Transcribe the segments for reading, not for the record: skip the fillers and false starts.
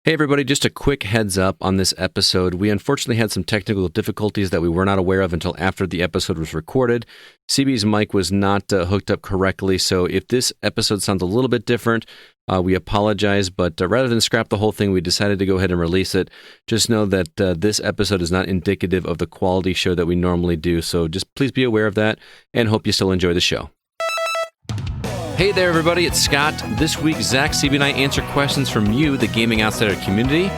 Hey everybody, just a quick heads up on this episode. We unfortunately had some technical difficulties that we were not aware of until after the episode was recorded. CB's mic was not hooked up correctly, so if this episode sounds a little bit different, we apologize, but rather than scrap the whole thing, we decided to go ahead and release it. Just know that this episode is not indicative of the quality show that we normally do, so just please be aware of that, and hope you still enjoy the show. Hey there, everybody. It's Scott. This week, Zack, CB, and I answer questions from you, the Gaming Outsider community,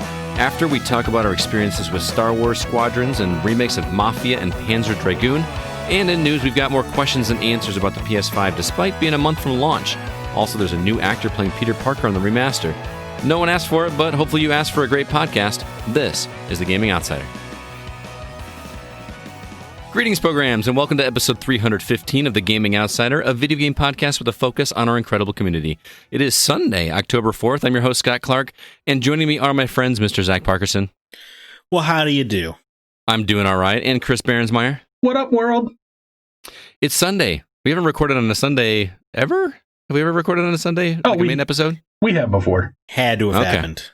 after we talk about our experiences with Star Wars Squadrons and remakes of Mafia and Panzer Dragoon. And in news, we've got more questions and answers about the PS5, despite being a month from launch. Also, there's a new actor playing Peter Parker on the Remastered. No one asked for it, but hopefully you asked for a great podcast. This is the Gaming Outsider. Greetings, programs, and welcome to episode 315 of The Gaming Outsider, a video game podcast with a focus on our incredible community. It is Sunday, October 4th. I'm your host, Scott Clark, and joining me are my friends, Mr. Zach Parkerson. Well, how do you do? I'm doing all right. And Chris Behrensmeyer. What up, world? It's Sunday. We haven't recorded on a Sunday ever? Have we ever recorded on a Sunday? A main episode? We have before. Had to have happened.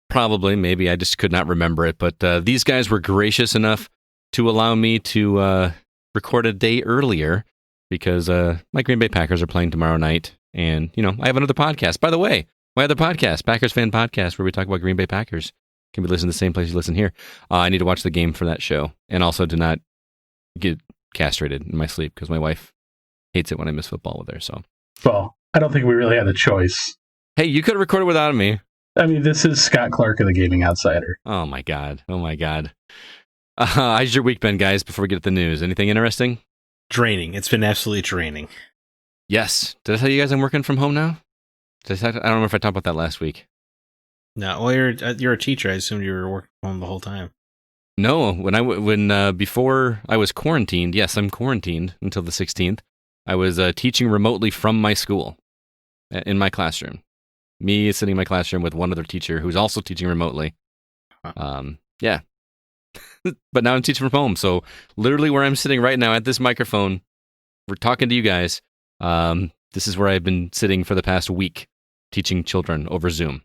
Probably, maybe. I just could not remember it. But these guys were gracious enough to allow me to record a day earlier because my Green Bay Packers are playing tomorrow night. And, you know, I have another podcast. By the way, my other podcast, Packers Fan Podcast, where we talk about Green Bay Packers, can be listened to the same place you listen here. I need to watch the game for that show. And also to not get castrated in my sleep because my wife hates it when I miss football with her. So, well, I don't think we really had a choice. Hey, you could have recorded without me. I mean, this is Scott Clark of the Gaming Outsider. Oh, my God. Oh, my God. How's your week been, guys, before we get to the news? Anything interesting? Draining. It's been absolutely draining. Yes. Did I tell you guys I'm working from home now? I don't remember if I talked about that last week. No, well, you're a teacher. I assumed you were working from home the whole time. No, before I was quarantined, yes, I'm quarantined until the 16th, I was teaching remotely from my school in my classroom. Me sitting in my classroom with one other teacher who's also teaching remotely. Yeah. But now I'm teaching from home, so literally where I'm sitting right now at this microphone, we're talking to you guys. This is where I've been sitting for the past week, teaching children over Zoom.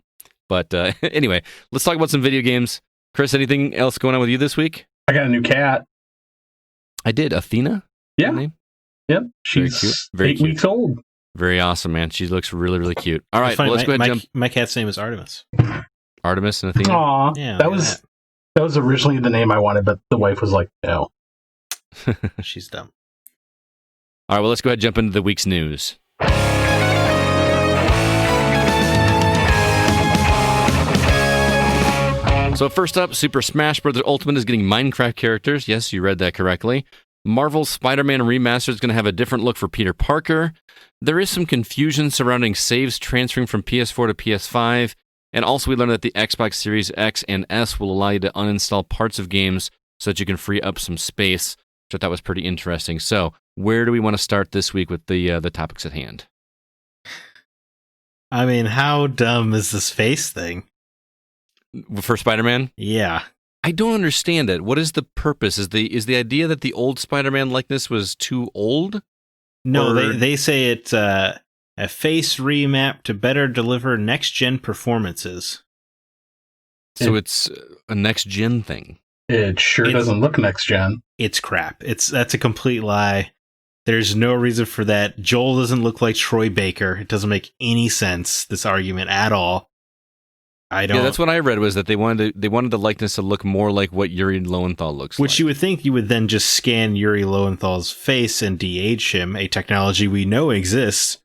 But anyway, let's talk about some video games. Chris, anything else going on with you this week? I got a new cat. I did. Athena? Yeah. Yep. She's Very 8 cute. weeks old. Very awesome, man. She looks really, really cute. All right, well, let's go ahead and jump. My cat's name is Artemis. Artemis and Athena? Aw. Yeah, that was originally the name I wanted, but the wife was like, no. She's dumb. All right, well, let's go ahead and jump into the week's news. So first up, Super Smash Bros. Ultimate is getting Minecraft characters. Yes, you read that correctly. Marvel's Spider-Man Remastered is going to have a different look for Peter Parker. There is some confusion surrounding saves transferring from PS4 to PS5. And also we learned that the Xbox Series X and S will allow you to uninstall parts of games so that you can free up some space, which I thought was pretty interesting. So where do we want to start this week with the topics at hand? I mean, how dumb is this face thing? For Spider-Man? Yeah. I don't understand it. What is the purpose? Is the idea that the old Spider-Man likeness was too old? No, they say it's a face remap to better deliver next-gen performances. So it's a next-gen thing. It sure doesn't look next-gen. It's crap. That's a complete lie. There's no reason for that. Joel doesn't look like Troy Baker. It doesn't make any sense, this argument, at all. Yeah, that's what I read, was that they wanted the likeness to look more like what Yuri Lowenthal looks like. Which you would think you would then just scan Yuri Lowenthal's face and de-age him, a technology we know exists.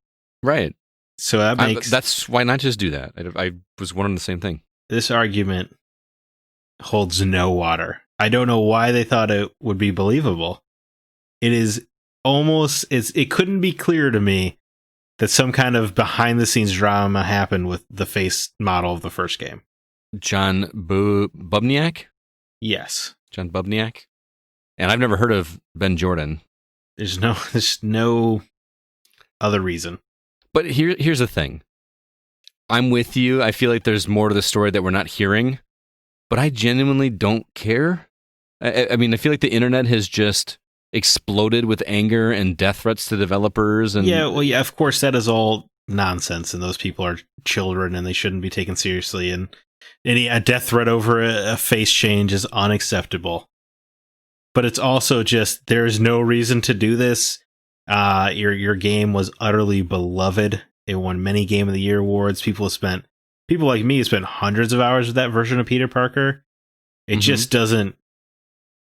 Right. So that makes... That's why not just do that? I was wondering the same thing. This argument holds no water. I don't know why they thought it would be believable. It is almost... It couldn't be clearer to me that some kind of behind-the-scenes drama happened with the face model of the first game. John Bubniak? Yes. John Bubniak? And I've never heard of Ben Jordan. There's no other reason. But here's the thing. I'm with you. I feel like there's more to the story that we're not hearing. But I genuinely don't care. I mean, I feel like the internet has just exploded with anger and death threats to developers. And yeah, of course, that is all nonsense, and those people are children, and they shouldn't be taken seriously. And A death threat over a face change is unacceptable. But it's also just, there's no reason to do this. Your game was utterly beloved. It won many Game of the Year awards. People like me have spent hundreds of hours with that version of Peter Parker. It just doesn't.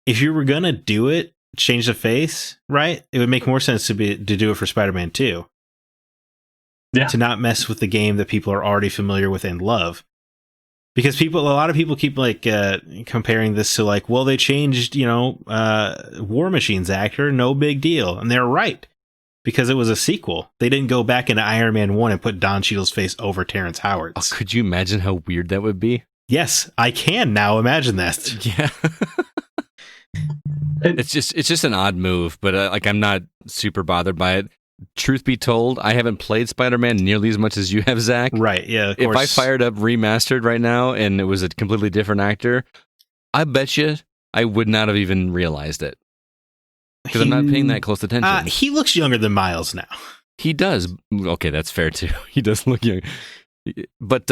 If you were gonna do it, change the face, right? It would make more sense to do it for Spider-Man 2. Yeah. To not mess with the game that people are already familiar with and love. Because a lot of people keep like comparing this to like, well, they changed, War Machine's actor, no big deal, and they're right because it was a sequel. They didn't go back into Iron Man 1 and put Don Cheadle's face over Terrence Howard's. Oh, could you imagine how weird that would be? Yes, I can now imagine that. Yeah. It's just an odd move, but I'm not super bothered by it. Truth be told, I haven't played Spider-Man nearly as much as you have, Zach. Right, yeah, of If course. I fired up Remastered right now and it was a completely different actor, I bet you I would not have even realized it. Because I'm not paying that close attention. He looks younger than Miles now. He does. Okay, that's fair too. He does look young. But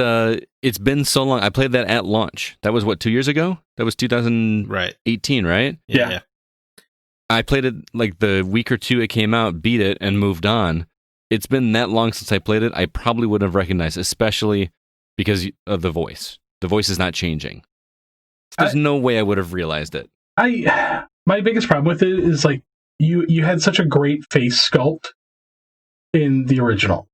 it's been so long. I played that at launch. That was, 2 years ago? That was 2018, right? Yeah. I played it like the week or two it came out, beat it, and moved on. It's been that long since I played it. I probably wouldn't have recognized, especially because of the voice. The voice is not changing. So there's no way I would have realized it. My biggest problem with it is like you had such a great face sculpt in the original.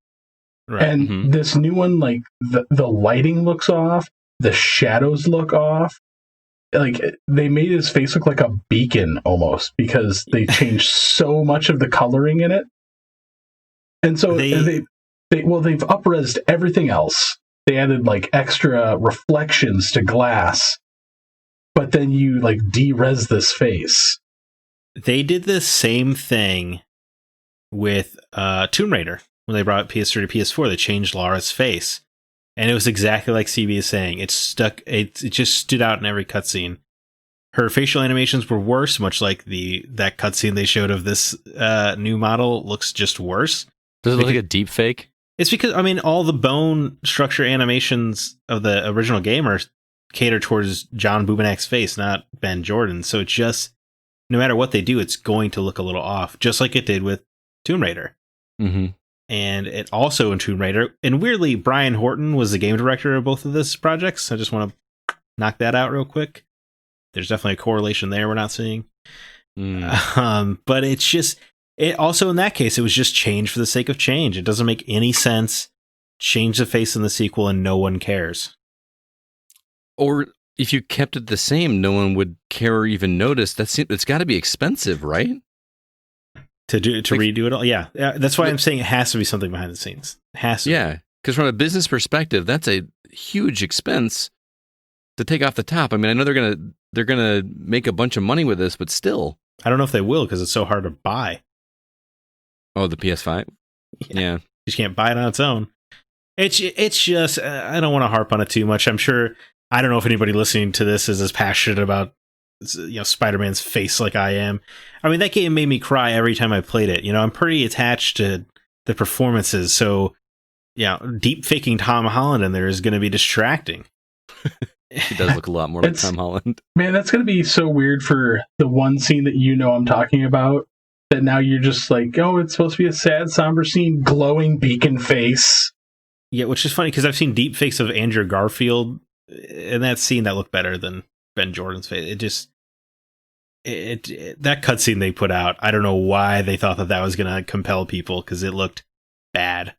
Right. And this new one, like the lighting looks off, the shadows look off. Like they made his face look like a beacon almost because they changed so much of the coloring in it. And so they've up-resed everything else. They added like extra reflections to glass, but then you like de-res this face. They did the same thing with Tomb Raider when they brought PS3 to PS4. They changed Lara's face, and it was exactly like CB is saying. It just stood out in every cutscene. Her facial animations were worse, much like that cutscene they showed of this new model looks just worse. Does it look like a deep fake? It's because, all the bone structure animations of the original game are catered towards John Bubinak's face, not Ben Jordan. So it's just, no matter what they do, it's going to look a little off, just like it did with Tomb Raider. Mm-hmm. And it also in Tomb Raider, and weirdly, Brian Horton was the game director of both of these projects. I just want to knock that out real quick. There's definitely a correlation there we're not seeing. But it's just, it also in that case, it was just change for the sake of change. It doesn't make any sense. Change the face in the sequel and no one cares. Or if you kept it the same, no one would care or even notice. It's got to be expensive, right? To redo it all? Yeah. That's why I'm saying it has to be something behind the scenes. It has to. Yeah, because from a business perspective, that's a huge expense to take off the top. I know they're gonna make a bunch of money with this, but still. I don't know if they will because it's so hard to buy. Oh, the PS5? Yeah. You just can't buy it on its own. It's just, I don't want to harp on it too much. I'm sure, I don't know if anybody listening to this is as passionate about Spider-Man's face like I am. That game made me cry every time I played it. I'm pretty attached to the performances, so deep faking Tom Holland in there is going to be distracting. He does look a lot more like Tom Holland. Man, that's going to be so weird for the one scene that I'm talking about, that now you're just like, oh, it's supposed to be a sad, somber scene, glowing beacon face. Yeah, which is funny because I've seen deep fakes of Andrew Garfield in that scene that look better than Ben Jordan's face. It just, that cutscene they put out, I don't know why they thought that was going to compel people because it looked bad.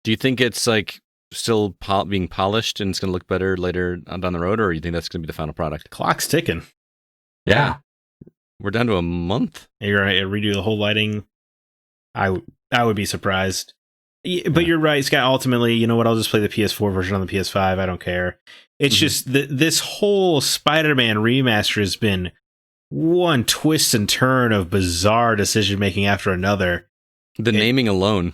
Do you think it's like still being polished and it's going to look better later on down the road, or you think that's going to be the final product? Clock's ticking. Yeah. We're down to a month. You're right. Redo the whole lighting. I would be surprised. But you're right, Scott. Ultimately, you know what? I'll just play the PS4 version on the PS5. I don't care. It's just this whole Spider-Man remaster has been one twist and turn of bizarre decision making after another. The naming alone.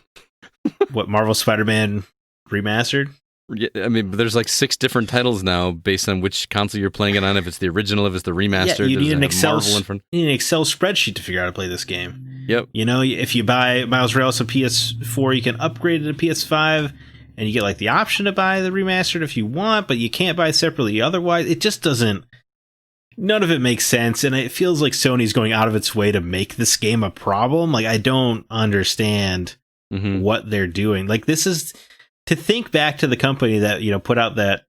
What, Marvel Spider-Man Remastered? Yeah, there's like 6 different titles now based on which console you're playing it on. If it's the original, if it's the remastered, you need an Excel spreadsheet to figure out how to play this game. Yep. If you buy Miles Morales on PS4, you can upgrade it to PS5, and you get like the option to buy the remastered if you want, but you can't buy separately otherwise. It just doesn't. None of it makes sense, and it feels like Sony's going out of its way to make this game a problem. Like, I don't understand what they're doing. Like, this is to think back to the company that, you know, put out that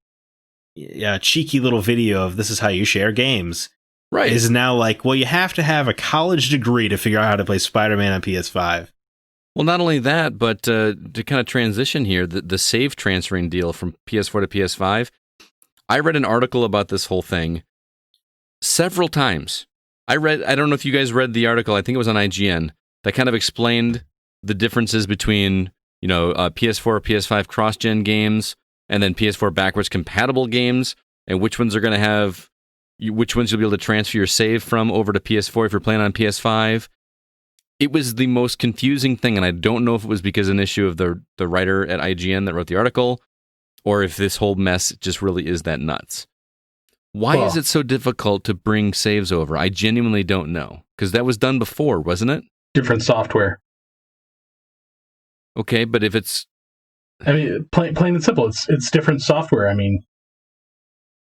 cheeky little video of this is how you share games. Right. Is now like, well, you have to have a college degree to figure out how to play Spider-Man on PS5. Well, not only that, but to kind of transition here, the save transferring deal from PS4 to PS5, I read an article about this whole thing several times. I don't know if you guys read the article, I think it was on IGN, that kind of explained the differences between, you know, PS4, PS5 cross-gen games, and then PS4 backwards compatible games, and which ones are going to have, which ones you'll be able to transfer your save from over to PS4 if you're playing on PS5. It was the most confusing thing, and I don't know if it was because of an issue of the writer at IGN that wrote the article, or if this whole mess just really is that nuts. Why is it so difficult to bring saves over? I genuinely don't know, because that was done before, wasn't it? Different software. Okay, but if it's... I mean, plain and simple, it's different software. I mean,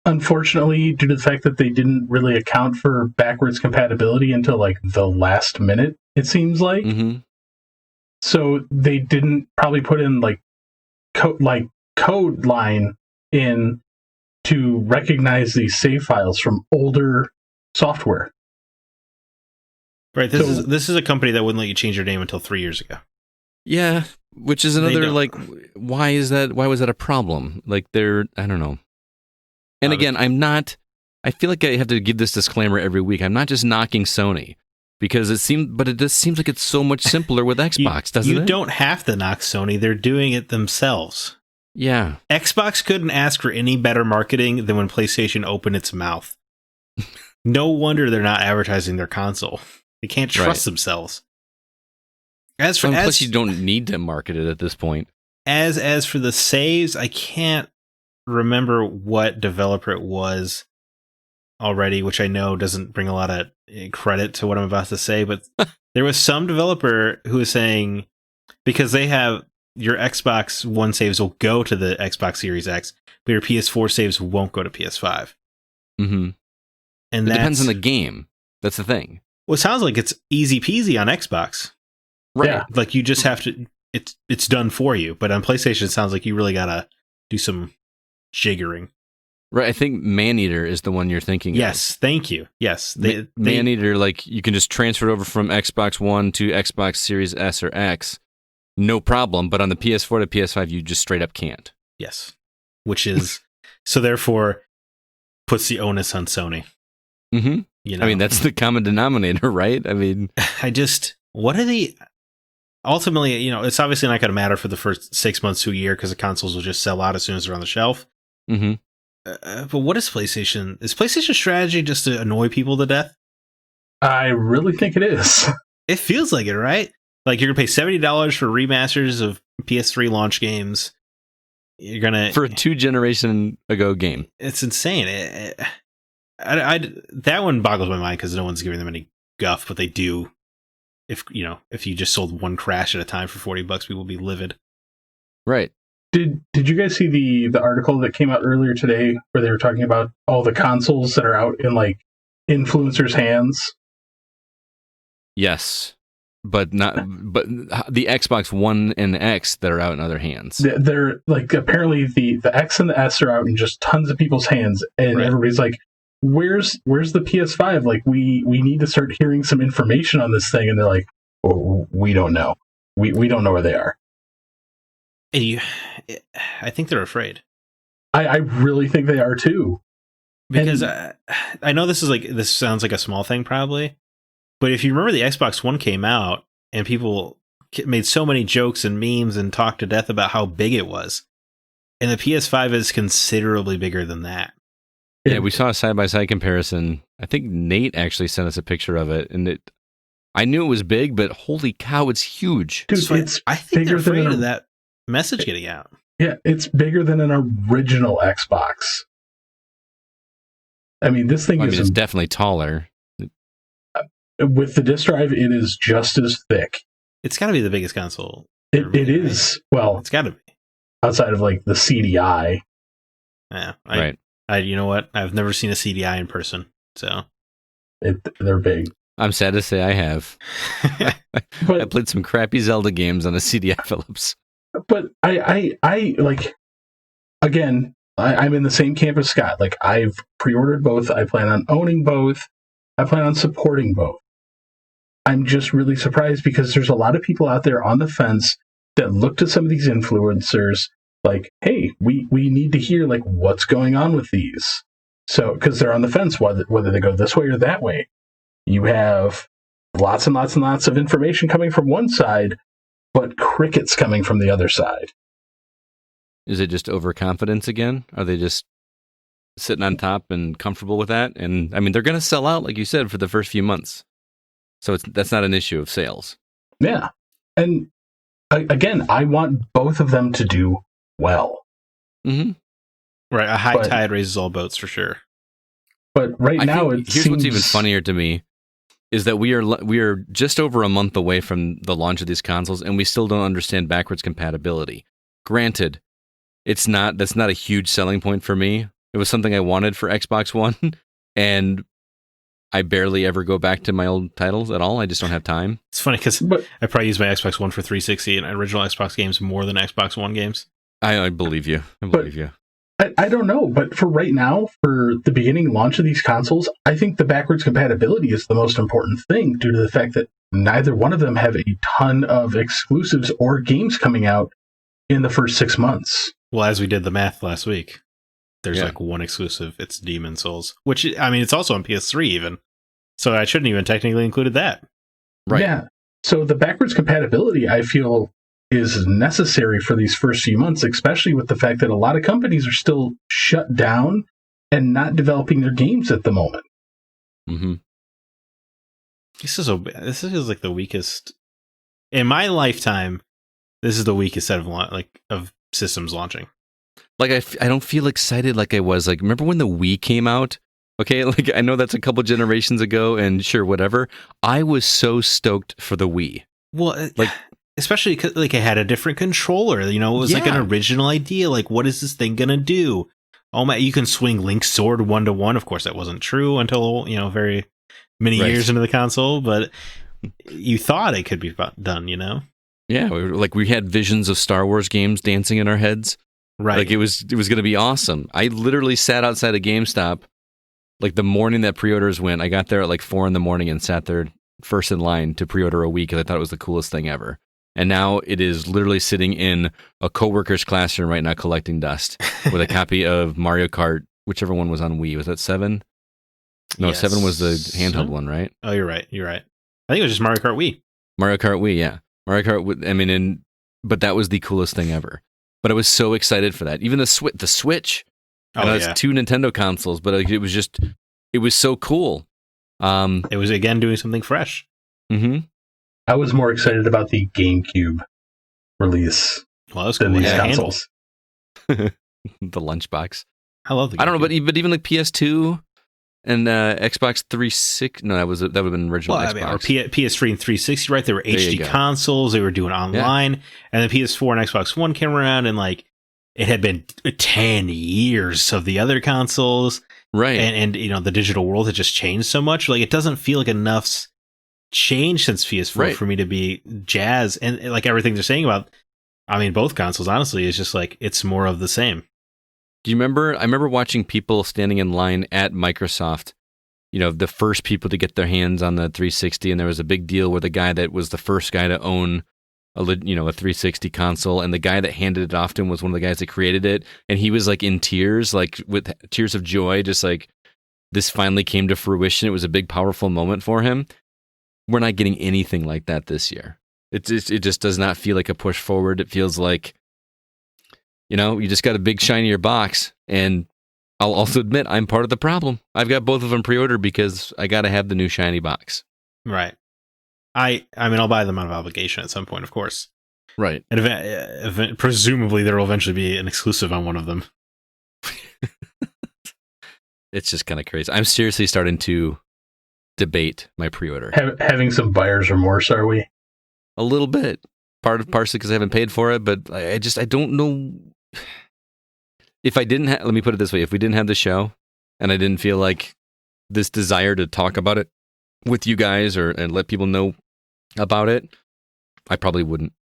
unfortunately, due to the fact that they didn't really account for backwards compatibility until like the last minute, it seems like. So they didn't probably put in like code line in to recognize these save files from older software. Right. This is a company that wouldn't let you change your name until 3 years ago. Yeah, which is another, like, why is that? Why was that a problem? Like, I don't know. And again, I feel like I have to give this disclaimer every week. I'm not just knocking Sony, because it just seems like it's so much simpler with Xbox, doesn't it? You don't have to knock Sony. They're doing it themselves. Yeah. Xbox couldn't ask for any better marketing than when PlayStation opened its mouth. No wonder they're not advertising their console. They can't trust themselves. Plus, you don't need to market it at this point. As for the saves, I can't remember what developer it was already, which I know doesn't bring a lot of credit to what I'm about to say, but there was some developer who was saying, because they have your Xbox One saves will go to the Xbox Series X, but your PS4 saves won't go to PS5. And it depends on the game. That's the thing. Well, it sounds like it's easy peasy on Xbox. Right. Yeah. Like you just have to, it's done for you. But on PlayStation, it sounds like you really got to do some jiggering. Right. I think Maneater is the one you're thinking of. Yes. Thank you. Yes. Maneater, like you can just transfer it over from Xbox One to Xbox Series S or X. No problem. But on the PS4 to PS5, you just straight up can't. Yes. Which is, so therefore, puts the onus on Sony. You know? I mean, that's the common denominator, right? I mean, what are the... Ultimately, you know, it's obviously not going to matter for the first 6 months to a year because the consoles will just sell out as soon as they're on the shelf. But what is PlayStation? Is PlayStation's strategy just to annoy people to death? I really think it is. It feels like it, right? Like you're going to pay $70 for remasters of PS3 launch games. You're going to... For a 2 generation ago game. It's insane. That one boggles my mind because no one's giving them any guff, but they do. If you just sold one crash at a time for $40, people would be livid. Right. Did you guys see the article that came out earlier today where they were talking about all the consoles that are out in like influencers' hands? Yes, but the Xbox One and X that are out in other hands. They're like, apparently the X and the S are out in just tons of people's hands, and everybody's like, Where's the PS5? Like, we need to start hearing some information on this thing. And they're like, oh, we don't know. We don't know where they are. I think they're afraid. I really think they are too. Because I know this sounds like a small thing probably, but if you remember the Xbox One came out and people made so many jokes and memes and talked to death about how big it was. And the PS5 is considerably bigger than that. Yeah, we saw a side-by-side comparison. I think Nate actually sent us a picture of it, and I knew it was big, but holy cow, it's huge. Dude, I think they're afraid of that message getting out. Yeah, it's bigger than an original Xbox. I mean, this thing it's definitely taller. With the disk drive, it is just as thick. It's got to be the biggest console. It is. Well, it's got to be. outside of like the CDI. Yeah, Right. You know what? I've never seen a CDI in person, so They're big. I'm sad to say I have. I But played some crappy Zelda games on a CDI Phillips. but I like, again, I'm in the same camp as Scott. Like, I've pre-ordered both. I plan on owning both. I plan on supporting both. I'm just really surprised because there's a lot of people out there on the fence that looked at some of these influencers like, hey, we need to hear like what's going on with these. So, because they're on the fence whether they go this way or that way. You have lots and lots and lots of information coming from one side, but crickets coming from the other side. Is it just overconfidence again? Are they just sitting on top and comfortable with that? And I mean, they're going to sell out, like you said, for the first few months. So that's not an issue of sales. Yeah. And again, I want both of them to do well. Mm-hmm. Right, a high tide raises all boats for sure. But Here's what's even funnier to me is that we are just over a month away from the launch of these consoles, and we still don't understand backwards compatibility. Granted, that's not a huge selling point for me. It was something I wanted for Xbox One, and I barely ever go back to my old titles at all. I just don't have time. It's funny because I probably use my Xbox One for 360 and original Xbox games more than Xbox One games. I believe you. I don't know, but for right now, for the beginning launch of these consoles, I think the backwards compatibility is the most important thing due to the fact that neither one of them have a ton of exclusives or games coming out in the first 6 months. Well, as we did the math last week, there's like one exclusive. It's Demon Souls, which, I mean, it's also on PS3 even. So I shouldn't even technically included that. Right. Yeah. So the backwards compatibility, I feel, is necessary for these first few months, especially with the fact that a lot of companies are still shut down and not developing their games at the moment. Mm-hmm. This is like the weakest in my lifetime. This is the weakest set of systems launching. Like I don't feel excited like I was. Like, remember when the Wii came out? Okay, like I know that's a couple generations ago, and sure, whatever. I was so stoked for the Wii. Well, like, especially because like it had a different controller. You know, it was like an original idea. Like, what is this thing gonna do? Oh my! You can swing Link's sword 1-to-1. Of course, that wasn't true until very many years into the console. But you thought it could be done. You know? Yeah, we had visions of Star Wars games dancing in our heads. Right. Like it was going to be awesome. I literally sat outside of GameStop like the morning that pre-orders went. I got there at like 4 a.m. and sat there first in line to pre-order a Wii because I thought it was the coolest thing ever. And now it is literally sitting in a coworker's classroom right now collecting dust with a copy of Mario Kart, whichever one was on Wii. Was that 7? No, yes. 7 was the handheld one, right? Oh, you're right. I think it was just Mario Kart Wii. Mario Kart Wii, yeah. Mario Kart, I mean, but that was the coolest thing ever. But I was so excited for that. Even the Switch. I know it's 2 Nintendo consoles, but it was so cool. It was, again, doing something fresh. Mm-hmm. I was more excited about the GameCube release than these consoles. The lunchbox. I love the GameCube. I don't know, but even like PS2 and Xbox 360. No, that would have been original Xbox. I mean, or PS3 and 360, right? They were HD consoles. They were doing online. And then PS4 and Xbox One came around, and like it had been 10 years of the other consoles. Right. And the digital world had just changed so much. Like, it doesn't feel like enough's changed since PS4 for me to be jazzed. And like everything they're saying about, I mean, both consoles, honestly, is just like, it's more of the same. Do you remember? I remember watching people standing in line at Microsoft, the first people to get their hands on the 360. And there was a big deal where the guy that was the first guy to own a 360 console, and the guy that handed it off to him was one of the guys that created it. And he was like in tears, like with tears of joy, just like this finally came to fruition. It was a big, powerful moment for him. We're not getting anything like that this year. It just does not feel like a push forward. It feels like, you just got a big, shinier box. And I'll also admit I'm part of the problem. I've got both of them pre-ordered because I got to have the new shiny box. Right. I mean, I'll buy them out of obligation at some point, of course. Right. And presumably there will eventually be an exclusive on one of them. It's just kind of crazy. I'm seriously starting to debate my pre-order. Having some buyer's remorse, are we? A little bit. partially because I haven't paid for it, but I don't know. If I didn't let me put it this way, if we didn't have the show and I didn't feel like this desire to talk about it with you guys and let people know about it, I probably wouldn't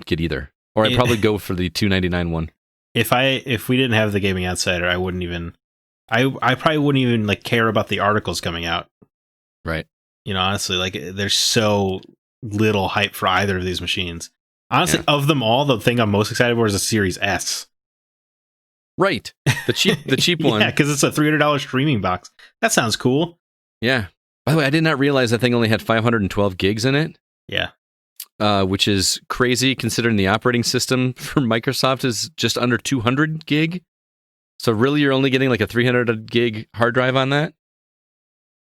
get either. Or I'd probably go for the $2.99 one. If we didn't have the Gaming Outsider, I wouldn't even I probably wouldn't even like care about the articles coming out. Right. You know, honestly, like there's so little hype for either of these machines. Honestly, of them all, the thing I'm most excited for is the Series S. Right. The cheap one. Yeah, because it's a $300 streaming box. That sounds cool. Yeah. By the way, I did not realize that thing only had 512 gigs in it. Yeah. Which is crazy considering the operating system for Microsoft is just under 200 gig. So really, you're only getting like a 300 gig hard drive on that?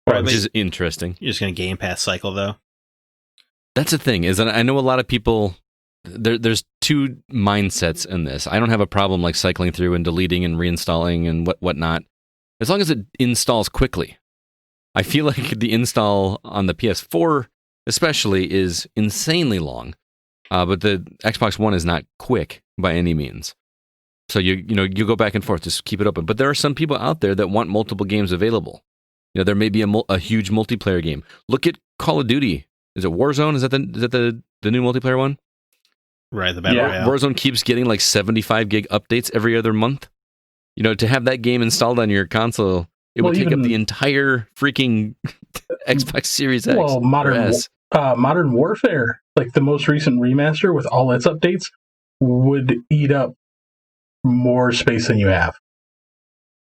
Right, which is interesting. You're just going to Game Pass cycle, though. That's the thing, is that I know a lot of people, there's two mindsets in this. I don't have a problem like cycling through and deleting and reinstalling and whatnot, as long as it installs quickly. I feel like the install on the PS4 especially is insanely long, but the Xbox One is not quick by any means. So you go back and forth, just keep it open. But there are some people out there that want multiple games available. You know, there may be a huge multiplayer game. Look at Call of Duty. Is it Warzone? Is that the new multiplayer one? Right, the Battle Royale. Warzone keeps getting like 75 gig updates every other month. You know, to have that game installed on your console, it would take up the entire freaking Xbox Series X. Well, Modern Warfare, like the most recent remaster with all its updates, would eat up more space than you have.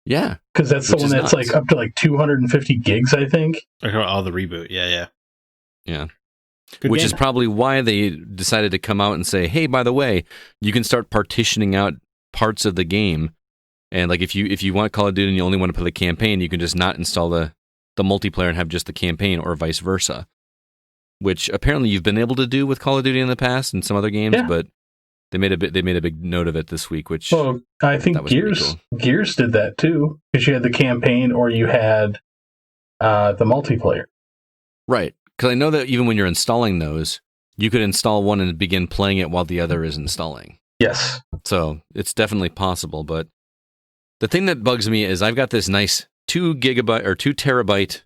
Yeah. Because that's the one that's like up to like 250 gigs, I think. All the reboot, yeah. Which is probably why they decided to come out and say, hey, by the way, you can start partitioning out parts of the game. And like if you want Call of Duty and you only want to play the campaign, you can just not install the multiplayer and have just the campaign, or vice versa. Which apparently you've been able to do with Call of Duty in the past and some other games, but they made a big note of it this week, which I think Gears did that too, because you had the campaign or you had the multiplayer. Right. Because I know that even when you're installing those, you could install one and begin playing it while the other is installing. Yes. So it's definitely possible. But the thing that bugs me is I've got this nice 2 terabyte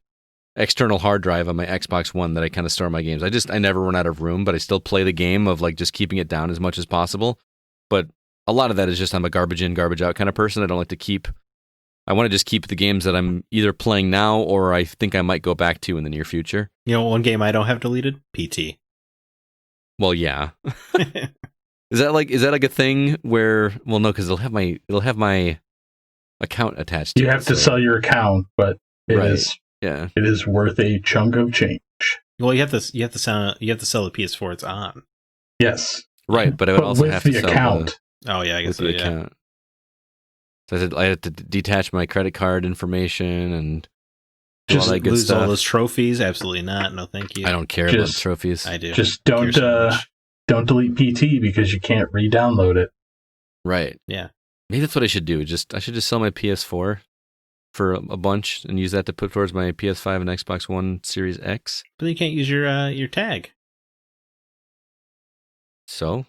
external hard drive on my Xbox One that I kind of store my games. I never run out of room, but I still play the game of like just keeping it down as much as possible. But a lot of that is just I'm a garbage in, garbage out kind of person. I don't like to keep. I want to just keep the games that I'm either playing now or I think I might go back to in the near future. You know, one game I don't have deleted? PT. Well, yeah. Is that like a thing where? Well, no, because it'll have my account attached to it. You have to sell your account, but it is worth a chunk of change. Well, you have to sell the PS4 it's on. Yes. Right, but I would also have to sell account. I guess the account. So I had to detach my credit card information and just all that good lose stuff. All those trophies? Absolutely not. No, thank you. I don't care about trophies. I do. Just don't delete PT because you can't re-download it. Right. Yeah. Maybe that's what I should do. I should just sell my PS4 for a bunch and use that to put towards my PS5 and Xbox One Series X. But you can't use your tag. So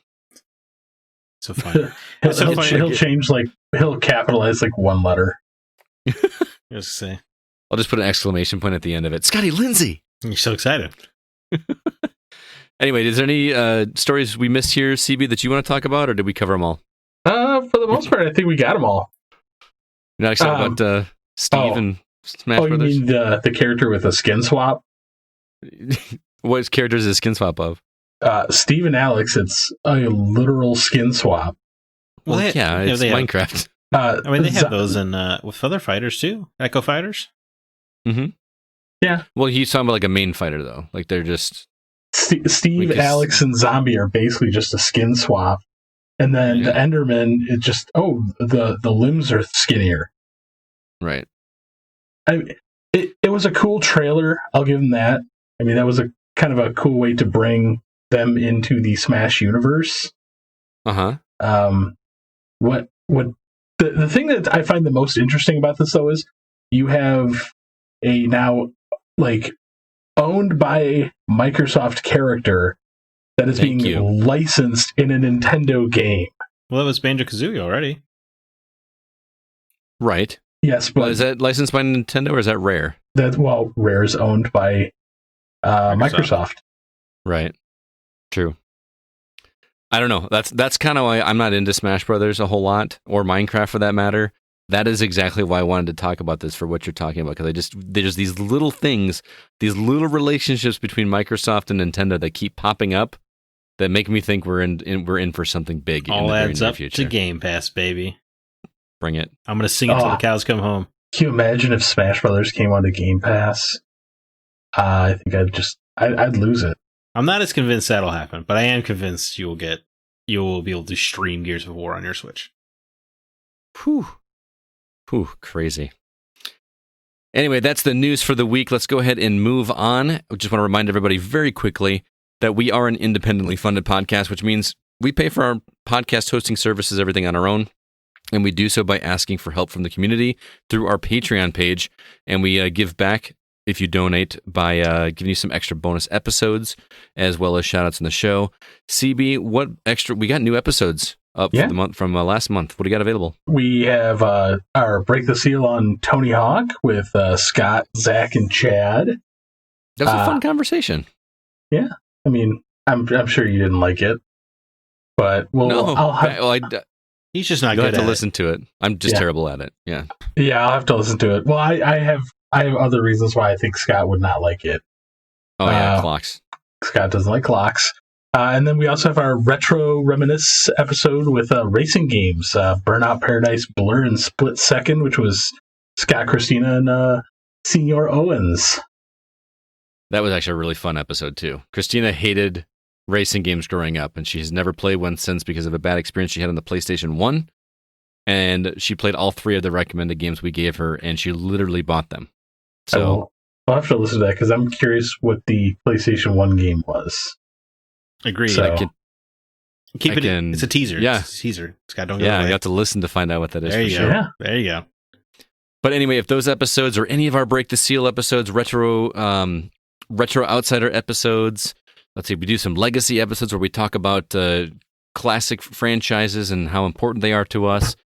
funny. He'll change he'll capitalize like one letter. Just say. I'll just put an exclamation point at the end of it. Scotty Lindsay! You're so excited. Anyway, is there any stories we missed here, CB, that you want to talk about, or did we cover them all? For the most part, I think we got them all. You're not excited about Steve and Smash Brothers? You mean the character with a skin swap? What character is a skin swap of? Steve and Alex, it's a literal skin swap. Well, it's Minecraft. They have those in with other fighters too. Echo Fighters. Mm-hmm. Yeah. Well, he's talking about like a main fighter though. Like they're just Steve, Alex, and Zombie are basically just a skin swap, and then the Enderman is just the limbs are skinnier. Right. It was a cool trailer. I'll give them that. I mean, that was a kind of a cool way to bring them into the Smash universe. What the thing that I find the most interesting about this though is you have a now like owned by Microsoft character that is Thank being you. licensed in a Nintendo game. Well, that was Banjo-Kazooie already. Right. Yes, but Is that licensed by Nintendo or is that Rare? Rare is owned by Microsoft. Right. True. I don't know. That's kind of why I'm not into Smash Brothers a whole lot, or Minecraft for that matter. That is exactly why I wanted to talk about this for what you're talking about, because there's these little things, these little relationships between Microsoft and Nintendo that keep popping up that make me think we're in for something big in All the very adds near up future. to Game Pass, baby. Bring it. I'm going to sing it till the cows come home. Can you imagine if Smash Brothers came onto Game Pass? I think I'd lose it. I'm not as convinced that'll happen, but I am convinced you will be able to stream Gears of War on your Switch. Whew, crazy. Anyway, that's the news for the week. Let's go ahead and move on. I just want to remind everybody very quickly that we are an independently funded podcast, which means we pay for our podcast hosting services, everything on our own. And we do so by asking for help from the community through our Patreon page. And we give back if you donate by giving you some extra bonus episodes, as well as shout outs in the show. CB, what extra? We got new episodes up for the month from last month. What do you got available? We have our Break the Seal on Tony Hawk with Scott, Zach, and Chad. That was a fun conversation. Yeah. I mean, I'm sure you didn't like it, but he's just not You'll good have at to listen to it. I'm just terrible at it. Yeah. Yeah, I'll have to listen to it. Well, I have other reasons why I think Scott would not like it. Oh, yeah, clocks. Scott doesn't like clocks. And then we also have our Retro Reminisce episode with racing games, Burnout Paradise, Blur, and Split Second, which was Scott, Christina, and Senior Owens. That was actually a really fun episode, too. Christina hated racing games growing up, and she has never played one since because of a bad experience she had on the PlayStation 1. And she played all 3 of the recommended games we gave her, and she literally bought them. So I'll have to listen to that because I'm curious what the PlayStation 1 game was. Agreed. So, it's a teaser. Yeah. It's a teaser. Scott, don't go yeah, away. you have to listen to find out what that is. There for you sure. go. Yeah. There you go. But anyway, if those episodes or any of our Break the Seal episodes, retro outsider episodes, let's see, we do some legacy episodes where we talk about classic franchises and how important they are to us.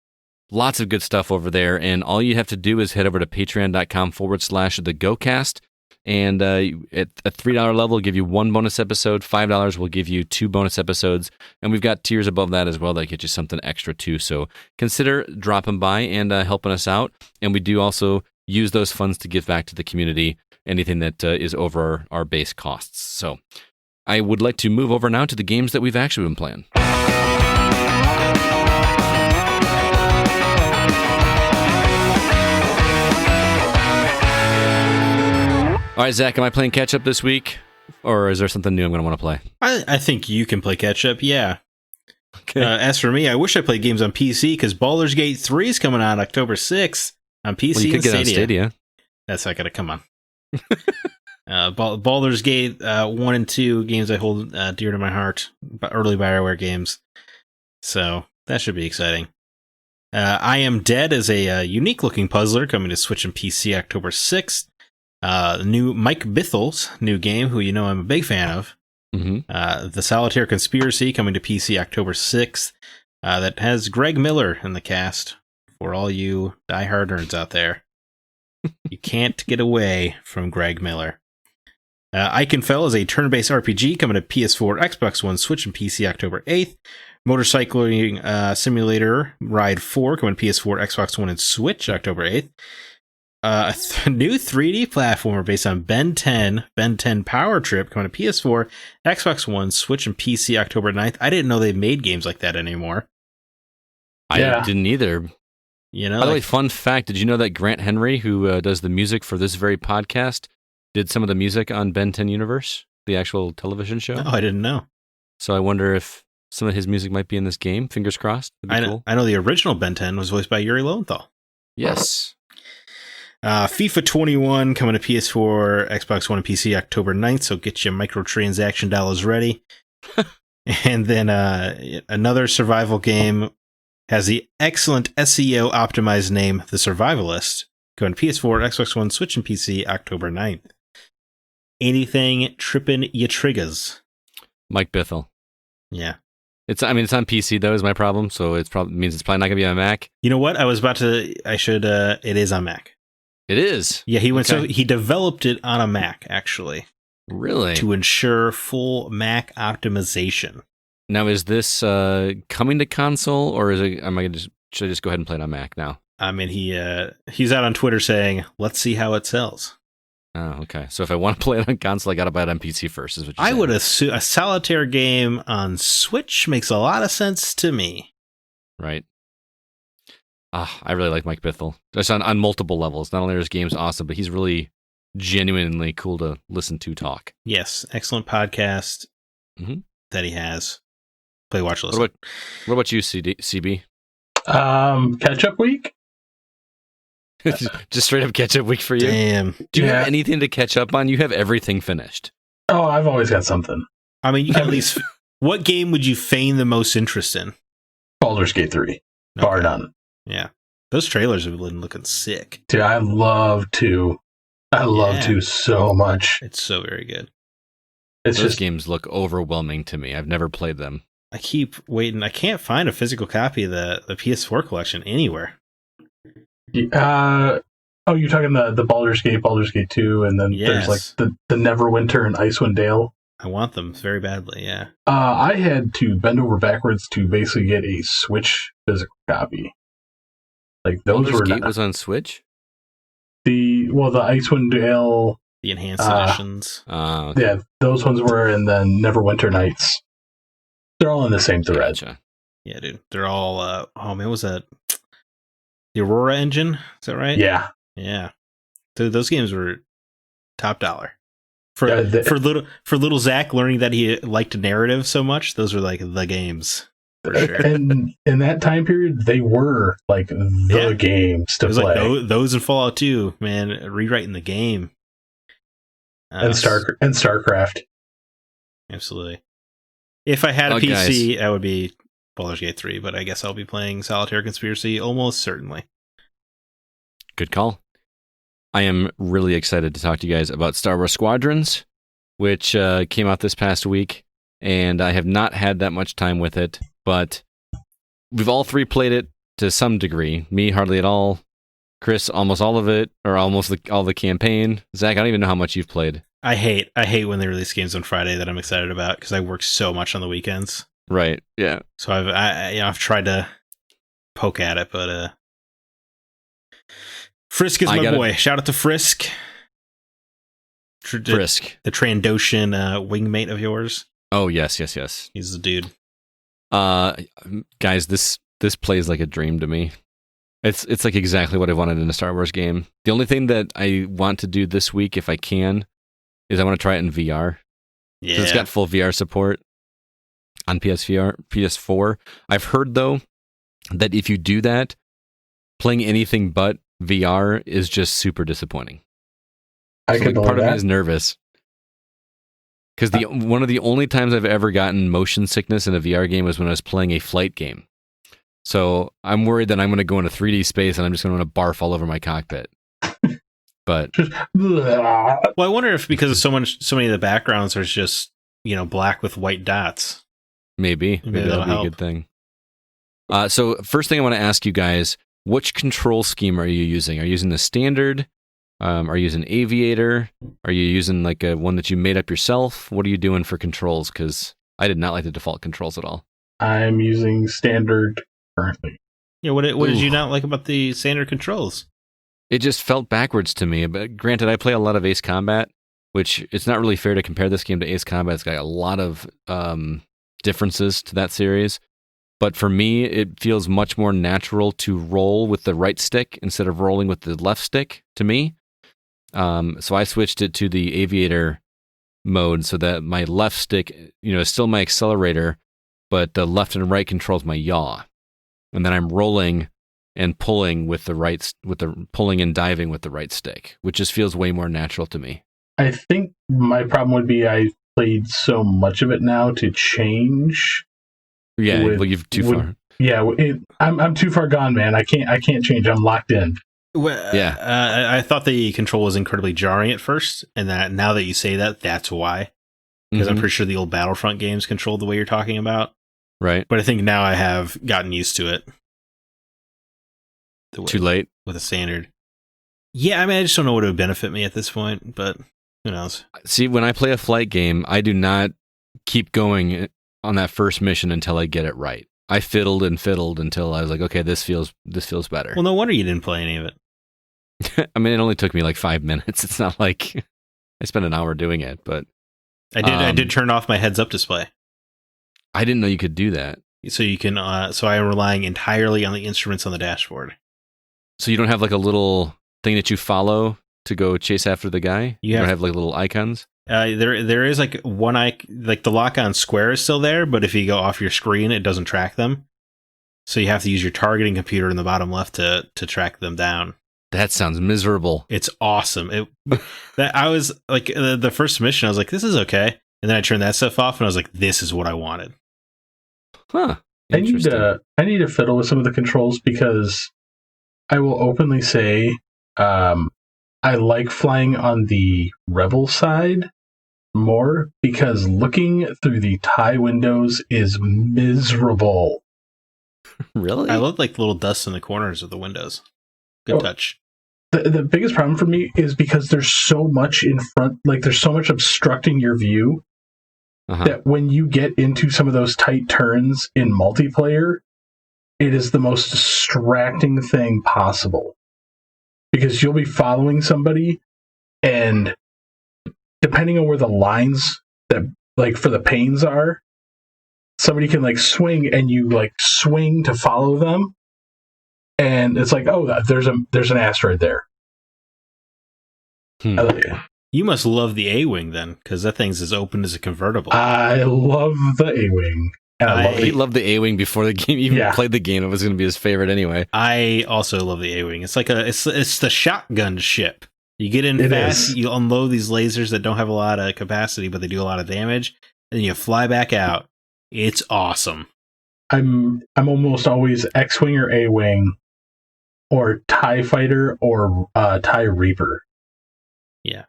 Lots of good stuff over there. And all you have to do is head over to patreon.com/thegocast. And at a $3 level, we'll give you 1 bonus episode. $5 will give you 2 bonus episodes. And we've got tiers above that as well that get you something extra too. So consider dropping by and helping us out. And we do also use those funds to give back to the community, anything that is over our base costs. So I would like to move over now to the games that we've actually been playing. All right, Zach, am I playing catch-up this week? Or is there something new I'm going to want to play? I think you can play catch-up, yeah. Okay. As for me, I wish I played games on PC because Baldur's Gate 3 is coming out October 6th on PC Well, you could and get Stadia. on Stadia. That's not going to come on. Baldur's Gate 1 and 2, games I hold dear to my heart, early BioWare games. So that should be exciting. I Am Dead is a unique-looking puzzler coming to Switch and PC October 6th. New Mike Bithel's new game, who you know I'm a big fan of. Mm-hmm. The Solitaire Conspiracy coming to PC October 6th. That has Greg Miller in the cast for all you diehard nerds out there. You can't get away from Greg Miller. Iconfell is a turn-based RPG coming to PS4, Xbox One, Switch, and PC October 8th. Motorcycling Simulator Ride 4 coming to PS4, Xbox One, and Switch October 8th. A new 3D platformer based on Ben 10 Power Trip coming to PS4, Xbox One, Switch, and PC October 9th. I didn't know they made games like that anymore. I didn't either. You know, by the way, fun fact, did you know that Grant Henry, who does the music for this very podcast, did some of the music on Ben 10 Universe, the actual television show? Oh, I didn't know. So I wonder if some of his music might be in this game. Fingers crossed. Cool. I know the original Ben 10 was voiced by Yuri Lowenthal. Yes. FIFA 21 coming to PS4, Xbox One, and PC October 9th, so get your microtransaction dollars ready. And then another survival game has the excellent SEO optimized name, The Survivalist, going to PS4, Xbox One, Switch, and PC October 9th. Anything tripping ya triggers? Mike Bithell. Yeah. It's on PC though, is my problem. So it's probably means it's probably not gonna be on Mac. You know what? It is on Mac. It is. Yeah, he went. Okay. So he developed it on a Mac actually Really? to ensure full Mac optimization. Now, is this coming to console, or is it? Should I just go ahead and play it on Mac now? I mean, he's out on Twitter saying, "Let's see how it sells." Oh, okay. So if I want to play it on console, I got to buy it on PC first. Is what you're I saying. would assume a solitaire game on Switch makes a lot of sense to me. Right. I really like Mike Bithell. Just on multiple levels. Not only are his games awesome, but he's really genuinely cool to listen to talk. Yes, excellent podcast that he has. Play, watch, listen. What about you, CB? Catch up week. Just straight up catch up week for you. Damn. Do you have anything to catch up on? You have everything finished. Oh, I've always got something. I mean, you can at least. What game would you feign the most interest in? Baldur's Gate 3, bar none. Yeah, those trailers have been looking sick. Dude, I love 2. I love 2 so much. It's so very good. Those games look overwhelming to me. I've never played them. I keep waiting. I can't find a physical copy of the PS4 collection anywhere. You're talking the Baldur's Gate 2, and then there's like the Neverwinter and Icewind Dale. I want them very badly, yeah. I had to bend over backwards to basically get a Switch physical copy. Like those Baldur's Gate was on Switch? The Icewind Dale, the enhanced editions. Okay. Yeah, those ones were, and then Neverwinter Nights. They're all in the same thread. Gotcha. Yeah, dude. They're all was that the Aurora engine? Is that right? Yeah. Yeah. Dude, those games were top dollar. For little Zach learning that he liked narrative so much, those were like the games. For sure. And in that time period, they were like the games to play. Like those in Fallout 2, man, rewriting the game. And StarCraft. Absolutely. If I had a PC, I would be Baldur's Gate 3, but I guess I'll be playing Solitaire Conspiracy almost certainly. Good call. I am really excited to talk to you guys about Star Wars Squadrons, which came out this past week, and I have not had that much time with it, but we've all three played it to some degree. Me, hardly at all. Chris, almost all of it, or almost all the campaign. Zach, I don't even know how much you've played. I hate when they release games on Friday that I'm excited about because I work so much on the weekends. Right. Yeah. So I've tried to poke at it, but Frisk is my boy. Shout out to Frisk. Frisk, the Trandoshan wingmate of yours. Oh yes. He's the dude. Guys, this plays like a dream to me. It's like exactly what I wanted in a Star Wars game. The only thing that I want to do this week, if I can, is I want to try it in VR. Yeah, it's got full VR support on PS4. I've heard though that if you do that, playing anything but VR is just super disappointing. I can part of me is nervous because one of the only times I've ever gotten motion sickness in a VR game was when I was playing a flight game. So I'm worried that I'm going to go into 3D space and I'm just going to barf all over my cockpit. But well, I wonder if because of so many of the backgrounds are just black with white dots. Maybe that'll be a good thing. So first thing I want to ask you guys: which control scheme are you using? Are you using the standard? Are you using Aviator? Are you using like a one that you made up yourself? What are you doing for controls? Because I did not like the default controls at all. I'm using standard currently. Yeah, what did you not like about the standard controls? It just felt backwards to me. But granted, I play a lot of Ace Combat, which it's not really fair to compare this game to Ace Combat. It's got a lot of differences to that series. But for me, it feels much more natural to roll with the right stick instead of rolling with the left stick to me. So I switched it to the Aviator mode so that my left stick, is still my accelerator, but the left and right controls my yaw. And then I'm rolling and pulling with the pulling and diving with the right stick, which just feels way more natural to me. I think my problem would be I played so much of it now to change. Yeah, you've too far. Yeah, I'm too far gone, man. I can't change. I'm locked in. Well, yeah, I thought the control was incredibly jarring at first, and that now that you say that, that's why. because I'm pretty sure the old Battlefront games controlled the way you're talking about. Right. But I think now I have gotten used to it. Too late with a standard. Yeah, I mean, I just don't know what it would benefit me at this point, but who knows? See, when I play a flight game, I do not keep going on that first mission until I get it right. I fiddled until I was like, okay, this feels better. Well, no wonder you didn't play any of it. I mean, it only took me like 5 minutes. It's not like I spent an hour doing it, but I did turn off my heads-up display. I didn't know you could do that. So you can. So I am relying entirely on the instruments on the dashboard. So you don't have like a little thing that you follow to go chase after the guy? You don't have like little icons? There is like one like the lock-on square is still there, but if you go off your screen, it doesn't track them. So you have to use your targeting computer in the bottom left to track them down. That sounds miserable. It's awesome. I was like the first mission, I was like, this is okay, and then I turned that stuff off, and I was like, this is what I wanted. Huh. I need to fiddle with some of the controls because I will openly say I like flying on the Rebel side more because looking through the TIE windows is miserable. Really? I love like little dust in the corners of the windows. Good touch. The biggest problem for me is because there's so much in front, like there's so much obstructing your view that when you get into some of those tight turns in multiplayer, it is the most distracting thing possible. Because you'll be following somebody, and depending on where the lines that, like, for the panes are, somebody can, like, swing, and you, like, swing to follow them, and it's like, oh, there's an asteroid there. You must love the A-Wing, then, because that thing's as open as a convertible. I love the A-Wing. I loved the A-Wing before the game even played the game. It was going to be his favorite anyway. I also love the A-Wing. It's like it's the shotgun ship. You get in fast, you unload these lasers that don't have a lot of capacity, but they do a lot of damage, and then you fly back out. It's awesome. I'm almost always X-Wing or A-Wing, or TIE Fighter or TIE Reaper. Yeah.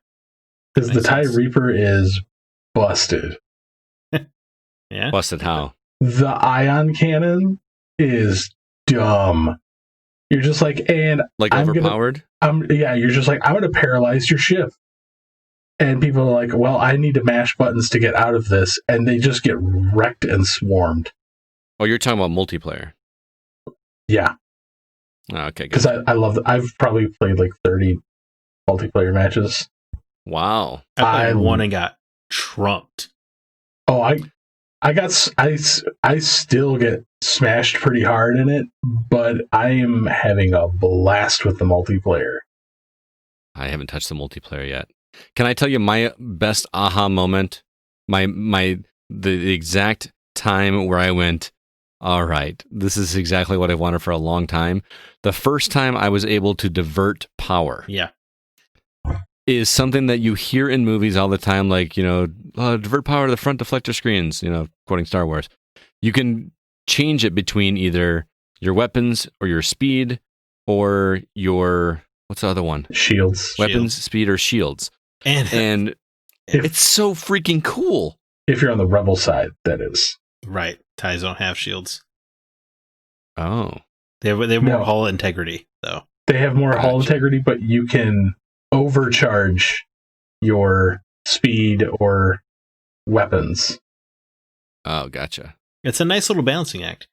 Because the TIE Reaper is busted. Yeah. Busted how? The ion cannon is dumb. You're just like, and like overpowered? You're just like, I'm going to paralyze your ship. And people are like, well, I need to mash buttons to get out of this. And they just get wrecked and swarmed. Oh, you're talking about multiplayer? Yeah. Oh, okay, good. Because I love I've probably played like 30 multiplayer matches. Wow. I played one and got trumped. Oh, I still get smashed pretty hard in it, but I am having a blast with the multiplayer. I haven't touched the multiplayer yet. Can I tell you my best aha moment? The exact time where I went, all right, this is exactly what I've wanted for a long time. The first time I was able to divert power. Yeah. Is something that you hear in movies all the time, like, divert power to the front deflector screens, quoting Star Wars. You can change it between either your weapons or your speed or your, what's the other one? Shields. Weapons, speed, or shields. And it's so freaking cool. If you're on the Rebel side, that is. Right. TIEs don't have shields. Oh. They have more hull integrity, though. They have more hull integrity, but you can overcharge your speed or weapons. Oh, gotcha. It's a nice little balancing act.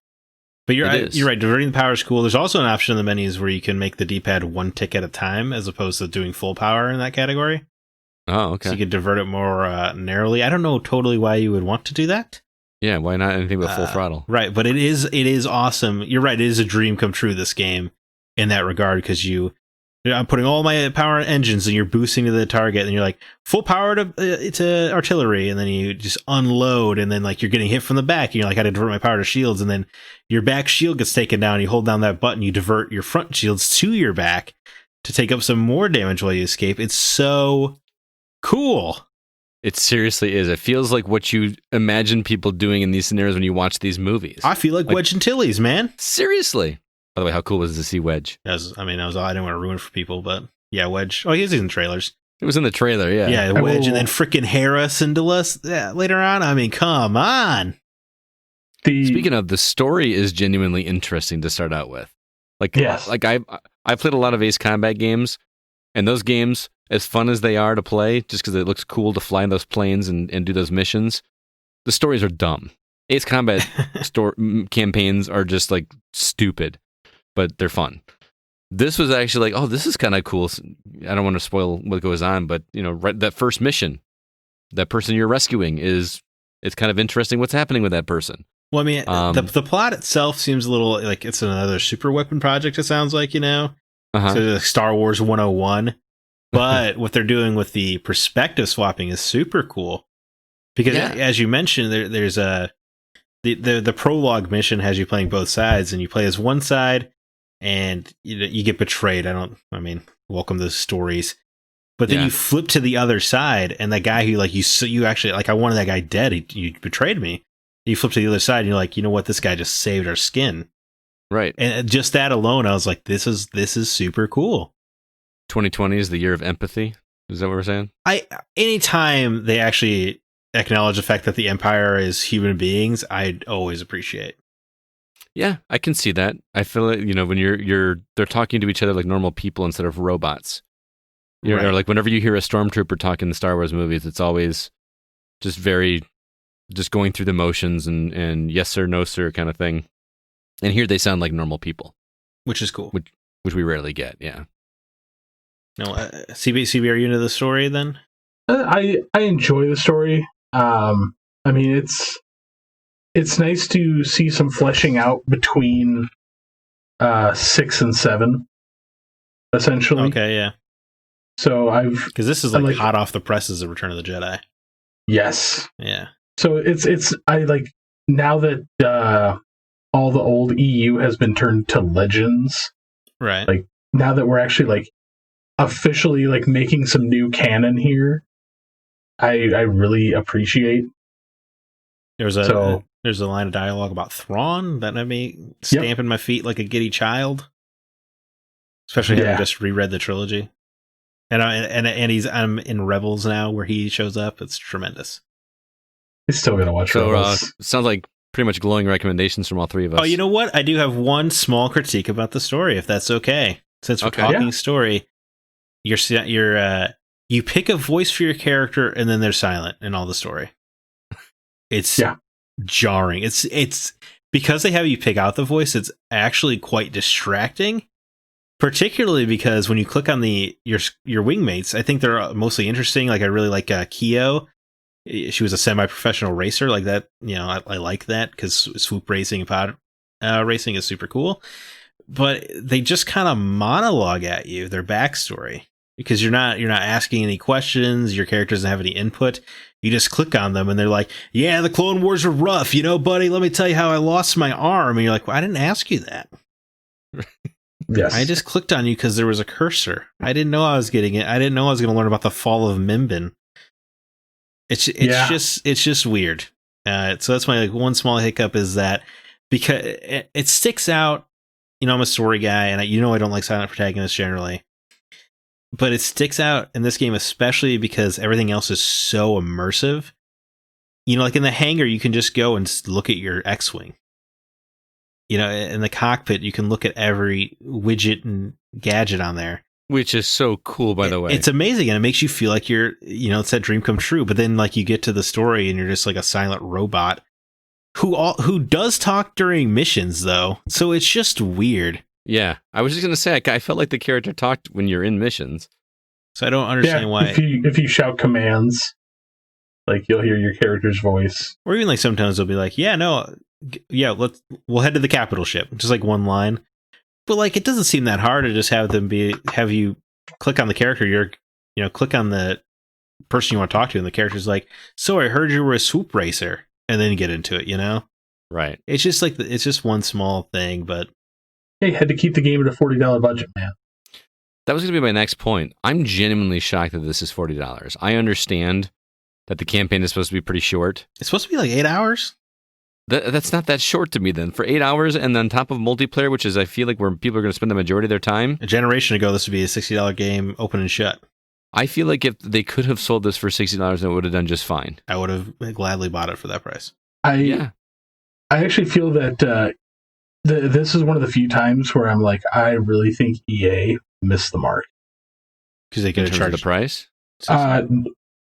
But you're right. Diverting the power is cool. There's also an option in the menus where you can make the D-pad one tick at a time, as opposed to doing full power in that category. Oh, okay. So you could divert it more narrowly. I don't know totally why you would want to do that. Yeah, why not anything but full throttle? Right, but it is awesome. You're right. It is a dream come true, this game, in that regard, because I'm putting all my power engines, and you're boosting to the target, and you're like full power to artillery, and then you just unload, and then like you're getting hit from the back, and you're like, I had to divert my power to shields, and then your back shield gets taken down. You hold down that button, you divert your front shields to your back to take up some more damage while you escape. It's so cool. It seriously is. It feels like what you imagine people doing in these scenarios when you watch these movies. I feel like Wedge Antilles, man. Seriously. By the way, how cool was it to see Wedge? I didn't want to ruin it for people, but yeah, Wedge. Oh, he's in trailers. It was in the trailer, yeah. Yeah, Wedge and then freaking Hera Syndulla later on. I mean, come on. Speaking of, the story is genuinely interesting to start out with. Like, yes. like I've played a lot of Ace Combat games, and those games, as fun as they are to play, just because it looks cool to fly in those planes and do those missions, the stories are dumb. Ace Combat campaigns are just like stupid, but they're fun. This was actually like, oh, this is kind of cool. I don't want to spoil what goes on, but right, that first mission, that person you're rescuing it's kind of interesting what's happening with that person. Well, I mean, the plot itself seems a little like it's another super weapon project. It sounds like, So like Star Wars 101. But what they're doing with the perspective swapping is super cool because, as you mentioned, there's the prologue mission has you playing both sides, and you play as one side. And you get betrayed. Welcome to stories. But then you flip to the other side, and that guy who you actually I wanted that guy dead. He betrayed me. You flip to the other side, and you're like, you know what? This guy just saved our skin. Right. And just that alone, I was like, this is super cool. 2020 is the year of empathy. Is that what we're saying? Anytime they actually acknowledge the fact that the Empire is human beings, I'd always appreciate. Yeah, I can see that. I feel like, when they're talking to each other like normal people instead of robots. Or like whenever you hear a stormtrooper talk in the Star Wars movies, it's always just just going through the motions and yes sir, no sir kind of thing. And here they sound like normal people. Which is cool. Which we rarely get, yeah. No, CB, are you into the story then? I enjoy the story. It's nice to see some fleshing out between 6 and 7, essentially. Okay, yeah. So because this is like hot off the presses of Return of the Jedi. Yes. Yeah. So I like now that all the old EU has been turned to Legends. Right. Like now that we're actually like officially like making some new canon here, I really appreciate. There's a line of dialogue about Thrawn that made me stamping my feet like a giddy child. Especially having just reread the trilogy. And I'm in Rebels now where he shows up. It's tremendous. I'm still gonna watch Rebels. Sounds like pretty much glowing recommendations from all three of us. Oh, you know what? I do have one small critique about the story, if that's okay. Since we're talking story, you pick a voice for your character and then they're silent in all the story. It's jarring. It's because they have you pick out the voice. It's actually quite distracting, particularly because when you click on your wingmates, I think they're mostly interesting. Like I really like Kyo. She was a semi-professional racer like that. I like that because swoop racing and pod racing is super cool. But they just kind of monologue at you their backstory because you're not asking any questions. Your character doesn't have any input. You just click on them and they're like, yeah, the Clone Wars were rough, buddy. Let me tell you how I lost my arm. And you're like, well, I didn't ask you that. Yes. I just clicked on you because there was a cursor. I didn't know I was getting it. I didn't know I was going to learn about the fall of Minbin. It's just weird. So that's my one small hiccup is that because it sticks out. I'm a story guy, and I don't like silent protagonists generally, but it sticks out in this game especially because everything else is so immersive. Like in the hangar, you can just go and look at your X-wing. In the cockpit, you can look at every widget and gadget on there. Which is so cool, by the way. It's amazing, and it makes you feel like you're, it's that dream come true. But then, like, you get to the story, and you're just like a silent robot who does talk during missions, though. So it's just weird. Yeah, I was just gonna say, I felt like the character talked when you're in missions. So I don't understand why. If you shout commands, like you'll hear your character's voice, or even like sometimes they'll be like, we'll head to the capital ship, just like one line. But like, it doesn't seem that hard to just have you click on the character. Click on the person you want to talk to, and the character's like, "So I heard you were a swoop racer," and then get into it. Right. It's just like it's just one small thing, but hey, had to keep the game at a $40 budget, man. That was going to be my next point. I'm genuinely shocked that this is $40. I understand that the campaign is supposed to be pretty short. It's supposed to be like 8 hours. That's not that short to me then. For 8 hours and on top of multiplayer, which is I feel like where people are going to spend the majority of their time. A generation ago, this would be a $60 game, open and shut. I feel like if they could have sold this for $60, it would have done just fine. I would have gladly bought it for that price. I actually feel that this is one of the few times where I'm like, I really think EA missed the mark. Because they could have charged the price?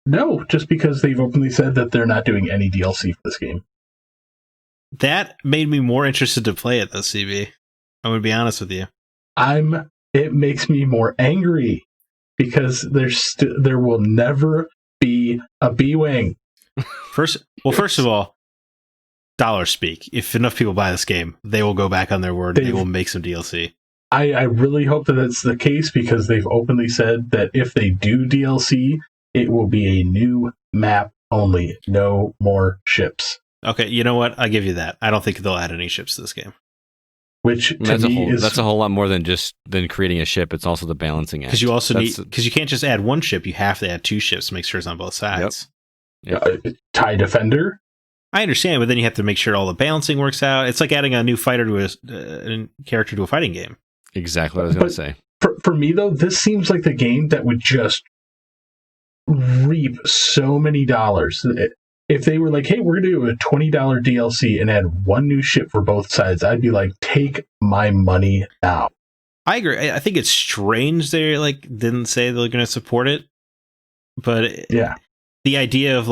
No, just because they've openly said that they're not doing any DLC for this game. That made me more interested to play it, though, CB. I'm going to be honest with you. It makes me more angry because there will never be a B-Wing. First of all, dollars speak. If enough people buy this game, they will go back on their word. They will make some DLC. I really hope that that's the case because they've openly said that if they do DLC, it will be a new map only. No more ships. Okay, you know what? I'll give you that. I don't think they'll add any ships to this game. Which that's a whole lot more than creating a ship. It's also the balancing act. Because you also because you can't just add one ship. You have to add two ships to make sure it's on both sides. Yep. TIE Defender. I understand, but then you have to make sure all the balancing works out. It's like adding a new fighter to a character to a fighting game. Exactly what I was going to say. For me, though, this seems like the game that would just reap so many dollars. If they were like, hey, we're going to do a $20 DLC and add one new ship for both sides, I'd be like, take my money now. I agree. I think it's strange they didn't say they're going to support it. But yeah, the idea of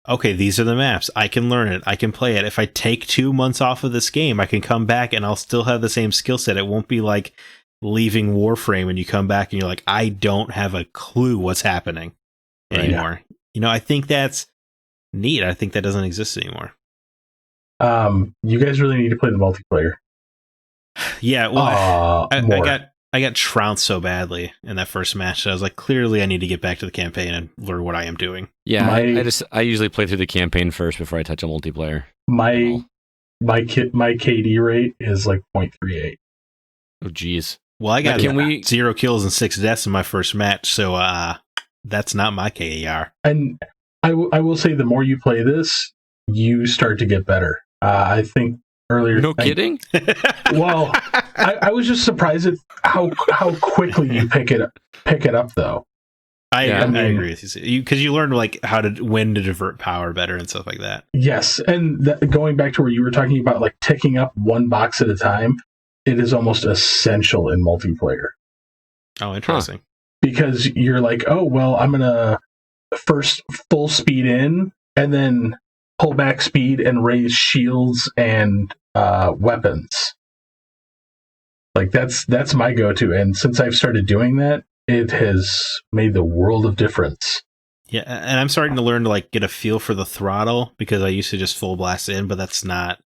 okay, these are the maps. I can learn it. I can play it. If I take 2 months off of this game, I can come back and I'll still have the same skill set. It won't be like leaving Warframe and you come back and you're like, I don't have a clue what's happening anymore. Yeah. I think that's neat. I think that doesn't exist anymore. You guys really need to play the multiplayer. Yeah, well, I got trounced so badly in that first match that I was like, clearly I need to get back to the campaign and learn what I am doing. Yeah, I usually play through the campaign first before I touch a multiplayer. My KD rate is like 0.38. Oh, geez. Well, I got 0 kills and 6 deaths in my first match, so that's not my KAR. And I will say, the more you play this, you start to get better. I think earlier. No kidding. Well, I was just surprised at how quickly you pick it up, though. I agree with you because you learn when to divert power better and stuff like that. Yes, and going back to where you were talking about ticking up one box at a time, it is almost essential in multiplayer. Oh, interesting. Because you're like, oh well, I'm gonna first full speed in and then pull back speed and raise shields and weapons. That's my go-to, and since I've started doing that, it has made the world of difference. Yeah, and I'm starting to learn to get a feel for the throttle because I used to just full blast in, but that's not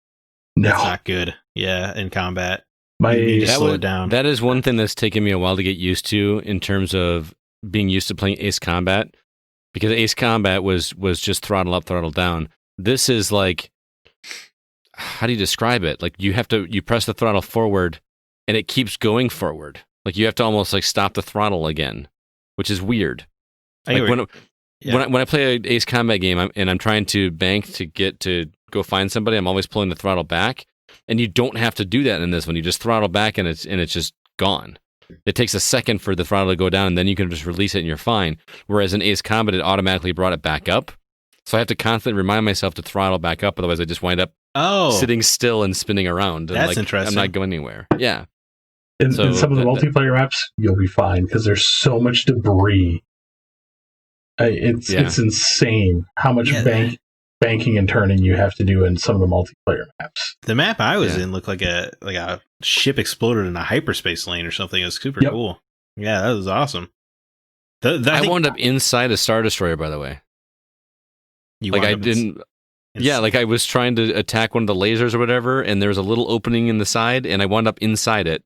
good. Yeah, in combat. You need to slow it down. That is one thing that's taken me a while to get used to in terms of being used to playing Ace Combat, because Ace Combat was just throttle up, throttle down. This is how do you describe it? You press the throttle forward and it keeps going forward. You have to almost stop the throttle again, which is weird. When I play an Ace Combat game and I'm trying to bank to get to go find somebody, I'm always pulling the throttle back, and you don't have to do that in this one. You just throttle back and it's just gone. It takes a second for the throttle to go down, and then you can just release it and you're fine. Whereas in Ace Combat, it automatically brought it back up. So I have to constantly remind myself to throttle back up, otherwise I just wind up sitting still and spinning around. That's interesting. I'm not going anywhere. Yeah. In some of the multiplayer maps, you'll be fine because there's so much debris. It's insane how much banking and turning you have to do in some of the multiplayer maps. The map I was in looked like a ship exploded in a hyperspace lane or something. It was super cool. Yeah, that was awesome. I wound up inside a Star Destroyer, by the way. I was trying to attack one of the lasers or whatever, and there was a little opening in the side, and I wound up inside it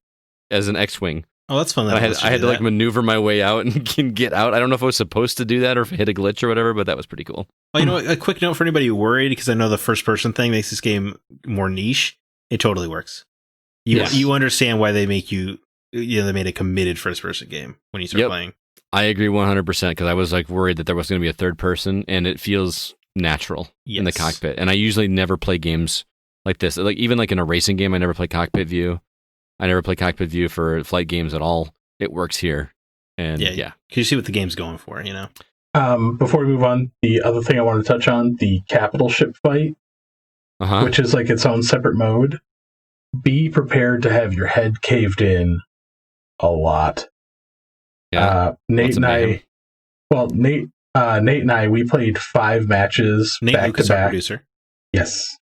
as an X-Wing. Oh, that's fun. I had to maneuver my way out and get out. I don't know if I was supposed to do that or if it hit a glitch or whatever, but that was pretty cool. Well, a quick note for anybody worried, because I know the first-person thing makes this game more niche. It totally works. You understand why they make they made a committed first-person game when you start playing. I agree 100% because I was worried that there was going to be a third person, and it feels natural in the cockpit. And I usually never play games like this. Even in a racing game, I never play cockpit view. I never play cockpit view for flight games at all. It works here. And yeah. Can you see what the game's going for, you know? Before we move on, the other thing I want to touch on, the capital ship fight, which is like its own separate mode. Be prepared to have your head caved in a lot. Yeah. Nate and I, we played 5 matches back to back. Producer. Yes.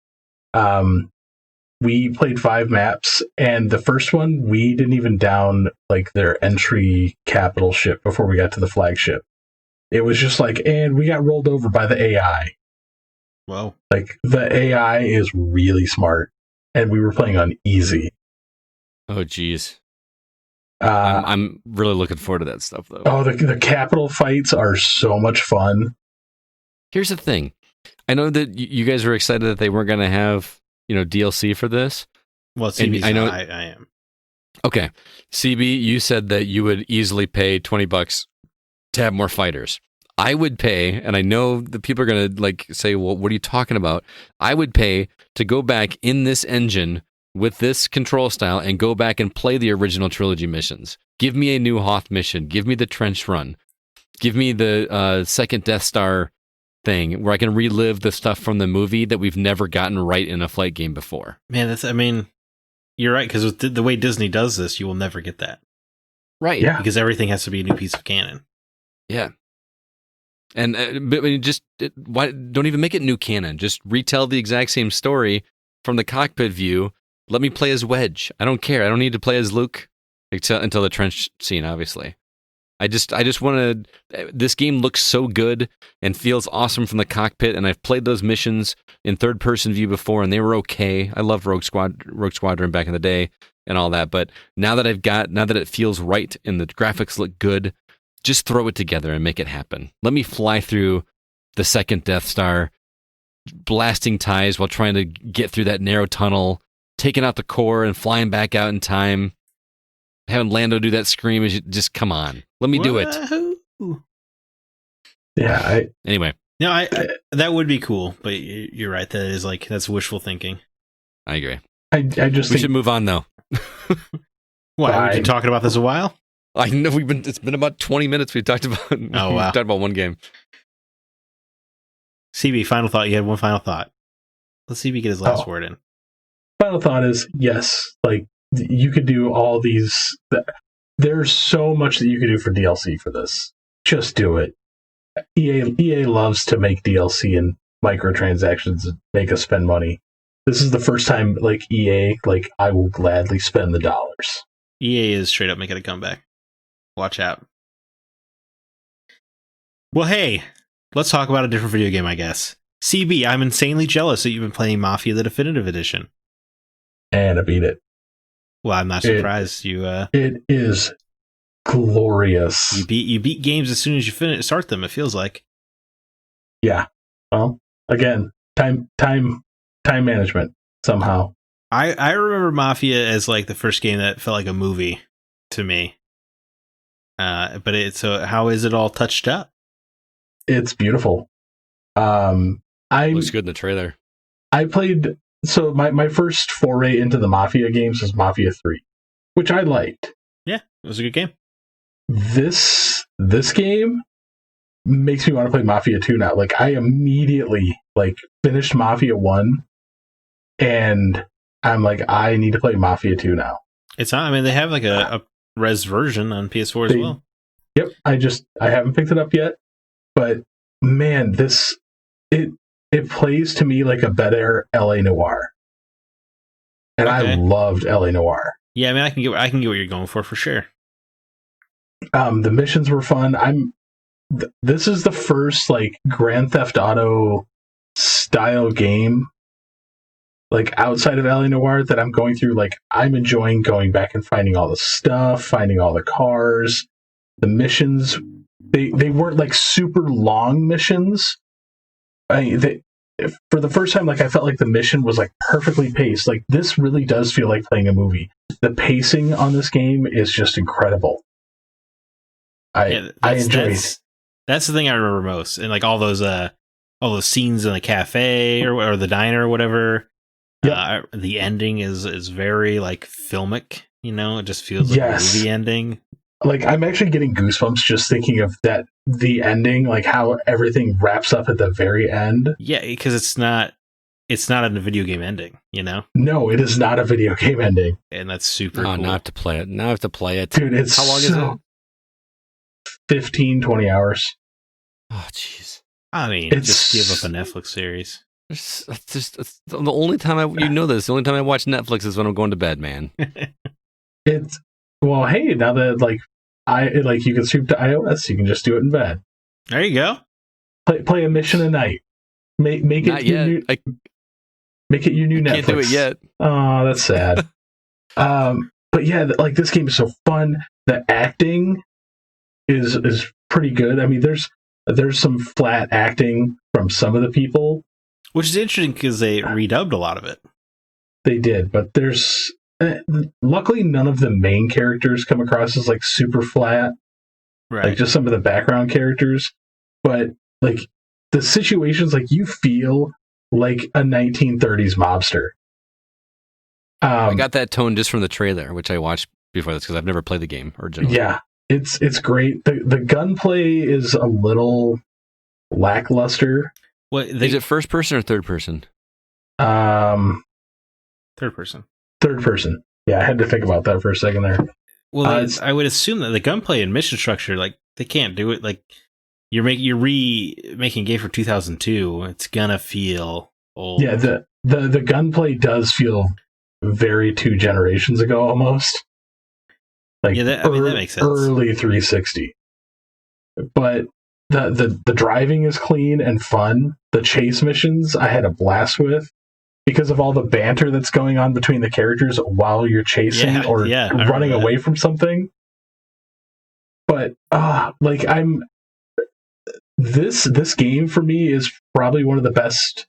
We played 5 maps, and the first one, we didn't even down like their entry capital ship before we got to the flagship. It was just like, and we got rolled over by the AI. Whoa. Like, the AI is really smart, and we were playing on easy. Oh, geez. I'm really looking forward to that stuff, though. Oh, the capital fights are so much fun. Here's the thing. I know that you guys were excited that they weren't going to have, DLC for this. Well, CB's I am. Okay. CB, you said that you would easily pay $20 to have more fighters. I would pay, and I know the people are going to say, well, what are you talking about? I would pay to go back in this engine with this control style and go back and play the original trilogy missions. Give me a new Hoth mission. Give me the trench run. Give me the second Death Star thing where I can relive the stuff from the movie that we've never gotten right in a flight game before. Man, you're right, because the way Disney does this, you will never get that. Right. Yeah. Because everything has to be a new piece of canon. Yeah. And why don't even make it new canon? Just retell the exact same story from the cockpit view. Let me play as Wedge. I don't care. I don't need to play as Luke until the trench scene, obviously. I just want to. This game looks so good and feels awesome from the cockpit, and I've played those missions in third-person view before, and they were okay. I loved Rogue Squadron back in the day and all that, but now that it feels right and the graphics look good, just throw it together and make it happen. Let me fly through the second Death Star, blasting ties while trying to get through that narrow tunnel, taking out the core and flying back out in time. Having Lando do that scream is just come on. Let me do it. Yeah. Anyway. No, I that would be cool, but you're right. That is that's wishful thinking. I agree. I just we should move on though. Why? We've been talking about this a while. I know it's been about 20 minutes. We've talked about. Oh wow. We've talked about one game. CB, final thought. You had one final thought. Let's CB get his last word in. Final thought is yes. You could do all these. There's so much that you could do for DLC for this. Just do it. EA loves to make DLC and microtransactions and make us spend money. This is the first time EA, I will gladly spend the dollars. EA is straight up making a comeback. Watch out. Well, hey, let's talk about a different video game, I guess. CB, I'm insanely jealous that you've been playing Mafia the Definitive Edition. And I beat it. Well, I'm not surprised. It is glorious. You beat games as soon as you start them, it feels like. Yeah. Well, again, time management somehow. I remember Mafia as the first game that felt like a movie to me. So how is it all touched up? It's beautiful. Looks good in the trailer. I played. So my first foray into the Mafia games was Mafia 3, which I liked. Yeah, it was a good game. This game makes me want to play Mafia 2 now. I immediately finished Mafia 1 and I'm I need to play Mafia 2 now. It's not, they have a res version on PS4 as well. Yep, I haven't picked it up yet, but man, it plays to me like a better LA Noire. And okay. I loved LA Noire. Yeah, I can get what you're going for sure. The missions were fun. This is the first Grand Theft Auto style game outside of LA Noire that I'm going through. I'm enjoying going back and finding all the stuff, finding all the cars. The missions, they weren't super long missions. For the first time, I felt like the mission was perfectly paced. This really does feel like playing a movie. The pacing on this game is just incredible. I enjoy it. That's the thing I remember most, and all those scenes in the cafe or the diner or whatever. Yep. The ending is very filmic. It just feels like a movie ending. like I'm actually getting goosebumps just thinking of the ending, like how everything wraps up at the very end. Yeah, because it's not a video game ending, you know? No, it is not a video game ending. And that's super Oh, cool. now I have to play it. Now I have to play it. Dude, it's How long is it? 15, 20 hours. Oh, jeez. I mean, just give up a Netflix series. It's the only time you know this. The only time I watch Netflix is when I'm going to bed, man. It's well, hey, now that you can stream to iOS, you can just do it in bed. There you go. Play a mission a night. Make Not it yet. make it your new Netflix. Can't do it yet. Oh, that's sad. But yeah, like this game is so fun. The acting is pretty good. I mean, there's some flat acting from some of the people, which is interesting because they redubbed a lot of it. They did, but there's luckily none of the main characters come across as like super flat. Right. Like just some of the background characters, but like the situations, like you feel like a 1930s mobster. I got that tone just from the trailer, which I watched before this because I've never played the game originally. Yeah, it's great. The gunplay is a little lackluster. Is it first person or third person? Third person. Third person. Yeah, I had to think about that for a second there. Well, I would assume that the gunplay and mission structure, like they can't do it. Like you're remaking a game for 2002. It's gonna feel old. Yeah, the gunplay does feel very 2 generations ago almost. Like yeah, that makes sense. Early 360. But the driving is clean and fun. The chase missions I had a blast with because of all the banter that's going on between the characters while you're chasing or running away from something. But like this game for me is probably one of the best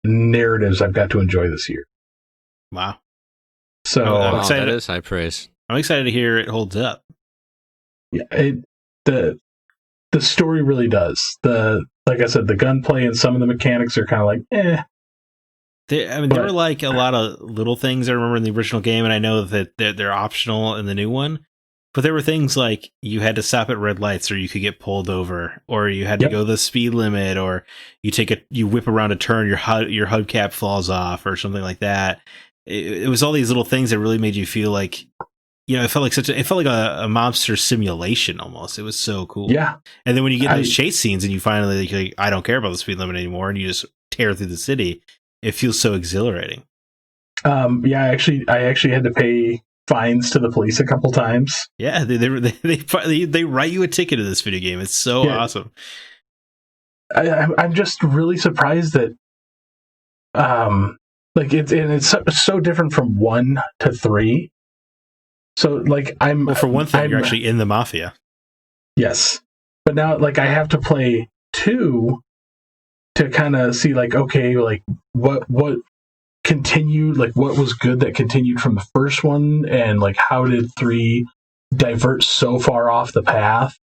narratives I've got to enjoy this year. Wow. So I'm excited. That is high praise. I'm excited to hear it holds up. Yeah, the story really does. Like I said, the gunplay and some of the mechanics are kind of like, eh. There were like a lot of little things I remember in the original game, and I know that they're optional in the new one. But there were things like you had to stop at red lights, or you could get pulled over, or you had to go the speed limit, or you whip around a turn, your hubcap falls off, or something like that. It was all these little things that really made you feel like, you know, it felt like a mobster simulation almost. It was so cool. Yeah. And then when you get those chase scenes and you finally like, I don't care about the speed limit anymore, and you just tear through the city, it feels so exhilarating. Yeah, I actually had to pay fines to the police a couple times. Yeah, they write you a ticket in this video game. It's so awesome. I'm just really surprised that like it's so different from 1 to 3. So like for one thing, you're actually in the Mafia. Yes. But now like I have to play 2 to kind of see like, okay, like what continued, like what was good that continued from the first one, and like how did 3 divert so far off the path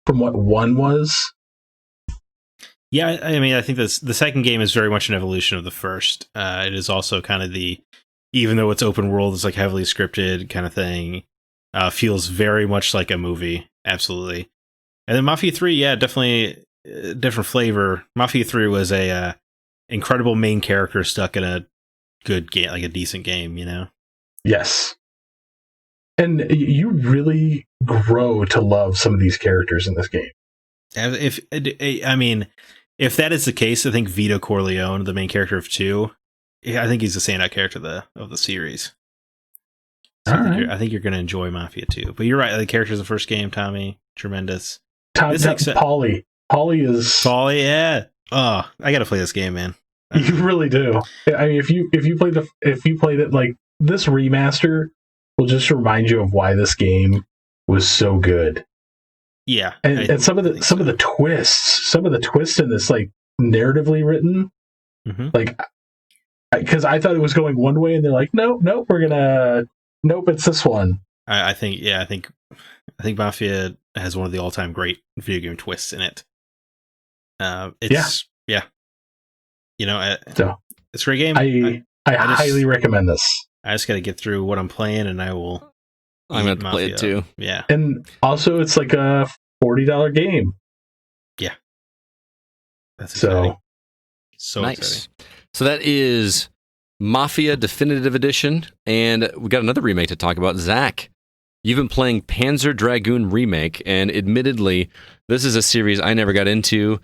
from what 1 was. Yeah, I mean, I think the second game is very much an evolution of the first. It is also kind of even though it's open world, it's like heavily scripted kind of thing. Feels very much like a movie, absolutely. And then Mafia 3, yeah, definitely a different flavor. Mafia 3 was a incredible main character stuck in a good game, like a decent game, you know? Yes. And you really grow to love some of these characters in this game. If that is the case, I think Vito Corleone, the main character of 2, I think he's the standout character of the series. So I think you're going to enjoy Mafia 2. But you're right, the characters of the first game, Tommy, tremendous. Paulie. Paulie is... Paulie, yeah. Oh, I got to play this game, man. You really do. I mean, if you played it, like this remaster will just remind you of why this game was so good. Yeah, and some of the twists in this, like narratively written, like because I thought it was going one way, and they're like, nope, it's this one. I think Mafia has one of the all-time great video game twists in it. You know, it's a great game. I highly recommend this. I just got to get through what I'm playing, and I will I'm going to play it too. Yeah. And also, it's like a $40 game. Yeah. That's exciting. So nice. exciting. So that is Mafia Definitive Edition, and we got another remake to talk about. Zach, you've been playing Panzer Dragoon Remake, and admittedly, this is a series I never got into,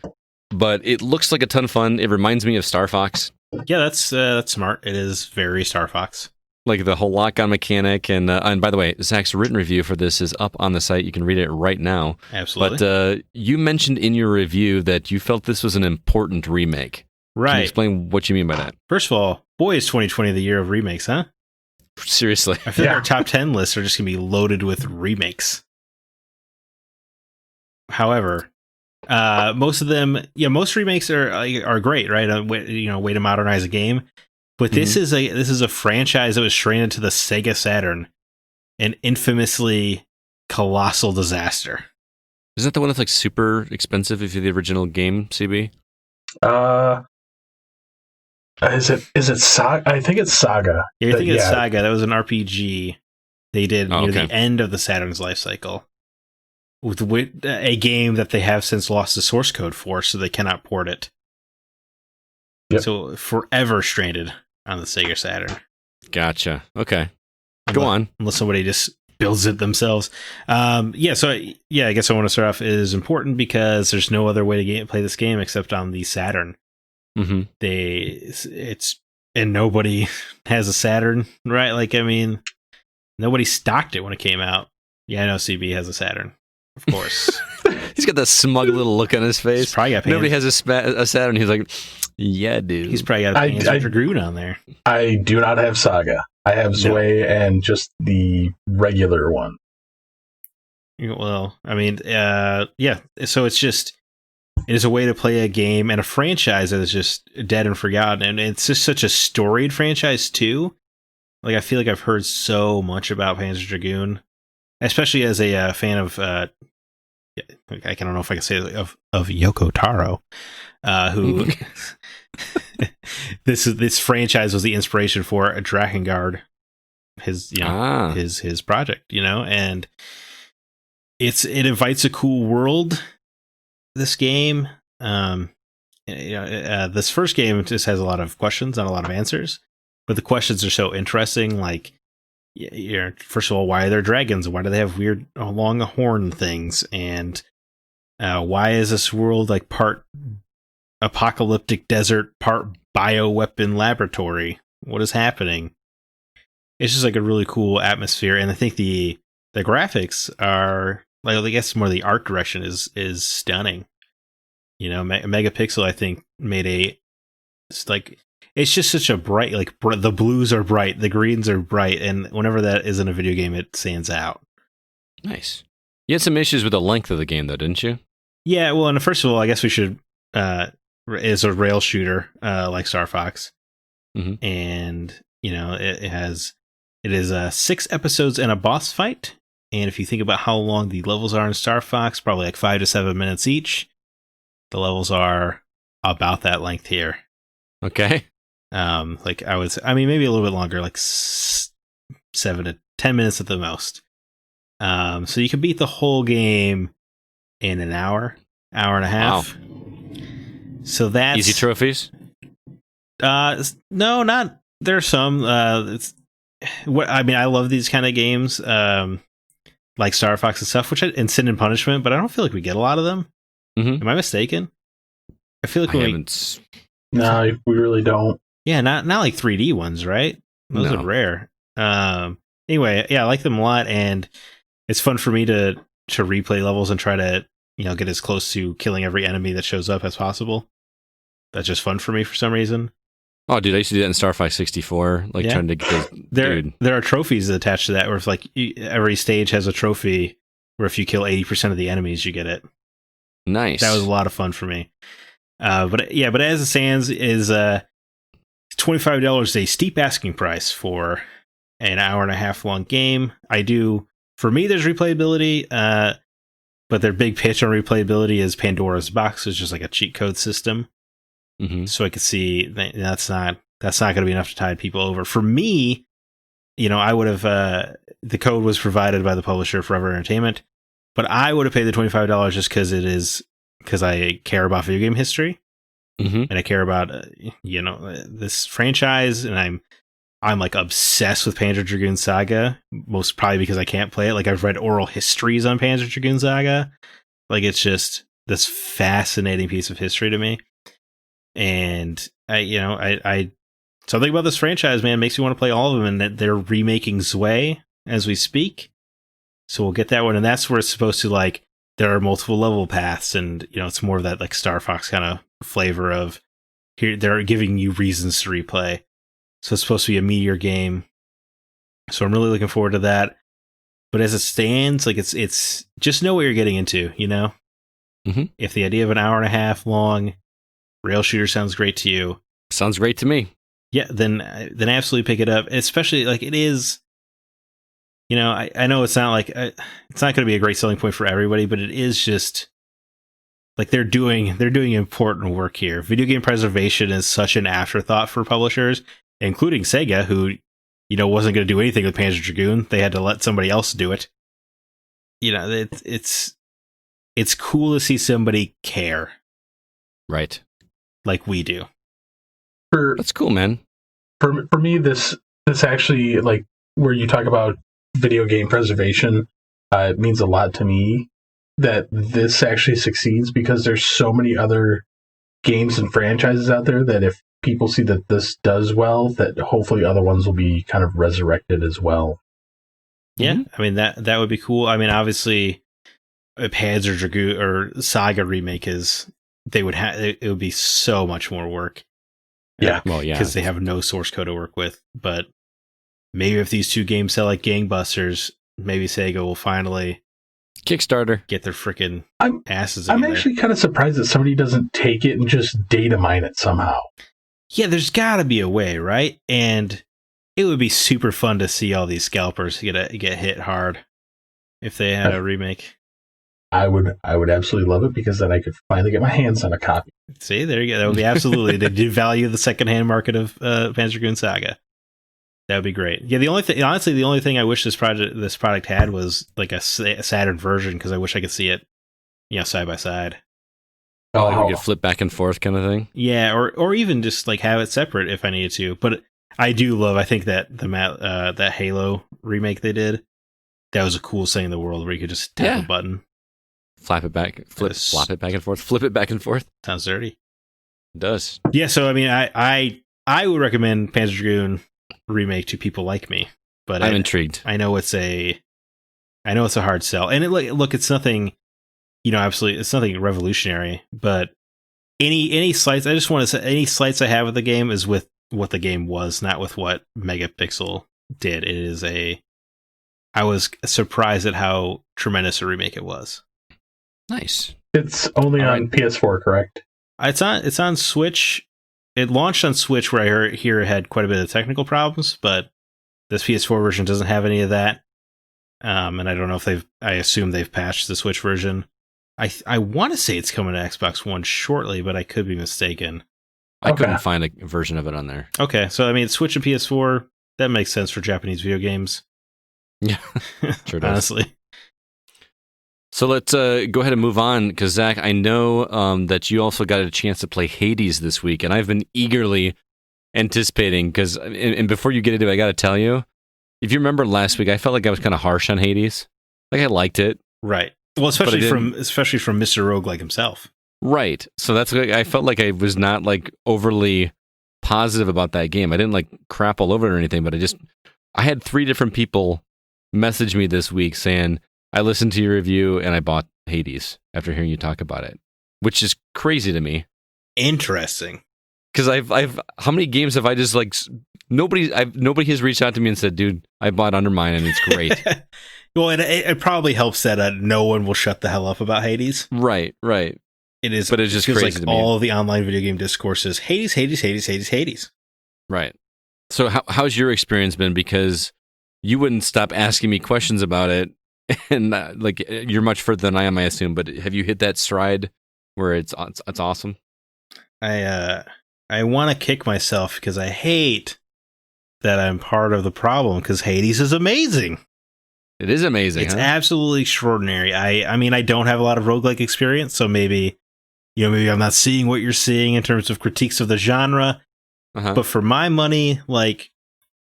but it looks like a ton of fun. It reminds me of Star Fox. Yeah, that's smart. It is very Star Fox. Like the whole lock-on mechanic, and by the way, Zach's written review for this is up on the site. You can read it right now. Absolutely. But you mentioned in your review that you felt this was an important remake. Right. Can you explain what you mean by that? First of all, boy, is 2020 the year of remakes, huh? Seriously. I feel like our top 10 lists are just going to be loaded with remakes. However, most of them, most remakes are great, right? Way to modernize a game. But this is a franchise that was straight into the Sega Saturn, an infamously colossal disaster. Isn't that the one that's like super expensive if you're the original game, CB? Is it Saga? I think it's Saga. Yeah, I think it's Saga. That was an RPG they did near okay. the end of the Saturn's life cycle. With a game that they have since lost the source code for, so they cannot port it. Yep. So forever stranded on the Sega Saturn. Gotcha. Okay. Go on. Unless somebody just builds it themselves. I guess I want to start off. It is important because there's no other way to play this game except on the Saturn. Mm-hmm. And nobody has a Saturn, right? Like, I mean, nobody stocked it when it came out. Yeah, I know CB has a Saturn. Of course. He's got that smug little look on his face. Nobody has a Saturn. He's like, yeah, dude. He's probably got a Panzer Dragoon on there. I do not have Saga. I have Zwei and just the regular one. Well, I mean, so it is a way to play a game and a franchise that is just dead and forgotten. And it's just such a storied franchise, too. Like, I feel like I've heard so much about Panzer Dragoon, especially as a fan of, I don't know if I can say it, of Yoko Taro, who this franchise was the inspiration for a Drakengard, his project, and it invites a cool world. This game, this first game just has a lot of questions, not a lot of answers, but the questions are so interesting. Like, first of all, why are there dragons? Why do they have weird long horn things? And why is this world like part apocalyptic desert, part bioweapon laboratory? What is happening? It's just like a really cool atmosphere, and I think the graphics are, like, I guess more the art direction is stunning. Megapixel, I think, made it's just such a bright, the blues are bright, the greens are bright, and whenever that is in a video game, it stands out. Nice. You had some issues with the length of the game, though, didn't you? Yeah, well, and first of all, I guess we should, is a rail shooter, like Star Fox. Mm-hmm. And, it is 6 episodes and a boss fight. And if you think about how long the levels are in Star Fox, probably like 5 to 7 minutes each. The levels are about that length here. Okay. Maybe a little bit longer, like 7 to 10 minutes at the most. So you can beat the whole game in an hour and a half. Wow. So that's easy trophies. No, not. There's some. I love these kind of games, like Star Fox and stuff, and Sin and Punishment, but I don't feel like we get a lot of them. Mm-hmm. Am I mistaken? I feel like No, we really don't. Yeah, not like 3D ones, right? Those are rare. Anyway, yeah, I like them a lot, and it's fun for me to replay levels and try to get as close to killing every enemy that shows up as possible. That's just fun for me for some reason. Oh, dude, I used to do that in Star Fox 64, trying to get those. There are trophies attached to that, where if every stage has a trophy where if you kill 80% of the enemies, you get it. Nice. That was a lot of fun for me. But as it stands, is $25 is a steep asking price for an hour and a half long game. For me, there's replayability, but their big pitch on replayability is Pandora's Box, which is like a cheat code system. Mm-hmm. So I could see that's not going to be enough to tide people over. For me, I would have the code was provided by the publisher Forever Entertainment, but I would have paid the $25 just because I care about video game history, and I care about this franchise, and I'm like obsessed with Panzer Dragoon Saga, most probably because I can't play it. Like, I've read oral histories on Panzer Dragoon Saga. Like, it's just this fascinating piece of history to me. And I something about this franchise, man, makes me want to play all of them, and that they're remaking Zwei as we speak. So we'll get that one, and that's where it's supposed to, like, there are multiple level paths, and it's more of that like Star Fox kind of flavor of here they're giving you reasons to replay. So it's supposed to be a meteor game. So I'm really looking forward to that. But as it stands, like it's just know what you're getting into, If the idea of an hour and a half long rail shooter sounds great to you. Sounds great to me. Yeah, then absolutely pick it up. Especially like it is, I know it's not going to be a great selling point for everybody, but it is just like they're doing important work here. Video game preservation is such an afterthought for publishers, including Sega, who wasn't going to do anything with Panzer Dragoon. They had to let somebody else do it. It's cool to see somebody care, right? Like we do. That's cool, man. For me, this actually, like, where you talk about video game preservation, it means a lot to me that this actually succeeds, because there's so many other games and franchises out there that if people see that this does well, that hopefully other ones will be kind of resurrected as well. Yeah, I mean that would be cool. I mean, obviously, a Panzer Dragoon or Saga remake it would be so much more work. Yeah, because they have no source code to work with. But maybe if these two games sell like gangbusters, maybe Sega will finally Kickstarter get their freaking asses. I'm actually kind of surprised that somebody doesn't take it and just data mine it somehow. Yeah, there's got to be a way, right? And it would be super fun to see all these scalpers get hit hard if they had a remake. I would absolutely love it, because then I could finally get my hands on a copy. See, there you go. That would be absolutely. They devalue the secondhand market of Panzer Dragoon Saga. That would be great. Yeah, the only thing I wish this product had was like a Saturn version, because I wish I could see it, side by side. Like we could flip back and forth kind of thing. Yeah, or even just like have it separate if I needed to. But I do love. I think that that Halo remake they did, that was the coolest thing in the world, where you could just tap a button, flap it back, flop it back and forth, flip it back and forth. Sounds dirty. It does. Yeah. So I mean, I would recommend Panzer Dragoon remake to people like me, but I'm intrigued. I know it's a hard sell, and it's nothing. Absolutely, it's nothing revolutionary, but any slights, I just want to say, any slights I have with the game is with what the game was, not with what Megapixel did. It is I was surprised at how tremendous a remake it was. Nice. It's only on PS4, correct? It's on Switch. It launched on Switch, where I hear it had quite a bit of technical problems, but this PS4 version doesn't have any of that. And I don't know if I assume they've patched the Switch version. I want to say it's coming to Xbox One shortly, but I could be mistaken. I couldn't find a version of it on there. Okay, so I mean, Switch and PS4, that makes sense for Japanese video games. Yeah, sure does. Honestly. So let's go ahead and move on, because Zach, I know that you also got a chance to play Hades this week, and I've been eagerly anticipating, because and before you get into it, I got to tell you, if you remember last week, I felt like I was kind of harsh on Hades. Like, I liked it. Right. Well, especially from Mr. Roguelike himself. Right. So that's I felt like I was not like overly positive about that game. I didn't like crap all over it or anything, but I had 3 different people message me this week saying, I listened to your review and I bought Hades after hearing you talk about it, which is crazy to me. Interesting. Because I've how many games have I just like nobody has reached out to me and said, dude, I bought Undermine and it's great. Well, it probably helps that no one will shut the hell up about Hades. Right. It is, but it's just crazy like to me. All of the online video game discourse is Hades. Right. So how's your experience been? Because you wouldn't stop asking me questions about it, and like you're much further than I am, I assume. But have you hit that stride where it's awesome? I want to kick myself because I hate that I'm part of the problem, because Hades is amazing. It is amazing. It's absolutely extraordinary. I mean, I don't have a lot of roguelike experience, so maybe I'm not seeing what you're seeing in terms of critiques of the genre. But for my money, like,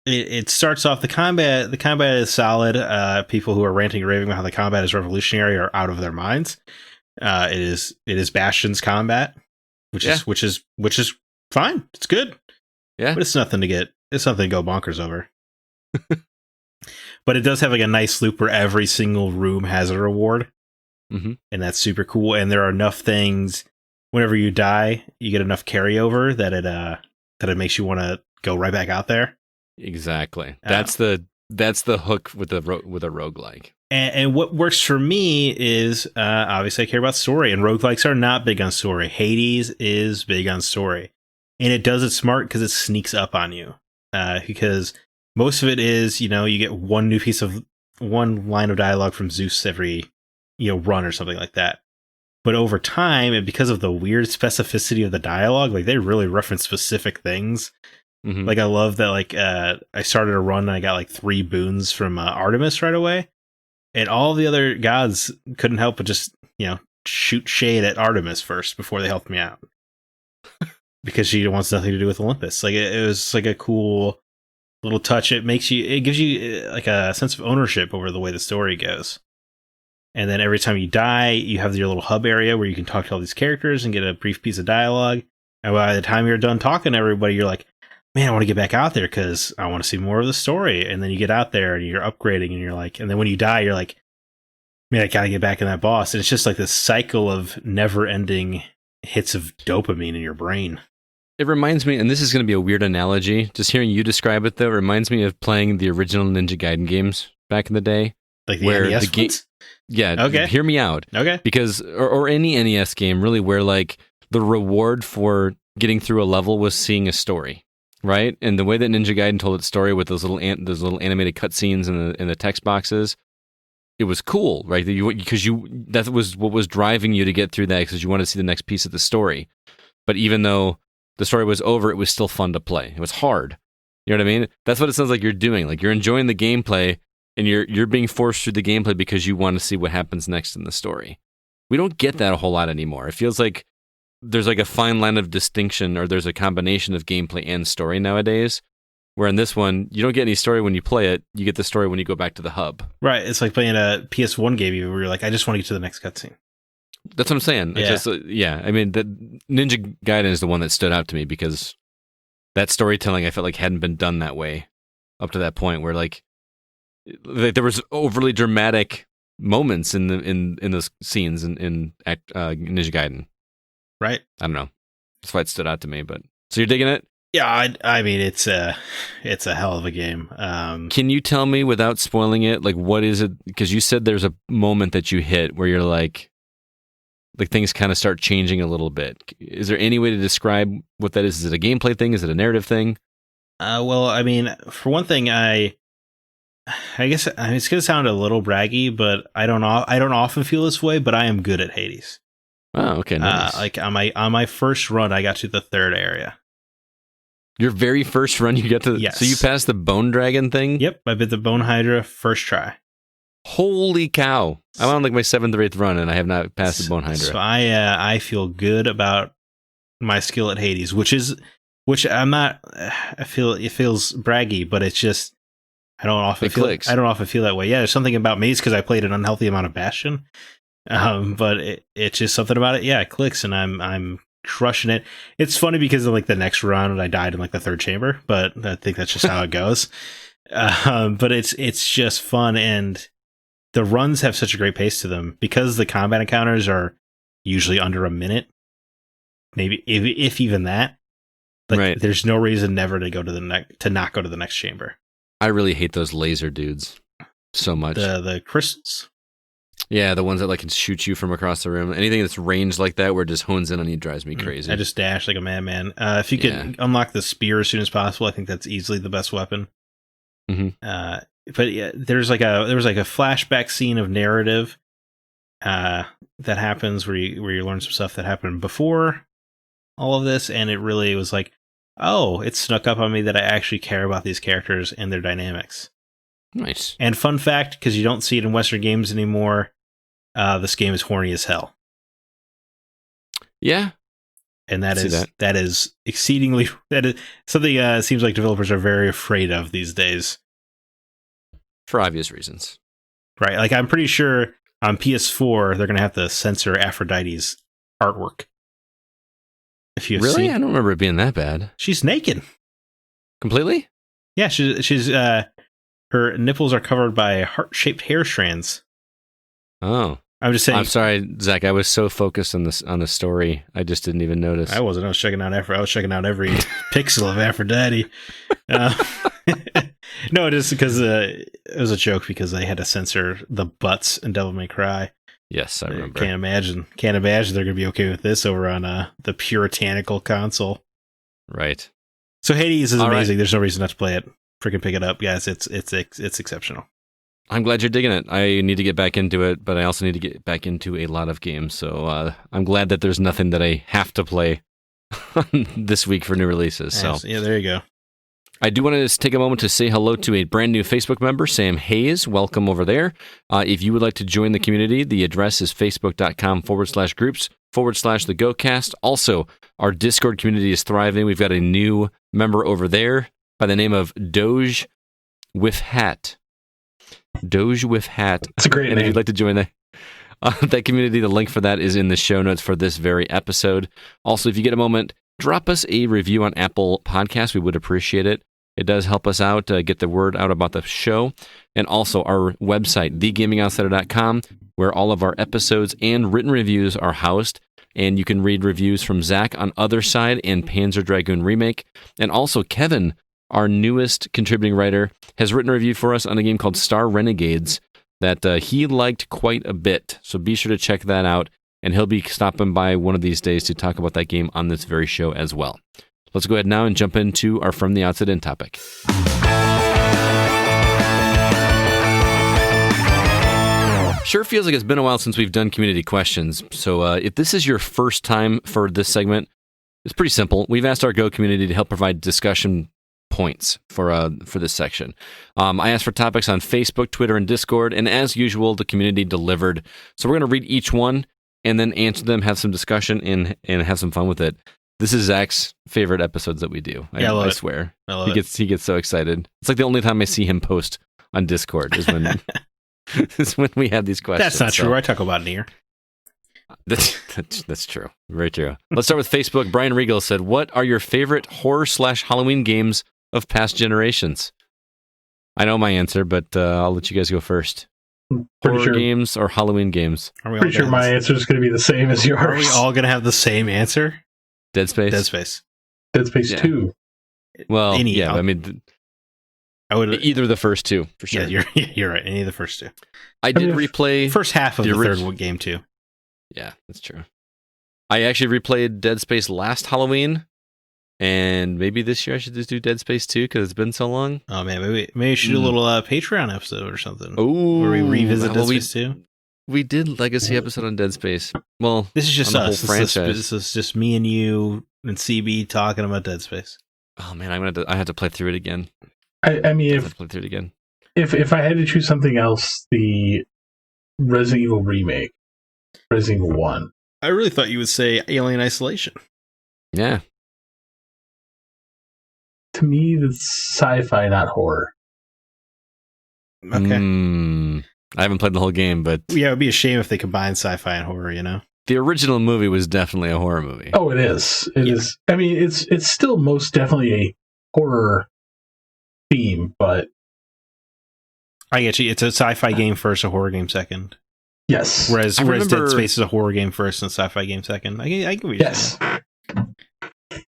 it starts off, the combat is solid. People who are ranting and raving about how the combat is revolutionary are out of their minds. It is Bastion's combat, which is fine. It's good. Yeah. But it's nothing to go bonkers over. But it does have like a nice loop where every single room has a reward. And that's super cool. And there are enough things, whenever you die, you get enough carryover that it makes you want to go right back out there. Exactly. That's the hook with a roguelike. And what works for me is, obviously I care about story, and roguelikes are not big on story. Hades is big on story. And it does it smart because it sneaks up on you. Because most of it is, you get one line of dialogue from Zeus every, run or something like that. But over time, and because of the weird specificity of the dialogue, like, they really reference specific things. Like, I love that, like, I started a run and I got like 3 boons from Artemis right away. And all the other gods couldn't help but just, shoot shade at Artemis first before they helped me out. Because she wants nothing to do with Olympus. Like, it was like a cool little touch. It gives you like a sense of ownership over the way the story goes. And then every time you die, you have your little hub area where you can talk to all these characters and get a brief piece of dialogue. And by the time you're done talking to everybody, you're like, man, I want to get back out there because I want to see more of the story. And then you get out there and you're upgrading and you're like, and then when you die, you're like, man, I got to get back in that boss. And it's just like this cycle of never ending hits of dopamine in your brain. It reminds me, and this is going to be a weird analogy, just hearing you describe it, though, it reminds me of playing the original Ninja Gaiden games back in the day. Like the NES ones? Yeah, okay. Hear me out. Okay. Because, or any NES game, really, where, like, the reward for getting through a level was seeing a story, right? And the way that Ninja Gaiden told its story with those little animated cutscenes in the text boxes, it was cool, right? That was what was driving you to get through that, because you wanted to see the next piece of the story. But even though the story was over, it was still fun to play. It was hard. You know what I mean? That's what it sounds like you're doing. Like, you're enjoying the gameplay, and you're being forced through the gameplay because you want to see what happens next in the story. We don't get that a whole lot anymore. It feels like there's like a fine line of distinction, or there's a combination of gameplay and story nowadays, where in this one, you don't get any story when you play it. You get the story when you go back to the hub. Right. It's like playing a PS1 game where you're like, I just want to get to the next cutscene. That's what I'm saying. Yeah. I mean, Ninja Gaiden is the one that stood out to me because that storytelling, I felt like, hadn't been done that way up to that point, where like there was overly dramatic moments in those scenes in Ninja Gaiden. Right. I don't know. That's why it stood out to me. But so you're digging it? Yeah. I mean, it's a hell of a game. Can you tell me, without spoiling it, like, what is it? Because you said there's a moment that you hit where you're like things kind of start changing a little bit. Is there any way to describe what that is? Is it a gameplay thing? Is it a narrative thing? Well, I mean, for one thing, I guess it's going to sound a little braggy, but I don't often feel this way, but I am good at Hades. Oh, okay, nice. Like on my first run, I got to the 3rd area. Your very first run, you got to. Yes. So you passed the Bone Dragon thing? Yep, I bit the Bone Hydra first try. Holy cow! I'm on like my 7th or 8th run, and I have not passed the Bone Hydra. So I feel good about my skill at Hades, which I'm not. I feel it feels braggy, but it's just I don't often feel that way. Yeah, there's something about me because I played an unhealthy amount of Bastion, but it's just something about it. Yeah, it clicks, and I'm crushing it. It's funny because in like the next round, I died in like the 3rd chamber, but I think that's just how it goes. But it's just fun, and the runs have such a great pace to them because the combat encounters are usually under a minute, maybe if even that. Like, right. There's no reason never to go to not go to the next chamber. I really hate those laser dudes so much. The crystals. Yeah, the ones that like can shoot you from across the room. Anything that's ranged like that, where it just hones in on you, drives me crazy. I just dash like a madman. If you could unlock the spear as soon as possible, I think that's easily the best weapon. Mm-hmm. But yeah, there was like a flashback scene of narrative that happens where you learn some stuff that happened before all of this, and it really was like, oh, it snuck up on me that I actually care about these characters and their dynamics. Nice. And fun fact, because you don't see it in Western games anymore, this game is horny as hell. Yeah. And that is exceedingly, that is something it seems like developers are very afraid of these days. For obvious reasons. Right. Like, I'm pretty sure on PS4, they're going to have to censor Aphrodite's artwork. If you've Really? seen, I don't remember it being that bad. she's naked. Completely? Yeah, she's her nipples are covered by heart-shaped hair strands. Oh. I'm just saying. I'm sorry, Zach. I was so focused on the story, I just didn't even notice. I wasn't. I was checking out every pixel of Aphrodite. No, just because it was a joke because they had to censor the butts in Devil May Cry. Yes, I remember. Can't imagine they're gonna be okay with this over on the puritanical console. Right. So Hades is All amazing. right. There's no reason not to play it. Freaking pick it up, guys. It's exceptional. I'm glad you're digging it. I need to get back into it, but I also need to get back into a lot of games. So I'm glad that there's nothing that I have to play this week for new releases. So Yeah, there you go. I do want to just take a moment to say hello to a brand new Facebook member, Sam Hayes. Welcome over there. If you would like to join the community, the address is facebook.com/groups/the GoCast. Also, our Discord community is thriving. We've got a new member over there by the name of Doge with Hat. Doge with Hat. It's a great And name. if you'd like to join that community, the link for that is in the show notes for this very episode. Also, if you get a moment, drop us a review on Apple Podcasts. We would appreciate it. It does help us out, get the word out about the show. And also our website, thegamingoutsider.com, where all of our episodes and written reviews are housed. And you can read reviews from Zach on Other Side and Panzer Dragoon Remake. And also Kevin, our newest contributing writer, has written a review for us on a game called Star Renegades that he liked quite a bit. So be sure to check that out. And he'll be stopping by one of these days to talk about that game on this very show as well. Let's go ahead now and jump into our From the Outside In topic. Sure feels like it's been a while since we've done community questions. So if this is your first time for this segment, it's pretty simple. We've asked our Go community to help provide discussion points for this section. I asked for topics on Facebook, Twitter, and Discord, and as usual, the community delivered. So we're going to read each one and then answer them, have some discussion, and have some fun with it. This is Zach's favorite episodes that we do. I swear. He gets so excited. It's like the only time I see him post on Discord is when is when we have these questions. That's not true. I talk about Nier. That's true. Very true. Let's start with Facebook. Brian Regal said, "What are your favorite horror/Halloween games of past generations?" I know my answer, but I'll let you guys go first. Horror games or Halloween games? Pretty sure my answer is going to be the same as yours. Are we all going to have the same answer? Dead Space? Dead Space. Dead Space 2. Well, I mean, I would either the first two, for sure. Yeah, you're right. Any of the first two. I did replay... First half of the third game, too. Yeah, that's true. I actually replayed Dead Space last Halloween, and maybe this year I should just do Dead Space 2 because it's been so long. Oh, man, maybe we should do a little Patreon episode or something. Oh, where we revisit Dead Space 2. We did Legacy episode on Dead Space. Well, this is just us. Franchise. This is just me and you and CB talking about Dead Space. Oh man, I have to play through it again. I mean, if I had to choose something else, the Resident Evil remake, Resident Evil 1. I really thought you would say Alien Isolation. Yeah. To me, that's sci-fi, not horror. Okay. I haven't played the whole game, but... Yeah, it would be a shame if they combined sci-fi and horror, you know? The original movie was definitely a horror movie. Oh, it is. It is. I mean, it's still most definitely a horror theme, but... I get you. It's a sci-fi game first, a horror game second. Yes. Whereas Dead Space is a horror game first and a sci-fi game second. I get what you're saying.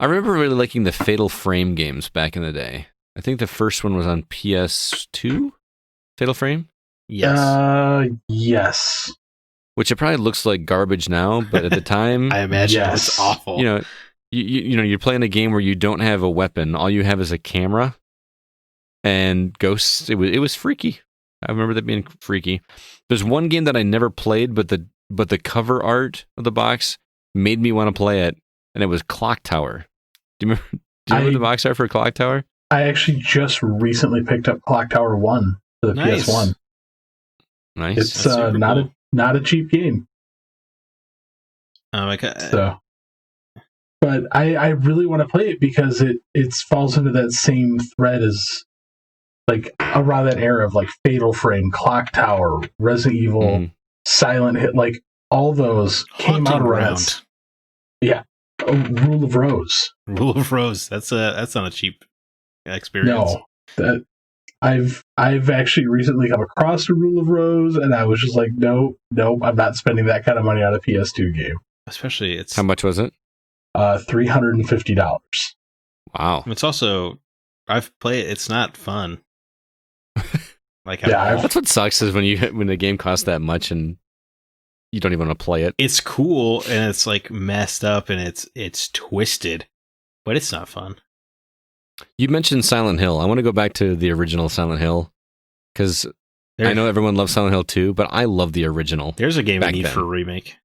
I remember really liking the Fatal Frame games back in the day. I think the first one was on PS2? Fatal Frame? Yes. Yes. Which it probably looks like garbage now, but at the time, I imagine it's awful. You know, you're playing a game where you don't have a weapon. All you have is a camera and ghosts. It was freaky. I remember that being freaky. There's one game that I never played, but the cover art of the box made me want to play it, and it was Clock Tower. Do you remember the box art for Clock Tower? I actually just recently picked up Clock Tower 1 for the Nice. PS1. Nice. It's That's super cool. not a cheap game. Oh my god. So, but I really want to play it because it falls into that same thread as like around that era of like Fatal Frame, Clock Tower, Resident Evil, Mhm. Silent Hill, like all those came out Haunting around. Ground. Rule of Rose. Rule of Rose. That's not a cheap experience. No, that I've actually recently come across a Rule of Rose, and I was just like, no, I'm not spending that kind of money on a PS2 game. Especially it's How much was it? $350. Wow. it's also I've played it. It's not fun. Like Yeah, at all. That's what sucks is when the game costs that much and you don't even want to play it. It's cool and it's like messed up and it's twisted, but it's not fun. You mentioned Silent Hill. I want to go back to the original Silent Hill because I know everyone loves Silent Hill 2, but I love the original. There's a game we back need then. for a remake.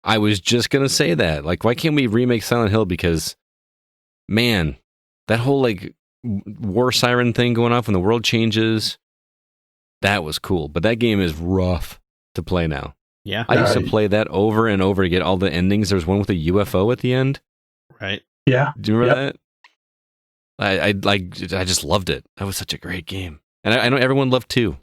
I was just going to say that. Like, why can't we remake Silent Hill? Because, man, that whole, like, war siren thing going off when the world changes, that was cool. But that game is rough to play now. Yeah, I used to play that over and over to get all the endings. There was one with a UFO at the end. right. Yeah, Do you remember that? I just loved it. That was such a great game. And I know everyone loved 2.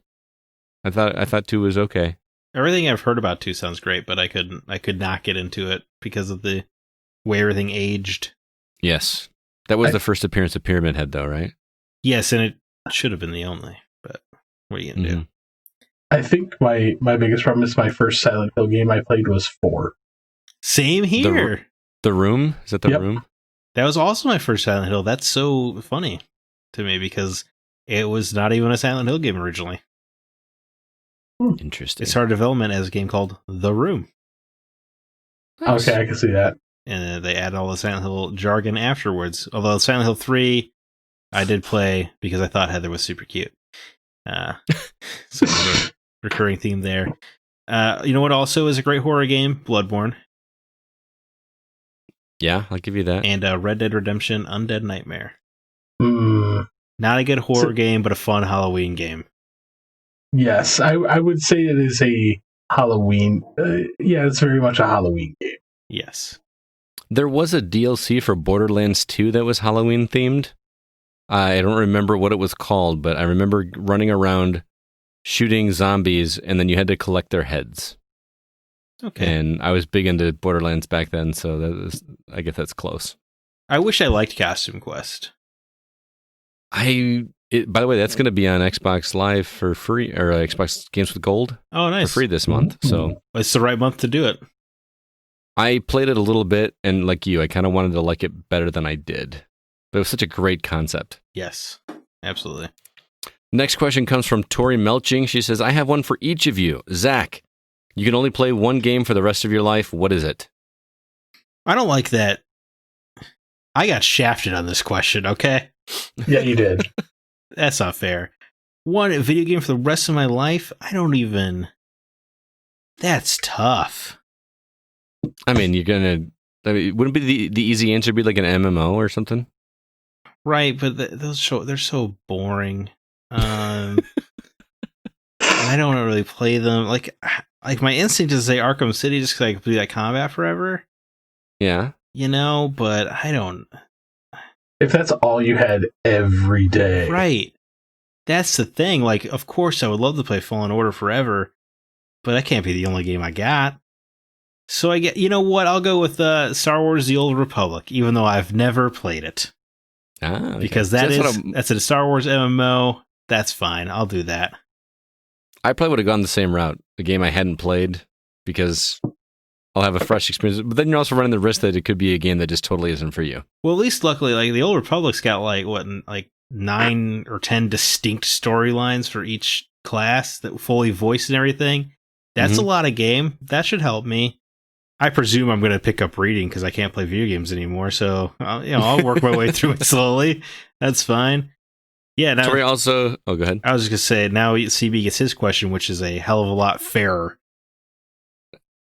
I thought 2 was okay. Everything I've heard about 2 sounds great, but I could not get into it because of the way everything aged. Yes. That was the first appearance of Pyramid Head, though, right? Yes, and it should have been the only, but what are you gonna do? I think my biggest problem is my first Silent Hill game I played was 4. Same here. The Room? Is that the Yep. Room? That was also my first Silent Hill. That's so funny to me because it was not even a Silent Hill game originally. Interesting. It started development as a game called The Room. Nice. Okay, I can see that. And they added all the Silent Hill jargon afterwards. Although Silent Hill 3, I did play because I thought Heather was super cute. So another recurring theme there. You know what also is a great horror game? Bloodborne. Yeah, I'll give you that. And Red Dead Redemption Undead Nightmare. Mm, Not a good horror game, but a fun Halloween game. yes, I would say it is a Halloween. Yeah, it's very much a Halloween game. Yes. There was a DLC for Borderlands 2 that was Halloween themed. I don't remember what it was called, but I remember running around shooting zombies, and then you had to collect their heads. Okay. And I was big into Borderlands back then, so I guess that's close. I wish I liked Costume Quest. By the way, that's going to be on Xbox Live for free, or Xbox Games with Gold Oh, nice. for free this month. So It's the right month to do it. I played it a little bit, and like you, I kind of wanted to like it better than I did. But it was such a great concept. Yes. Absolutely. Next question comes from Tori Melching. She says, I have one for each of you. Zach, you can only play one game for the rest of your life. What is it? I don't like that. I got shafted on this question, okay? Yeah, you did. That's not fair. One video game for the rest of my life? That's tough. I mean, wouldn't be the easy answer be like an MMO or something? Right, but they're so boring. And I don't really play them. Like my instinct is to say Arkham City just because I can play that combat forever. Yeah. But I don't. If that's all you had every day. Right. That's the thing. Like, of course, I would love to play Fallen Order forever, but that can't be the only game I got. So you know what? I'll go with Star Wars: The Old Republic, even though I've never played it. Okay. Because that's a Star Wars MMO. That's fine. I'll do that. I probably would have gone the same route. A game I hadn't played because I'll have a fresh experience. But then you're also running the risk that it could be a game that just totally isn't for you. Well, at least luckily, like the Old Republic's got like 9 or 10 distinct storylines for each class that fully voiced and everything. That's a lot of game. That should help me. I presume I'm going to pick up reading because I can't play video games anymore. So I'll work my way through it slowly. That's fine. Yeah. Now, Tori also. Oh, go ahead. I was just going to say now CB gets his question, which is a hell of a lot fairer.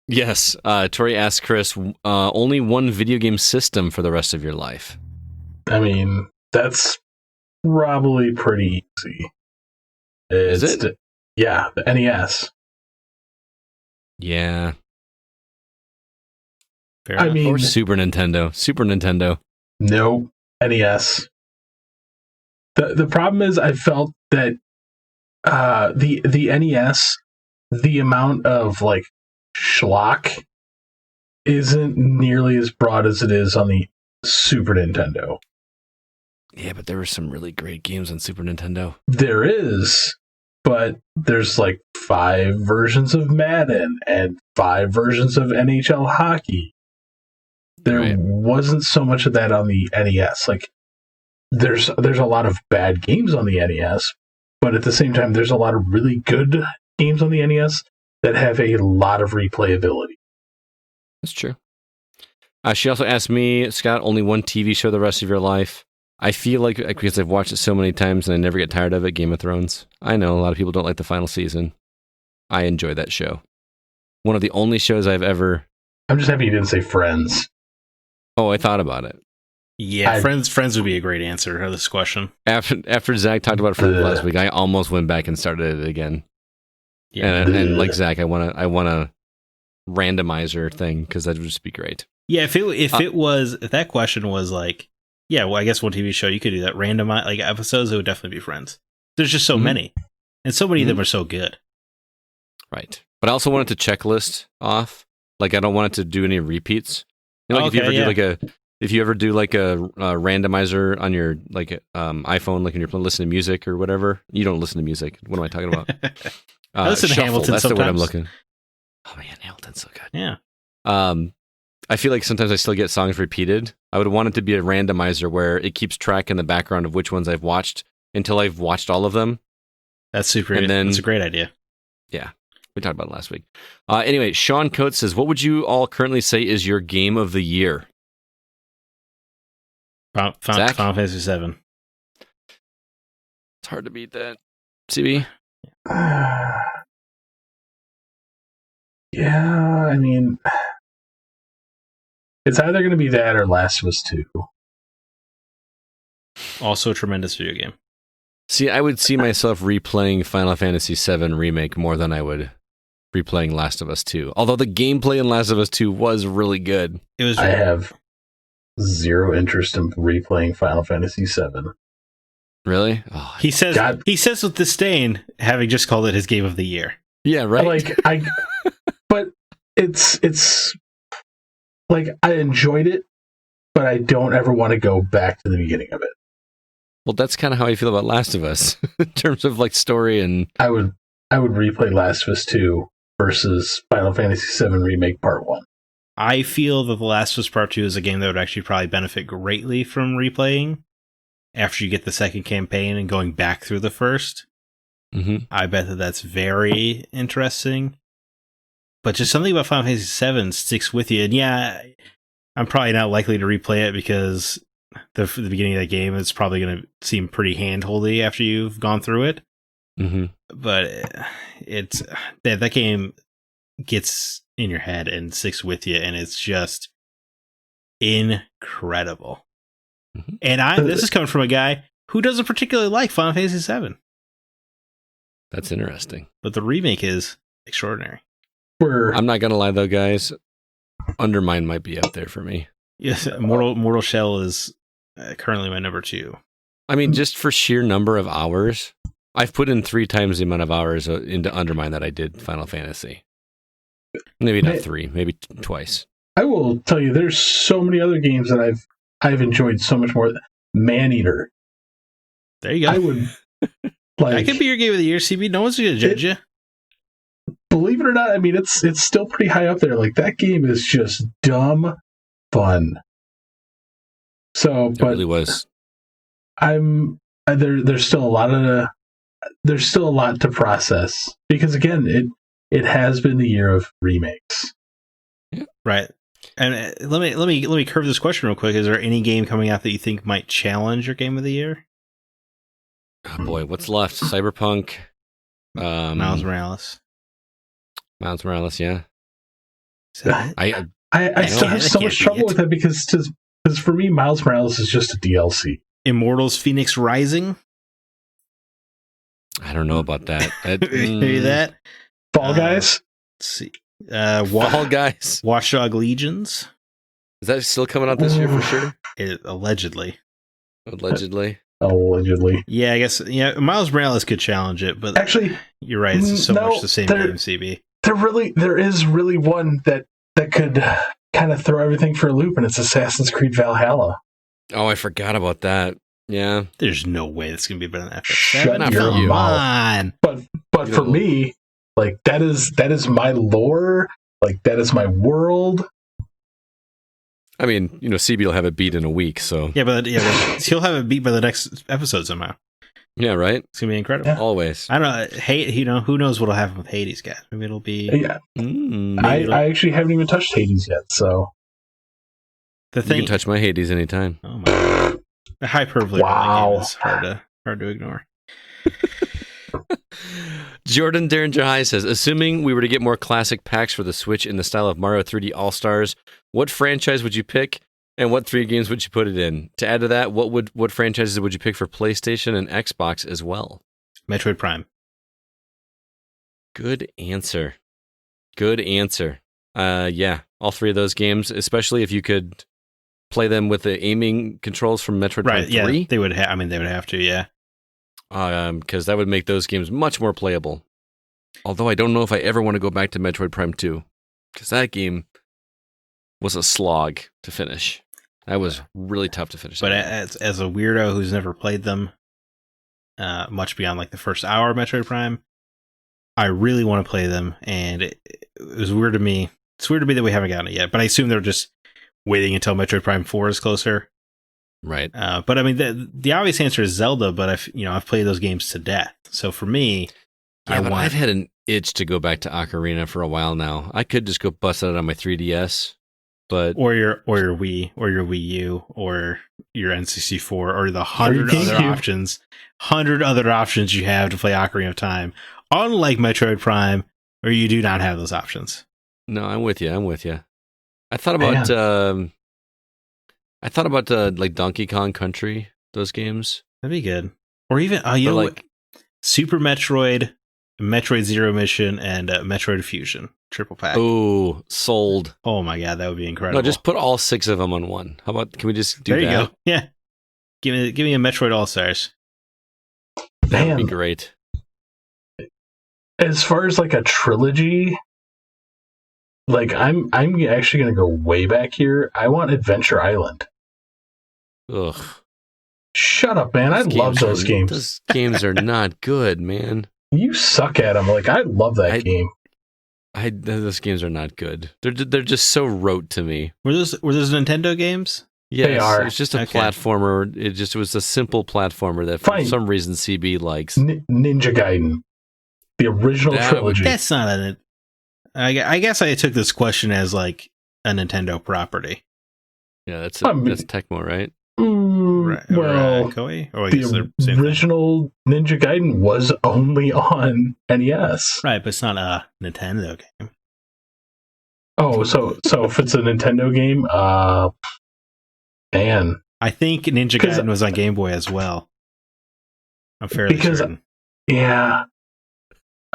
Yes. Tori asked Chris, only one video game system for the rest of your life. I mean, that's probably pretty easy. Is it? Yeah, the NES. Yeah. Fair I enough. mean, Or Super Nintendo. Super Nintendo. no, NES. The problem is I felt that the NES, the amount of like schlock isn't nearly as broad as it is on the Super Nintendo. Yeah, but there were some really great games on Super Nintendo. There is, but there's like 5 versions of Madden and 5 versions of NHL hockey. There Right. wasn't so much of that on the NES. Like there's a lot of bad games on the NES, but at the same time there's a lot of really good games on the NES that have a lot of replayability. That's true. She also asked me, Scott, only one TV show the rest of your life. I feel like, because I've watched it so many times and I never get tired of it, Game of Thrones. I know a lot of people don't like the final season. I enjoy that show. One of the only shows I've ever... I'm just happy you didn't say Friends. Oh, I thought about it. Yeah, Friends would be a great answer to this question. After Zach talked about Friends last week, I almost went back and started it again. Yeah, and like Zach, I want a randomizer thing because that would just be great. yeah. If that question was like, yeah, well, I guess one TV show you could do that randomize like episodes. It would definitely be Friends. There's just so many, and so many of them are so good. Right, but I also wanted to checklist off. Like I don't want it to do any repeats. You know, like if you ever do like a randomizer on your like iPhone, like when you're listening to music or whatever. You don't listen to music. What am I talking about? I listen to Hamilton That's sometimes. the word I'm looking. Oh man, Hamilton's so good. Yeah. I feel like sometimes I still get songs repeated. I would want it to be a randomizer where it keeps track in the background of which ones I've watched until I've watched all of them. That's super. And then, that's a great idea. Yeah, we talked about it last week. Anyway, Sean Coates says, what would you all currently say is your game of the year? Final Fantasy VII. It's hard to beat that. CB? Yeah, I mean, it's either going to be that or Last of Us 2. Also a tremendous video game. See, I would see myself replaying Final Fantasy VII Remake more than I would replaying Last of Us 2. Although the gameplay in Last of Us 2 was really good. It was. I have zero interest in replaying Final Fantasy VII. Really? Oh, he says with disdain, having just called it his game of the year. yeah, right. But it's like I enjoyed it, but I don't ever want to go back to the beginning of it. Well, that's kind of how I feel about Last of Us in terms of like story and. I would replay Last of Us 2 versus Final Fantasy VII Remake Part 1. I feel that The Last of Us Part 2 is a game that would actually probably benefit greatly from replaying after you get the second campaign and going back through the first. Mm-hmm. I bet that's very interesting. But just something about Final Fantasy VII sticks with you. And yeah, I'm probably not likely to replay it because the beginning of that game is probably going to seem pretty handholdy after you've gone through it. Mm-hmm. But it's that game gets in your head and sticks with you, and it's just incredible. Mm-hmm. And this is coming from a guy who doesn't particularly like Final Fantasy VII. That's interesting. But the remake is extraordinary. I'm not gonna lie though, guys. Undermine might be up there for me. Yes, Mortal Shell is currently my number 2. I mean, just for sheer number of hours, I've put in 3 times the amount of hours into Undermine that I did Final Fantasy. Maybe not 3, maybe twice. I will tell you, there's so many other games that I've enjoyed so much more. Maneater. There you go. I would like. That could be your game of the year, CB. No one's going to judge you. Believe it or not, I mean it's still pretty high up there. Like that game is just dumb fun. So, It but really was. There's still a lot to process because again, it has been the year of remakes. Yeah. Right. And let me curve this question real quick. Is there any game coming out that you think might challenge your game of the year? Oh boy, what's left? Cyberpunk, Miles Morales. Miles Morales, yeah. I still have so much trouble with that because for me, Miles Morales is just a DLC. Immortals: Phoenix Rising. I don't know about that. Maybe that. Fall Guys. Let's see. Fall Guys. Watchdog Legions. Is that still coming out this year for sure? Allegedly. Allegedly. Yeah, I guess. Yeah, Miles Morales could challenge it, but actually, you're right. It's so much the same game, CB. There is really one that could kind of throw everything for a loop, and it's Assassin's Creed Valhalla. Oh, I forgot about that. Yeah, there's no way that's gonna be better than FF7. Shut your mouth. But for me, like that is my lore. Like that is my world. I mean, CB will have it beat in a week, so but he'll have it beat by the next episode somehow. Yeah, right. It's gonna be incredible. Yeah. Always. I don't know. Who knows what'll happen with Hades, guys? Maybe it'll be. Yeah. I actually haven't even touched Hades yet, so. You can touch my Hades anytime. Oh my god. The hyperbole wow. Is hard to ignore. Jordan Derringer High says, assuming we were to get more classic packs for the Switch in the style of Mario 3D All-Stars, what franchise would you pick, and what 3 games would you put it in? To add to that, what franchises would you pick for PlayStation and Xbox as well? Metroid Prime. Good answer. Yeah, all 3 of those games, especially if you could play them with the aiming controls from Metroid Prime 3. Yeah, they would have to, yeah. Because that would make those games much more playable. Although I don't know if I ever want to go back to Metroid Prime 2, because that game was a slog to finish. That was really tough to finish. But as a weirdo who's never played them, much beyond like the first hour of Metroid Prime, I really want to play them, and it was weird to me. It's weird to me that we haven't gotten it yet, but I assume they're just waiting until Metroid Prime 4 is closer. Right. But I mean, the obvious answer is Zelda, but I've played those games to death. So for me, I've had an itch to go back to Ocarina for a while now. I could just go bust it out on my 3DS, but or your Wii, or your Wii U, or your N64, or the 100 other options you have to play Ocarina of Time. Unlike Metroid Prime, where you do not have those options. No, I'm with you. I thought about like Donkey Kong Country, those games. That'd be good. Or even Super Metroid, Metroid Zero Mission, and Metroid Fusion triple pack. Oh, sold! Oh my god, that would be incredible. No, just put all 6 of them on one. How about? Can we just do that? There you go. Yeah, give me a Metroid All Stars. That would be great. As far as like a trilogy, like I'm actually going to go way back here. I want Adventure Island. Ugh. Shut up, man. I love those games. Those games are not good, man. You suck at them. Like, I love that game. Those games are not good. They're just so rote to me. Were those Nintendo games? Yes, they are. It's just a platformer. It was a simple platformer that for some reason CB likes. Ninja Gaiden. The original trilogy. That's not I guess I took this question as like a Nintendo property. Yeah, that's Tecmo, right? Right. Well, Koei? The original Ninja Gaiden was only on NES. Right, but it's not a Nintendo game. Oh, so if it's a Nintendo game, man. I think Ninja Gaiden was on Game Boy as well. I'm fairly certain. Yeah.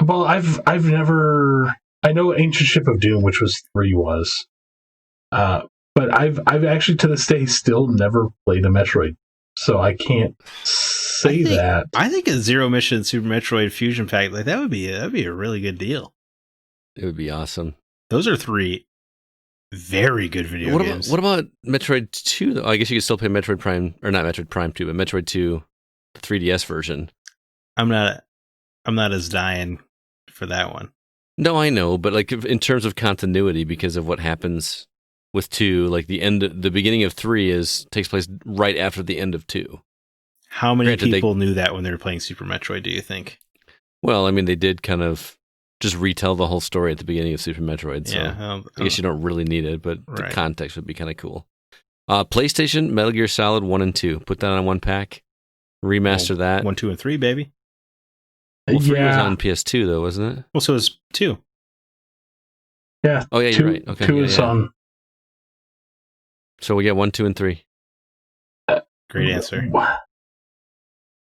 Well, I've never. I know Ancient Ship of Doom, which was 3, was. But I've actually to this day still never played a Metroid, so I can't say that. I think a Zero Mission Super Metroid Fusion pack that'd be a really good deal. It would be awesome. Those are 3 very good video games. What about Metroid 2? Though? I guess you could still play Metroid Prime, or not Metroid Prime 2, but Metroid 2, the 3DS version. I'm not as dying for that one. No, I know, but like in terms of continuity, because of what happens with 2, like the beginning of 3 takes place right after the end of 2. How many people knew that when they were playing Super Metroid, do you think? Well, I mean, they did kind of just retell the whole story at the beginning of Super Metroid, so I guess you don't really need it, but the context would be kind of cool. PlayStation, Metal Gear Solid 1 and 2. Put that on one pack. Remaster that. 1, 2, and 3, baby. Well, 3 was on PS2, though, wasn't it? Well, so it was 2. Yeah. Oh, yeah, you're right. Okay, 2 is on. So we get 1, 2, and 3. Great answer.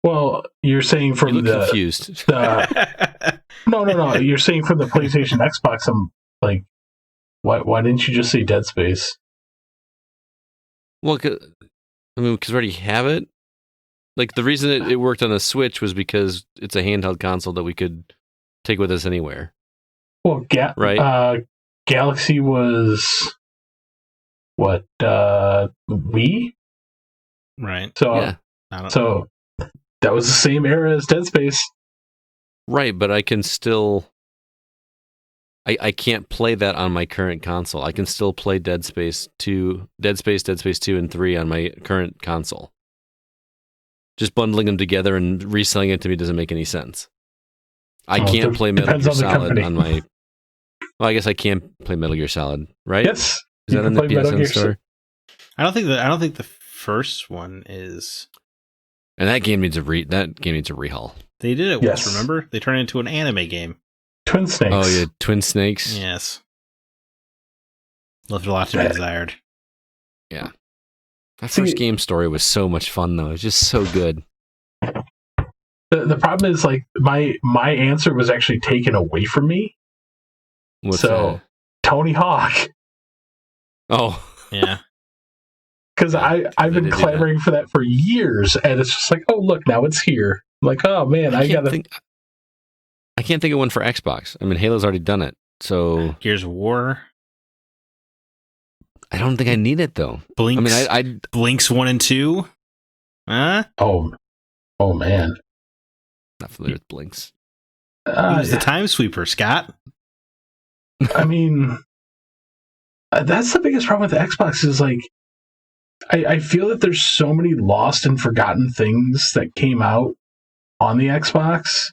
Well, you're saying You from look the confused. no. You're saying from the PlayStation Xbox. I'm like, why didn't you just say Dead Space? Well, because we already have it. Like, the reason it worked on a Switch was because it's a handheld console that we could take with us anywhere. Well, Right? Galaxy was what Wii. Right. So Yeah. so that was the same era as Dead Space. Right, but I can still... I can't play that on my current console. I can still play Dead Space 2, Dead Space 2, and 3 on my current console. Just bundling them together and reselling it to me doesn't make any sense. I can't play Metal depends Gear on the Solid company. on my... Well, I guess I can play Metal Gear Solid, right? Yes, Is that you in can the play Metal PSN Gear store? I don't think the first one is. And that game needs a rehaul. They did it Yes. once, remember? They turned it into an anime game. Twin Snakes. Oh, yeah, Twin Snakes. Yes. Left a lot to be desired. That first game story was so much fun, though. It was just so good. The problem is, like, my answer was actually taken away from me. What's So, Tony Hawk. that? Oh, Yeah. Because I've they been did clamoring for that for years, and it's just like, oh, look, now it's here. I'm like, oh, man, I can't gotta... I can't think of one for Xbox. I mean, Halo's already done it, so Gears of War. I don't think I need it, though. Blinks. I mean, Blinks 1 and 2. Huh? Oh, man. not familiar with Blinks. Use the time sweeper, Scott. I mean, that's the biggest problem with the Xbox is, like, I feel that there's so many lost and forgotten things that came out on the Xbox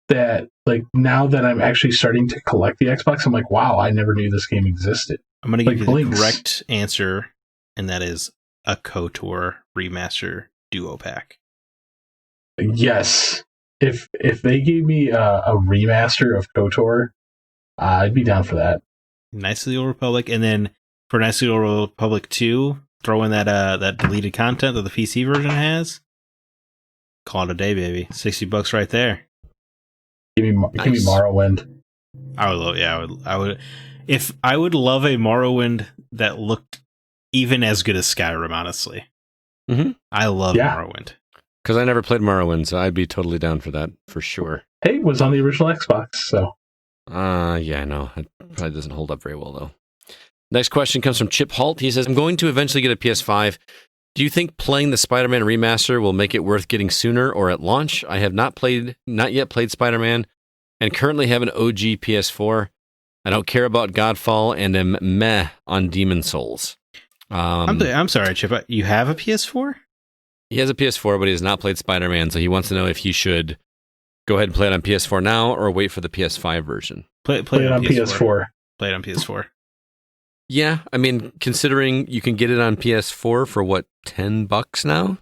that, like, now that I'm actually starting to collect the Xbox, I'm like, wow, I never knew this game existed. I'm going to give Like you Blinks. the correct answer, and that is a KOTOR Remaster Duo Pack. Yes. If they gave me a remaster of KOTOR, I'd be down for that. Knights of the Old Republic, and then for Knights of the Old Republic 2, throw in that deleted content that the PC version has. Call it a day, baby. $60 right there. Give me Nice. Morrowind. I would love, I would. If I would love a Morrowind that looked even as good as Skyrim, honestly. Mhm. I love Morrowind. Because I never played Morrowind, so I'd be totally down for that, for sure. Hey, it was on the original Xbox, so. Yeah, I know. It probably doesn't hold up very well, though. Next question comes from Chip Halt. He says, I'm going to eventually get a PS5. Do you think playing the Spider-Man remaster will make it worth getting sooner or at launch? I have not yet played Spider-Man and currently have an OG PS4. I don't care about Godfall and am meh on Demon Souls. I'm sorry, Chip. You have a PS4? He has a PS4, but he has not played Spider-Man, so he wants to know if he should go ahead and play it on PS4 now or wait for the PS5 version. Play it on PS4. Play it on PS4. Yeah, I mean, considering you can get it on PS4 for what, $10 now?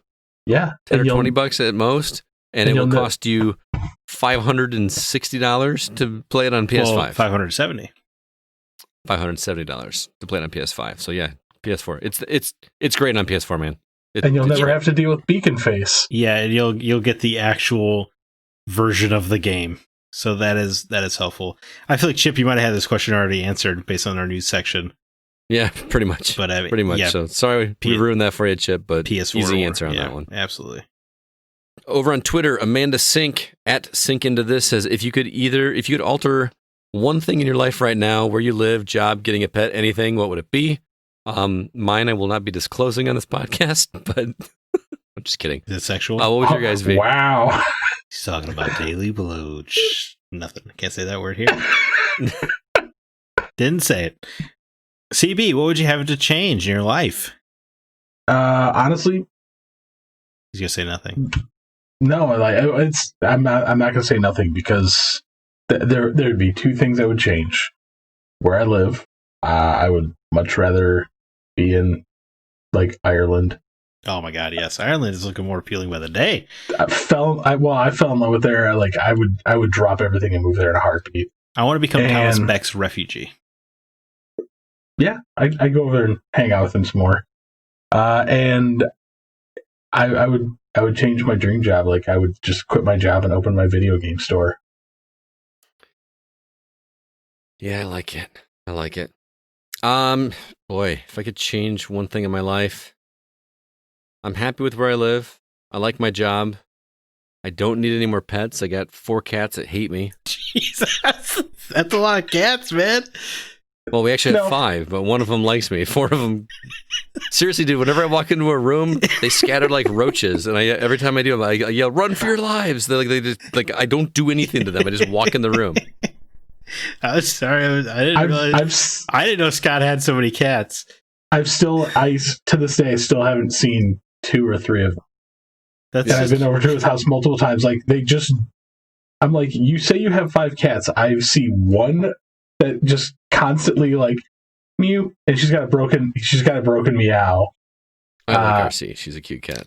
Yeah. 10 or $20 at most, and it will you'll cost you $560 to play it on PS5. Well, $570. $570 to play it on PS5. So yeah, PS4. It's great on PS4, man. And you'll never have to deal with Beacon Face. Yeah, and you'll get the actual version of the game. So that is helpful. I feel like, Chip, you might have had this question already answered based on our news section. Yeah, pretty much. But I mean, pretty much. yeah, So sorry we ruined that for you, Chip, but PS4 easy answer on yeah, that one. Absolutely. Over on Twitter, Amanda Sink at Sink Into This says, if you could alter one thing in your life right now, where you live, job, getting a pet, anything, what would it be? Mine I will not be disclosing on this podcast, but I'm just kidding. Is it sexual? What would your guys be? Wow. He's talking about daily bloach. Nothing. Can't say that word here. Didn't say it. CB, what would you have to change in your life? Honestly, He's gonna say nothing. no. Like I'm not gonna say nothing because there'd be two things I would change. Where I live, I would much rather be in like Ireland. Oh my God, yes, Ireland is looking more appealing by the day. I fell in love with there. Like I would drop everything and move there in a heartbeat. I want to become Thomas And- Beck's refugee. Yeah, I go over there and hang out with him some more. And I would change my dream job. Like, I would just quit my job and open my video game store. Yeah, I like it. I like it. Boy, if I could change one thing in my life, I'm happy with where I live. I like my job. I don't need any more pets. I got 4 cats that hate me. Jesus, that's a lot of cats, man. Well, we actually have 5, but one of them likes me. 4 of them. Seriously, dude, whenever I walk into a room, they scatter like roaches. And every time I do, I yell, "Run for your lives!" They just I don't do anything to them. I just walk in the room. I was sorry. I didn't realize. I didn't know Scott had so many cats. To this day, I still haven't seen 2 or 3 of them. I've been over to his house multiple times. Like, I'm like, you say you have 5 cats. I see one that just constantly like mew, and she's got a broken meow. I like RC. She's a cute cat.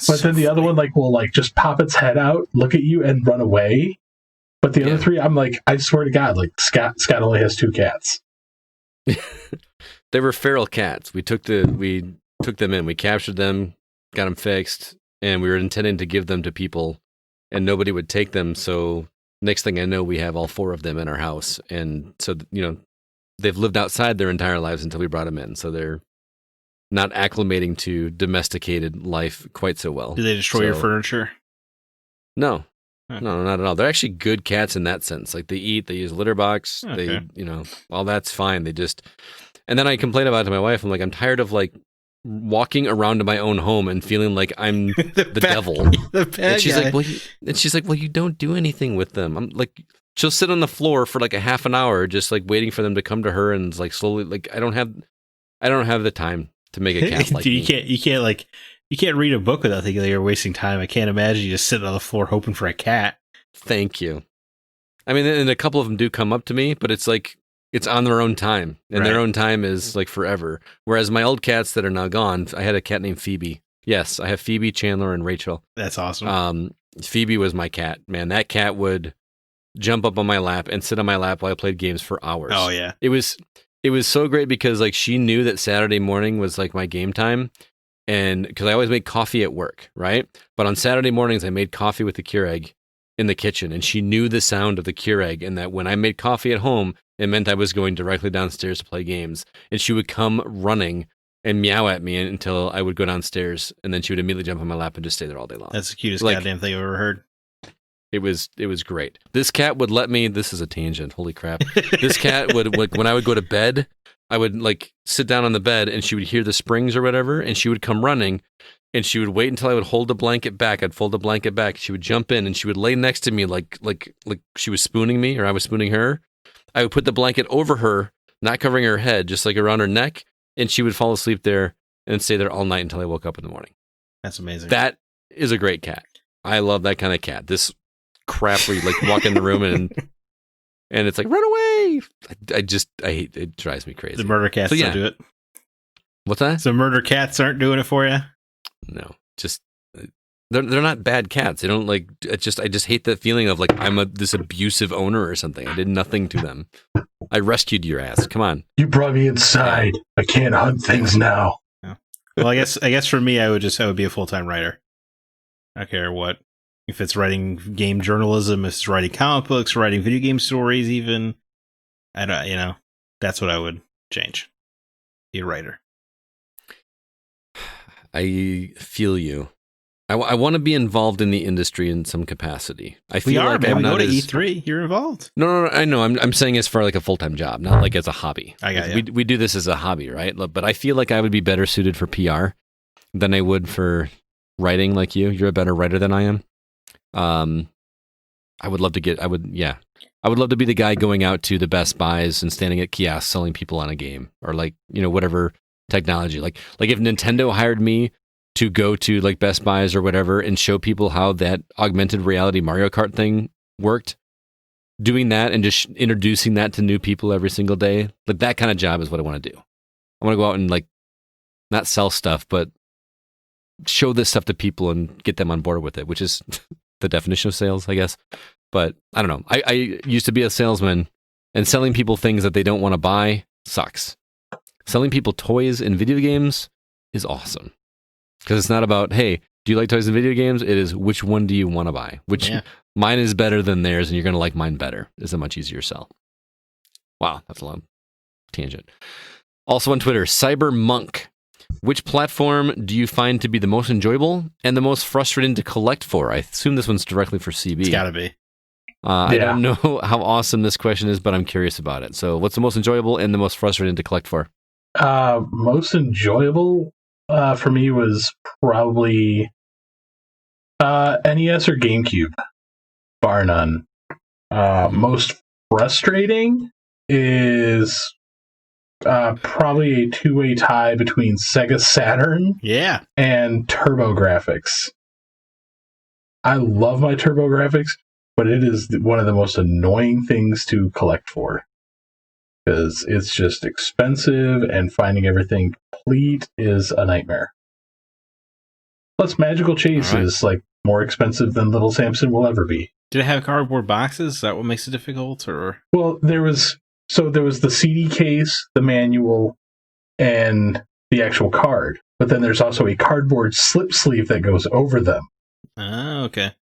But then the other one will just pop its head out, look at you, and run away. But the other 3, I'm like, I swear to God, like Scott only has 2 cats. They were feral cats. We took them in. We captured them, got them fixed, and we were intending to give them to people, and nobody would take them. So next thing I know, we have all 4 of them in our house, and so they've lived outside their entire lives until we brought them in. So they're not acclimating to domesticated life quite so well. Do they destroy your furniture? No. No, not at all. They're actually good cats in that sense. Like, they eat, they use litter box, okay. All that's fine. And then I complain about it to my wife. I'm like, I'm tired of like walking around to my own home and feeling like I'm the devil. The bad and she's guy. like, well, you don't do anything with them. I'm like, she'll sit on the floor for like a half an hour, just like waiting for them to come to her, and like slowly, like I don't have the time to make a cat like Dude, me. You can't read a book without thinking that you're wasting time. I can't imagine you just sitting on the floor hoping for a cat. Thank you. I mean, and a couple of them do come up to me, but it's like, it's on their own time, and their own time is like forever. Whereas my old cats that are now gone, I had a cat named Phoebe. Yes, I have Phoebe, Chandler, and Rachel. That's awesome. Phoebe was my cat. Man, that cat would jump up on my lap and sit on my lap while I played games for hours. Oh yeah. It was so great because like she knew that Saturday morning was like my game time. And because I always make coffee at work, right? But on Saturday mornings, I made coffee with the Keurig in the kitchen, and she knew the sound of the Keurig, and that when I made coffee at home, it meant I was going directly downstairs to play games. And she would come running and meow at me until I would go downstairs, and then she would immediately jump on my lap and just stay there all day long. That's the cutest goddamn thing I've ever heard. It was great. This cat would let me. This is a tangent. Holy crap! This cat would when I would go to bed, I would like sit down on the bed, and she would hear the springs or whatever, and she would come running, and she would wait until I would hold the blanket back. I'd fold the blanket back. She would jump in, and she would lay next to me like she was spooning me, or I was spooning her. I would put the blanket over her, not covering her head, just like around her neck, and she would fall asleep there and stay there all night until I woke up in the morning. That's amazing. That is a great cat. I love that kind of cat. This crap where you like walk in the room and it's like, run away. I hate it. Drives me crazy. The murder cats don't do it. What's that? So murder cats aren't doing it for you? No, just they're not bad cats. They don't like. I just hate that feeling of like I'm this abusive owner or something. I did nothing to them. I rescued your ass. Come on. You brought me inside. I can't hunt things now. Yeah. Well, I guess for me, I would be a full-time writer. I don't care what. If it's writing game journalism, if it's writing comic books, writing video game stories, even, I don't, that's what I would change. Be a writer. I feel you. I want to be involved in the industry in some capacity. I feel like man. I'm we not go to as... E3. You're involved. No, I know. I'm saying it's for like a full-time job, not like as a hobby. I got you. We do this as a hobby, right? But I feel like I would be better suited for PR than I would for writing. Like you, you're a better writer than I am. I would love to be the guy going out to the Best Buys and standing at kiosks selling people on a game, or like, whatever technology. Like if Nintendo hired me to go to like Best Buys or whatever and show people how that augmented reality Mario Kart thing worked, doing that and just introducing that to new people every single day, like that kind of job is what I want to do. I want to go out and like not sell stuff, but show this stuff to people and get them on board with it, which is the definition of sales, I guess. But I don't know. I used to be a salesman, and selling people things that they don't want to buy sucks. Selling people toys and video games is awesome. Because it's not about, hey, do you like toys and video games? It is which one do you want to buy? Mine is better than theirs, and you're going to like mine better. It's a much easier sell. Wow, that's a long tangent. Also on Twitter, Cyber Monk. Which platform do you find to be the most enjoyable and the most frustrating to collect for? I assume this one's directly for CB. It's got to be. I don't know how awesome this question is, but I'm curious about it. So what's the most enjoyable and the most frustrating to collect for? Most enjoyable for me was probably NES or GameCube, bar none. Most frustrating is probably a two-way tie between Sega Saturn and TurboGrafx. I love my TurboGrafx, but it is one of the most annoying things to collect for. Because it's just expensive, and finding everything complete is a nightmare. Plus, Magical Chase is like more expensive than Little Samson will ever be. Did it have cardboard boxes? Is that what makes it difficult? Or well, there was the CD case, the manual, and the actual card. But then there's also a cardboard slip sleeve that goes over them. Oh, okay.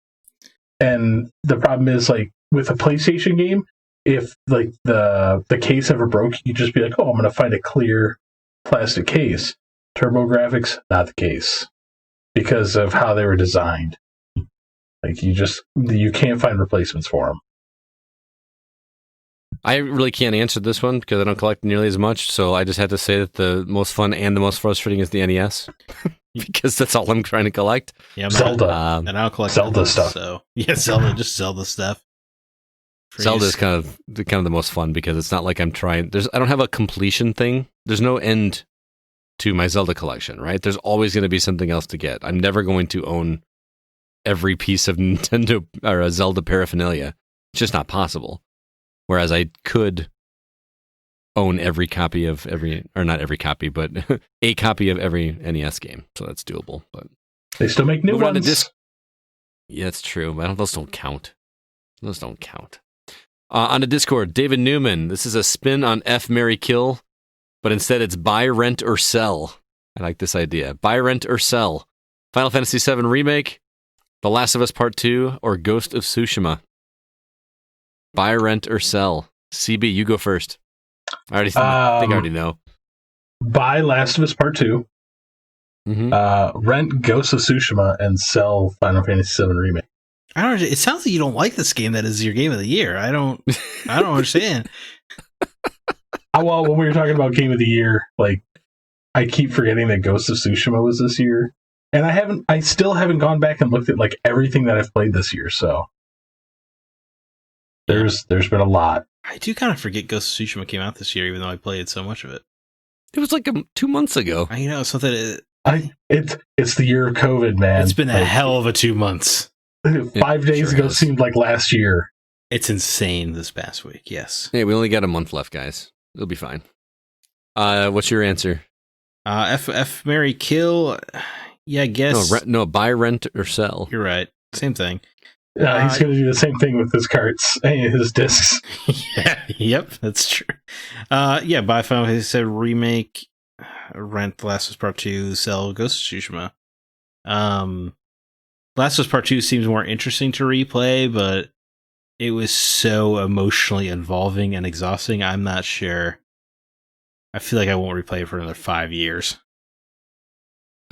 And the problem is, like with a PlayStation game, if like the case ever broke, you'd just be like, "Oh, I'm going to find a clear plastic case." TurboGrafx, not the case, because of how they were designed. Like you can't find replacements for them. I really can't answer this one because I don't collect nearly as much, so I just had to say that the most fun and the most frustrating is the NES because that's all I'm trying to collect. Yeah, Zelda, and I'll collect Zelda stuff. So yeah, Zelda stuff. Zelda is kind of the most fun because it's not like I'm trying. I don't have a completion thing. There's no end to my Zelda collection, right? There's always going to be something else to get. I'm never going to own every piece of Nintendo or a Zelda paraphernalia. It's just not possible. Whereas I could own every copy of or not every copy, but a copy of every NES game. So that's doable. But they still make new ones. Yeah, it's true. But those don't count. Those don't count. On the Discord, David Newman. This is a spin on F, Marry, Kill, but instead it's buy, rent, or sell. I like this idea. Buy, rent, or sell. Final Fantasy VII Remake, The Last of Us Part 2, or Ghost of Tsushima. Buy, rent, or sell. CB, you go first. I think I already know. Buy Last of Us Part 2. Mm-hmm. Rent Ghost of Tsushima and sell Final Fantasy VII Remake. I don't. It sounds like you don't like this game. That is your game of the year. I don't understand. Well, when we were talking about game of the year, like I keep forgetting that Ghost of Tsushima was this year, and I still haven't gone back and looked at like everything that I've played this year. So there's been a lot. I do kind of forget Ghost of Tsushima came out this year, even though I played so much of it. It was like 2 months ago. I know something. It's the year of COVID, man. It's been a hell of a 2 months. 5 days ago seemed like last year. It's insane this past week. Yes. Hey, we only got a month left, guys. It'll be fine. What's your answer? F, Marry, Kill. Yeah, I guess. No, buy, rent, or sell. You're right. Same thing. He's going to do the same thing with his carts and his discs. Yeah. Yep. That's true. Yeah. Buy Final Fantasy VII Remake, rent The Last of Us Part 2, sell Ghost of Tsushima. Last of Us Part 2 seems more interesting to replay, but it was so emotionally involving and exhausting. I'm not sure. I feel like I won't replay it for another 5 years.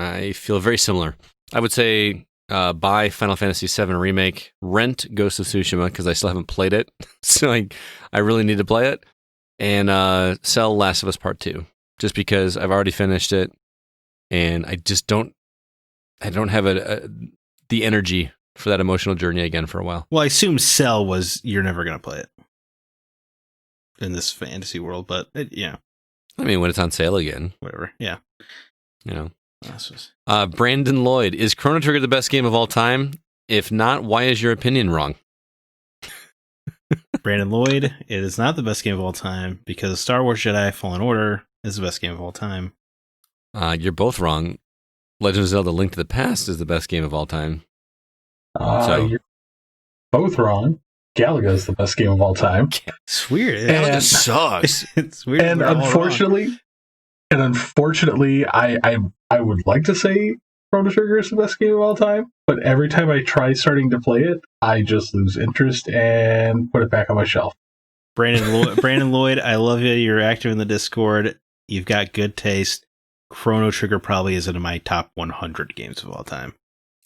I feel very similar. I would say buy Final Fantasy VII Remake, rent Ghost of Tsushima because I still haven't played it, so I really need to play it, and sell Last of Us Part 2 just because I've already finished it, and I just don't have the energy for that emotional journey again for a while. Well, I assume sell was you're never going to play it in this fantasy world, but yeah. I mean, when it's on sale again. Whatever, yeah. You know. Brandon Lloyd, is Chrono Trigger the best game of all time? If not, why is your opinion wrong? Brandon Lloyd, it is not the best game of all time because Star Wars Jedi Fallen Order is the best game of all time. You're both wrong. Legend of Zelda Link to the Past is the best game of all time. You're both wrong. Galaga is the best game of all time. It's weird. Galaga sucks. It's weird. And unfortunately, I would like to say Chrono Trigger is the best game of all time, but every time I try starting to play it, I just lose interest and put it back on my shelf. Brandon Lloyd, I love you. You're active in the Discord. You've got good taste. Chrono Trigger probably isn't in my top 100 games of all time.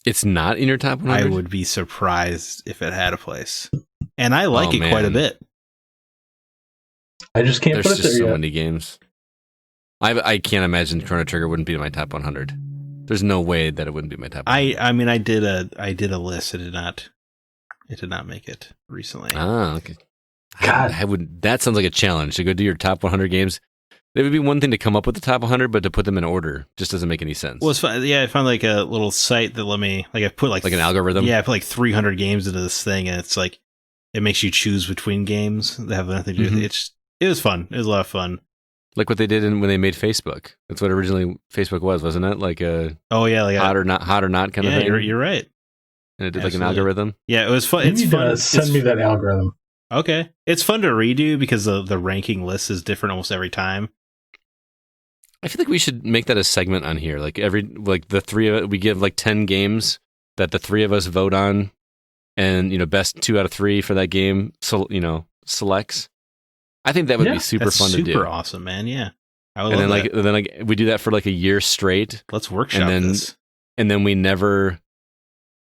It's not in your top 100? I would be surprised if it had a place. And I like it quite a bit. I just can't There's put it just there so yet. many games. I can't imagine Chrono Trigger wouldn't be in my top 100. There's no way that it wouldn't be in my top 100. I mean, I did a list. It did not make it recently. Ah, okay. God. That sounds like a challenge to go do your top 100 games. It would be one thing to come up with the top 100, but to put them in order just doesn't make any sense. Well, it's fun. Yeah, I found like a little site that let me, like, I put like an algorithm? Yeah, I put like 300 games into this thing, and it's like, it makes you choose between games that have nothing to do with it. It was fun. It was a lot of fun. Like what they did when they made Facebook. That's what originally Facebook was, wasn't it? Like a like hot or not kind of thing. You're right. And it did like an algorithm. Yeah, it was fun. You need to send me that algorithm. Okay. It's fun to redo because the ranking list is different almost every time. I feel like we should make that a segment on here. Like the three of we give like 10 games that the three of us vote on, and best 2 out of 3 for that game. So selects. I think that would be super fun to do. Super awesome, man. Yeah, I would. And love then that. we do that for like a year straight. Let's workshop this. And then we never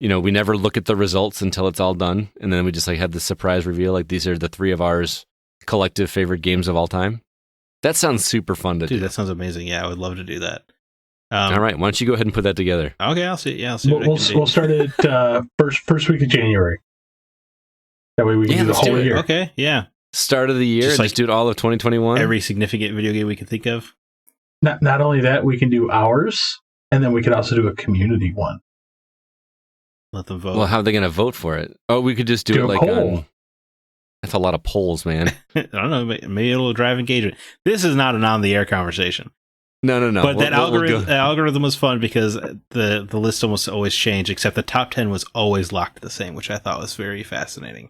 look at the results until it's all done, and then we just like have the surprise reveal. Like these are the 3 of ours collective favorite games of all time. That sounds super fun to do. Dude, that sounds amazing. Yeah, I would love to do that. All right, why don't you go ahead and put that together? Okay, I'll see. Yeah, I'll see. We'll start it first week of January. That way we can do the whole year. Okay, yeah. Start of the year, just do it all of 2021. Every significant video game we can think of. Not only that, we can do ours, and then we can also do a community one. Let them vote. Well, how are they going to vote for it? Oh, we could just do it like on. That's a lot of polls, man. I don't know. Maybe it'll drive engagement. This is not an on-the-air conversation. No. But that algorithm was fun because the list almost always changed, except the top 10 was always locked the same, which I thought was very fascinating.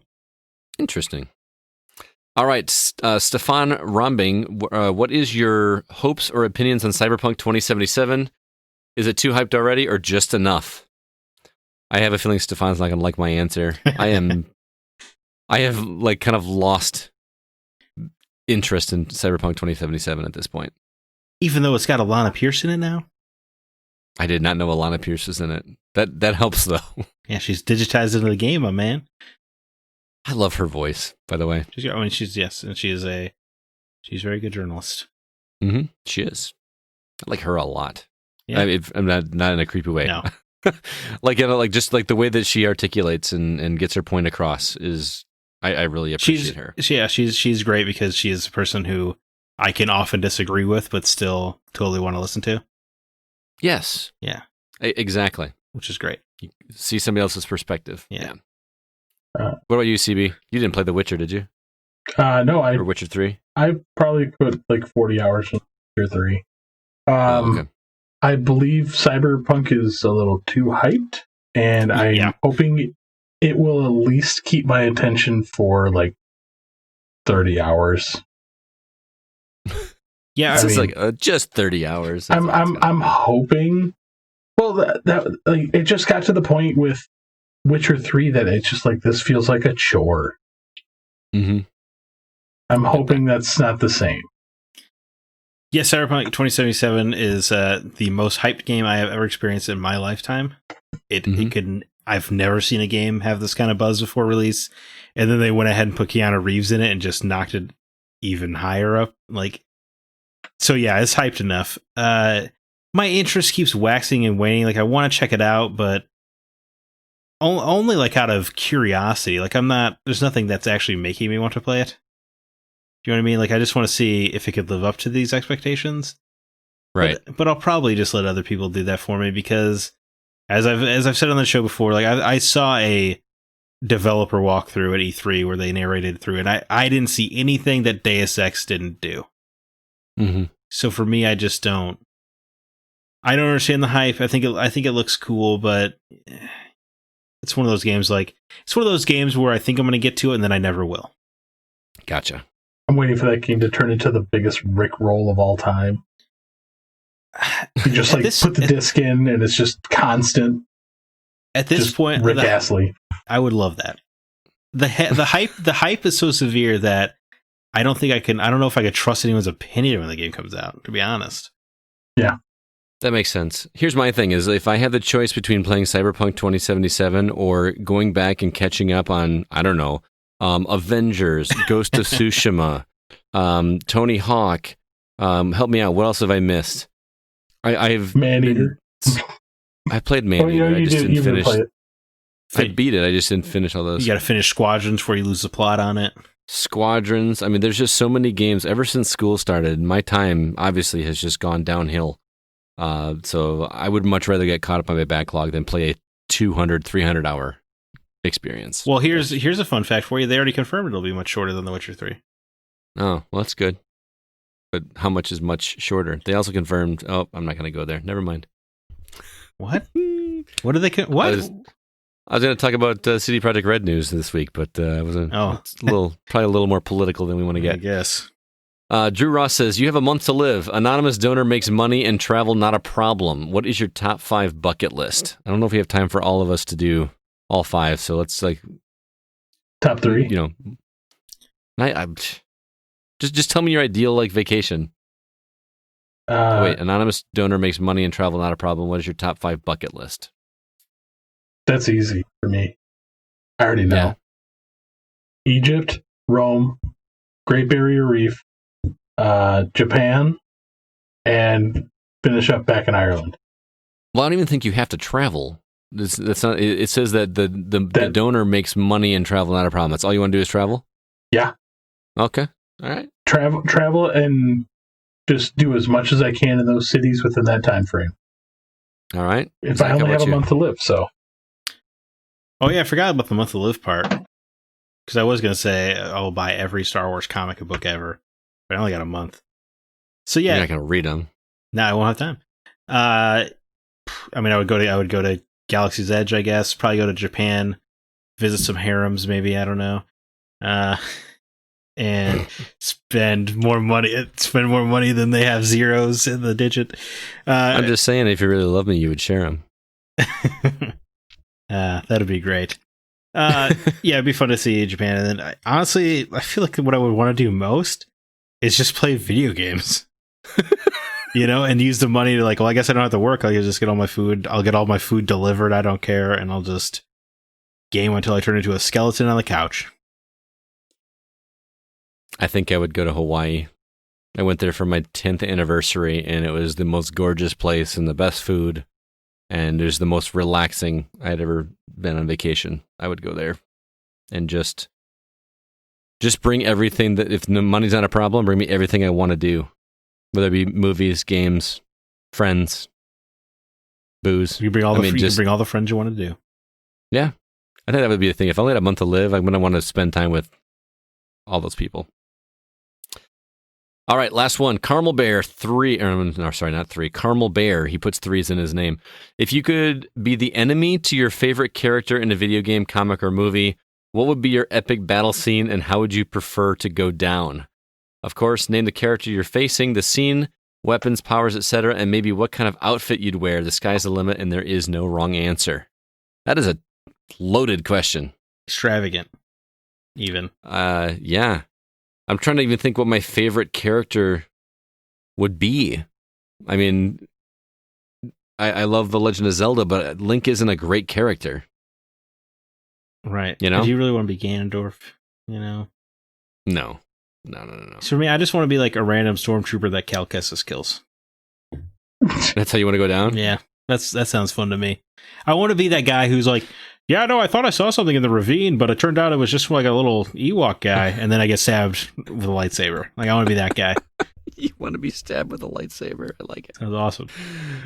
Interesting. All right, Stefan Rombing, what is your hopes or opinions on Cyberpunk 2077? Is it too hyped already or just enough? I have a feeling Stefan's not going to like my answer. I have like kind of lost interest in Cyberpunk 2077 at this point. Even though it's got Alana Pierce in it now? I did not know Alana Pierce was in it. That helps though. Yeah, she's digitized into the game, my man. I love her voice, by the way. She's a very good journalist. Mm-hmm. She is. I like her a lot. Yeah. I'm not in a creepy way. No. just the way that she articulates and gets her point across is I really appreciate her. Yeah, she's great because she is a person who I can often disagree with, but still totally want to listen to. Yes. Yeah. Exactly. Which is great. You see somebody else's perspective. Yeah. What about you, CB? You didn't play The Witcher, did you? No, or Witcher 3? I probably put like 40 hours in Witcher 3. Okay. I believe Cyberpunk is a little too hyped, and I'm hoping it will at least keep my attention for like 30 hours. Yeah, it's like just 30 hours. I'm hoping. Well, that like, it just got to the point with Witcher 3 that it's just like this feels like a chore. Mm-hmm. I'm hoping that's not the same. Yeah, Cyberpunk 2077 is the most hyped game I have ever experienced in my lifetime. I've never seen a game have this kind of buzz before release, and then they went ahead and put Keanu Reeves in it and just knocked it even higher up. So yeah, it's hyped enough. My interest keeps waxing and waning. Like I want to check it out, but only like out of curiosity. Like there's nothing that's actually making me want to play it. Do you know what I mean? Like, I just want to see if it could live up to these expectations. Right. But I'll probably just let other people do that for me because, as I've said on the show before, like I saw a developer walkthrough at E3 where they narrated through, and I didn't see anything that Deus Ex didn't do. Mm-hmm. So for me, I just don't. I don't understand the hype. I think it looks cool, but it's one of those games. Like it's one of those games where I think I'm going to get to it, and then I never will. Gotcha. I'm waiting for that game to turn into the biggest Rickroll of all time. You just like put the disc in, and it's just constant. At this point, Rick Astley. I would love that. The hype is so severe that I don't know if I could trust anyone's opinion when the game comes out, to be honest. Yeah. That makes sense. Here's my thing is if I had the choice between playing Cyberpunk 2077 or going back and catching up on, I don't know, Avengers, Ghost of Tsushima, Tony Hawk, help me out. What else have I missed? I've Maneater. I played Maneater. I just didn't finish. I beat it. I just didn't finish all those. You got to finish Squadrons before you lose the plot on it. Squadrons. I mean, there's just so many games. Ever since school started, my time obviously has just gone downhill. So I would much rather get caught up on my backlog than play a 200, 300 hour experience. Well, here's a fun fact for you. They already confirmed it'll be much shorter than The Witcher 3. Oh, well, that's good. But how much is much shorter? They also confirmed. Oh, I'm not going to go there. Never mind. What? What did they? What? I was going to talk about CD Projekt Red news this week, but it was probably a little more political than we want to get. I guess. Drew Ross says, you have a month to live. Anonymous donor makes money and travel not a problem. What is your top 5 bucket list? I don't know if we have time for all of us to do all 5, so let's top 3. You know, just tell me your ideal vacation. Wait, anonymous donor makes money and travel not a problem. What is your top 5 bucket list? That's easy for me. I already know. Yeah. Egypt, Rome, Great Barrier Reef, Japan, and finish up back in Ireland. Well, I don't even think you have to travel. That's not. It says that the donor makes money and travel not a problem. That's all you want to do is travel? Yeah. Okay. All right. Travel and just do as much as I can in those cities within that time frame. All right. If I only have a month to live, so. Oh yeah, I forgot about the month to live part. Because I was going to say I'll buy every Star Wars comic book ever, but I only got a month. So yeah, you're not going to read them. No, I won't have time. I mean, I would go to Galaxy's Edge, I guess. Probably go to Japan, visit some harems, maybe. I don't know. And spend more money. Spend more money than they have zeros in the digit. I'm just saying, if you really love me, you would share them. That'd be great. Yeah, it'd be fun to see Japan. And then, honestly, I feel like what I would want to do most is just play video games. And use the money to I guess I don't have to work. I'll just get all my food. I'll get all my food delivered. I don't care. And I'll just game until I turn into a skeleton on the couch. I think I would go to Hawaii. I went there for my 10th anniversary, and it was the most gorgeous place and the best food. And it was the most relaxing I'd ever been on vacation. I would go there and just bring everything that, if the money's not a problem, bring me everything I want to do. Whether it be movies, games, friends, booze. You bring all the friends you want to do. Yeah. I think that would be the thing. If I only had a month to live, I'm going to want to spend time with all those people. All right, last one. Caramel Bear 3. No, sorry, not 3. Caramel Bear. He puts 3s in his name. If you could be the enemy to your favorite character in a video game, comic, or movie, what would be your epic battle scene, and how would you prefer to go down? Of course, name the character you're facing, the scene, weapons, powers, etc., and maybe what kind of outfit you'd wear. The sky's the limit, and there is no wrong answer. That is a loaded question. Extravagant, even. Yeah. I'm trying to even think what my favorite character would be. I mean, I love The Legend of Zelda, but Link isn't a great character. Right. You know? Do you really want to be Ganondorf? No. So for me, I just want to be like a random stormtrooper that Cal Kestis kills. That's how you want to go down? Yeah. That sounds fun to me. I want to be that guy who's like, yeah, no, I thought I saw something in the ravine, but it turned out it was just like a little Ewok guy, and then I get stabbed with a lightsaber. I want to be that guy. You want to be stabbed with a lightsaber? I like it. Sounds awesome.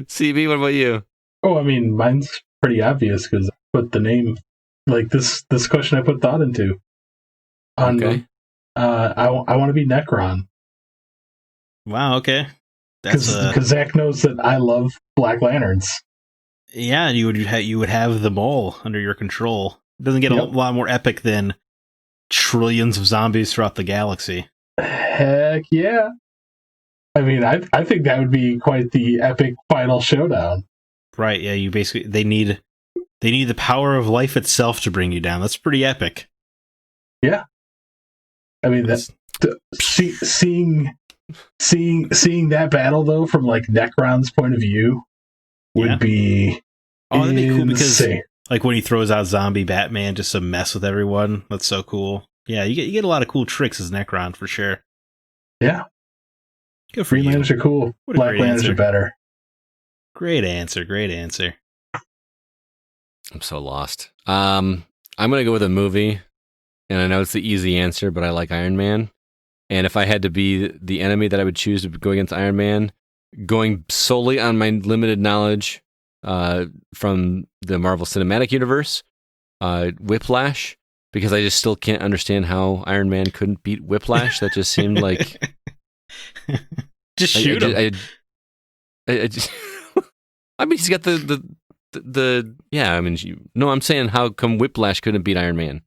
CB, what about you? Oh, I mean, mine's pretty obvious because I put the name, this question I put thought into. Okay. I want to be Necron. Wow, okay. Because Zach knows that I love Black Lanterns. Yeah, you would have them all under your control. It doesn't get a lot more epic than trillions of zombies throughout the galaxy. Heck yeah. I mean, I think that would be quite the epic final showdown. Right, yeah, you basically they need the power of life itself to bring you down. That's pretty epic. Yeah. I mean, that's seeing that battle though from like Necron's point of view would be that'd be cool because insane. like when he throws out zombie Batman just to mess with everyone. That's so cool. Yeah, you get a lot of cool tricks as Necron for sure. Yeah. Good for Green you. Lanterns are cool. Black Lanterns are better. Great answer. I'm so lost. I'm going to go with a movie, and I know it's the easy answer, but I like Iron Man. And if I had to be the enemy that I would choose to go against Iron Man, going solely on my limited knowledge from the Marvel Cinematic Universe, Whiplash, because I just still can't understand how Iron Man couldn't beat Whiplash. That just seemed like... just shoot him. I mean, he's got the yeah. I mean, I'm saying how come Whiplash couldn't beat Iron Man?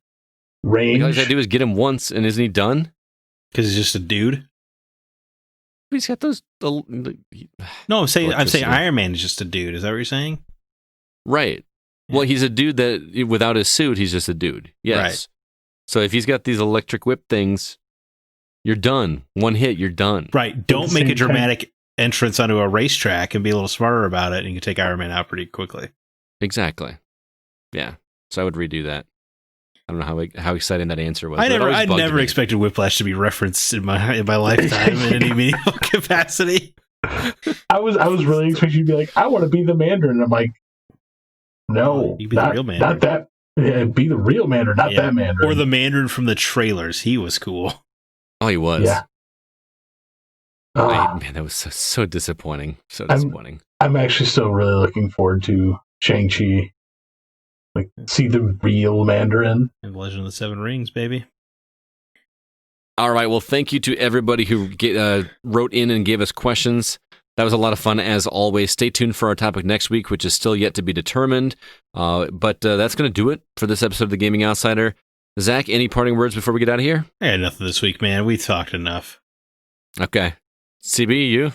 Range. Like, all you gotta do is get him once, and isn't he done? Because he's just a dude. He's got those. No, I'm saying Iron Man is just a dude. Is that what you're saying? Right. Yeah. Well, he's a dude that without his suit, he's just a dude. Yes. Right. So if he's got these electric whip things, you're done. One hit, you're done. Right. Don't make a dramatic entrance onto a racetrack and be a little smarter about it, and you can take Iron Man out pretty quickly. Exactly. Yeah. So I would redo that. I don't know how exciting that answer was. I never expected Whiplash to be referenced in my lifetime in any meaningful capacity. I was really expecting you to be like, I want to be the Mandarin. I'm like, no, you be the real Mandarin. Not that. Yeah, be the real Mandarin, not that Mandarin. Or the Mandarin from the trailers. He was cool. Oh, he was. Yeah. Man, that was so disappointing. So disappointing. I'm actually still really looking forward to Shang-Chi. Like, see the real Mandarin. And Legend of the Seven Rings, baby. All right. Well, thank you to everybody who wrote in and gave us questions. That was a lot of fun, as always. Stay tuned for our topic next week, which is still yet to be determined. But that's going to do it for this episode of The Gaming Outsider. Zach, any parting words before we get out of here? I had nothing this week, man. We talked enough. Okay. CB, you?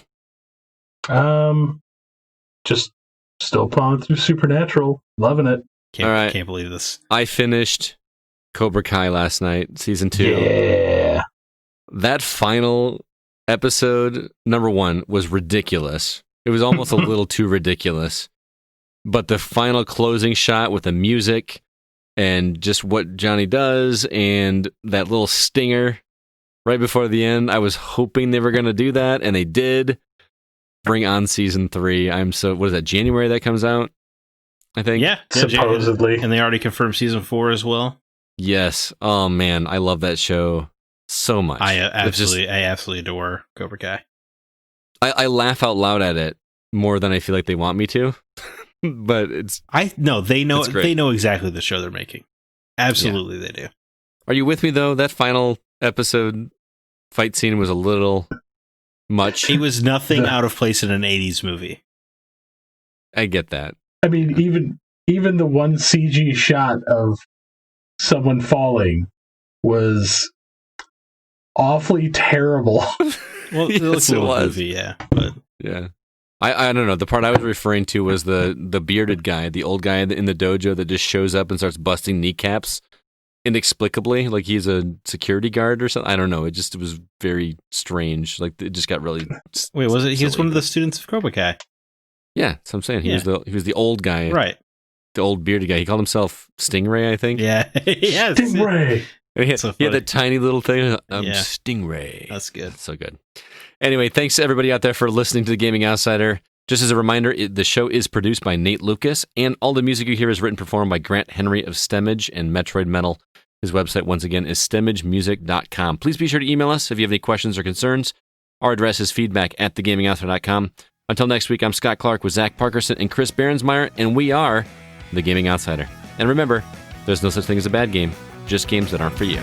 Just still plowing through Supernatural. Loving it. Can't believe this. I finished Cobra Kai last night, season 2. Yeah. That final episode, number 1, was ridiculous. It was almost a little too ridiculous. But the final closing shot with the music and just what Johnny does and that little stinger right before the end, I was hoping they were going to do that, and they did. Bring on season 3. What is that, January that comes out? I think. Yeah, supposedly. And they already confirmed season 4 as well. Yes. Oh man, I love that show so much. I absolutely adore Cobra Kai. I laugh out loud at it more than I feel like they want me to. But they know exactly the show they're making. Absolutely, They do. Are you with me though? That final episode fight scene was a little much. It was nothing out of place in an 80s movie. I get that. I mean, even the one CG shot of someone falling was awfully terrible. Well, it was a movie, yeah. But yeah. I don't know. The part I was referring to was the bearded guy, the old guy in the dojo that just shows up and starts busting kneecaps inexplicably, like he's a security guard or something. I don't know. It was very strange. Like it just got really. Wait, was it? He was one of the students of Cobra Kai. Yeah, that's what I'm saying. He was the old guy, right? The old bearded guy. He called himself Stingray, I think. Yeah, yeah, Stingray. He had that tiny little thing. Yeah. Stingray. That's good. That's so good. Anyway, thanks to everybody out there for listening to The Gaming Outsider. Just as a reminder, the show is produced by Nate Lucas, and all the music you hear is written and performed by Grant Henry of Stemmage and Metroid Metal. His website, once again, is stemmagemusic.com. Please be sure to email us if you have any questions or concerns. Our address is feedback@thegamingoutsider.com. Until next week, I'm Scott Clark with Zach Parkerson and Chris Behrensmeyer, and we are The Gaming Outsider. And remember, there's no such thing as a bad game, just games that aren't for you.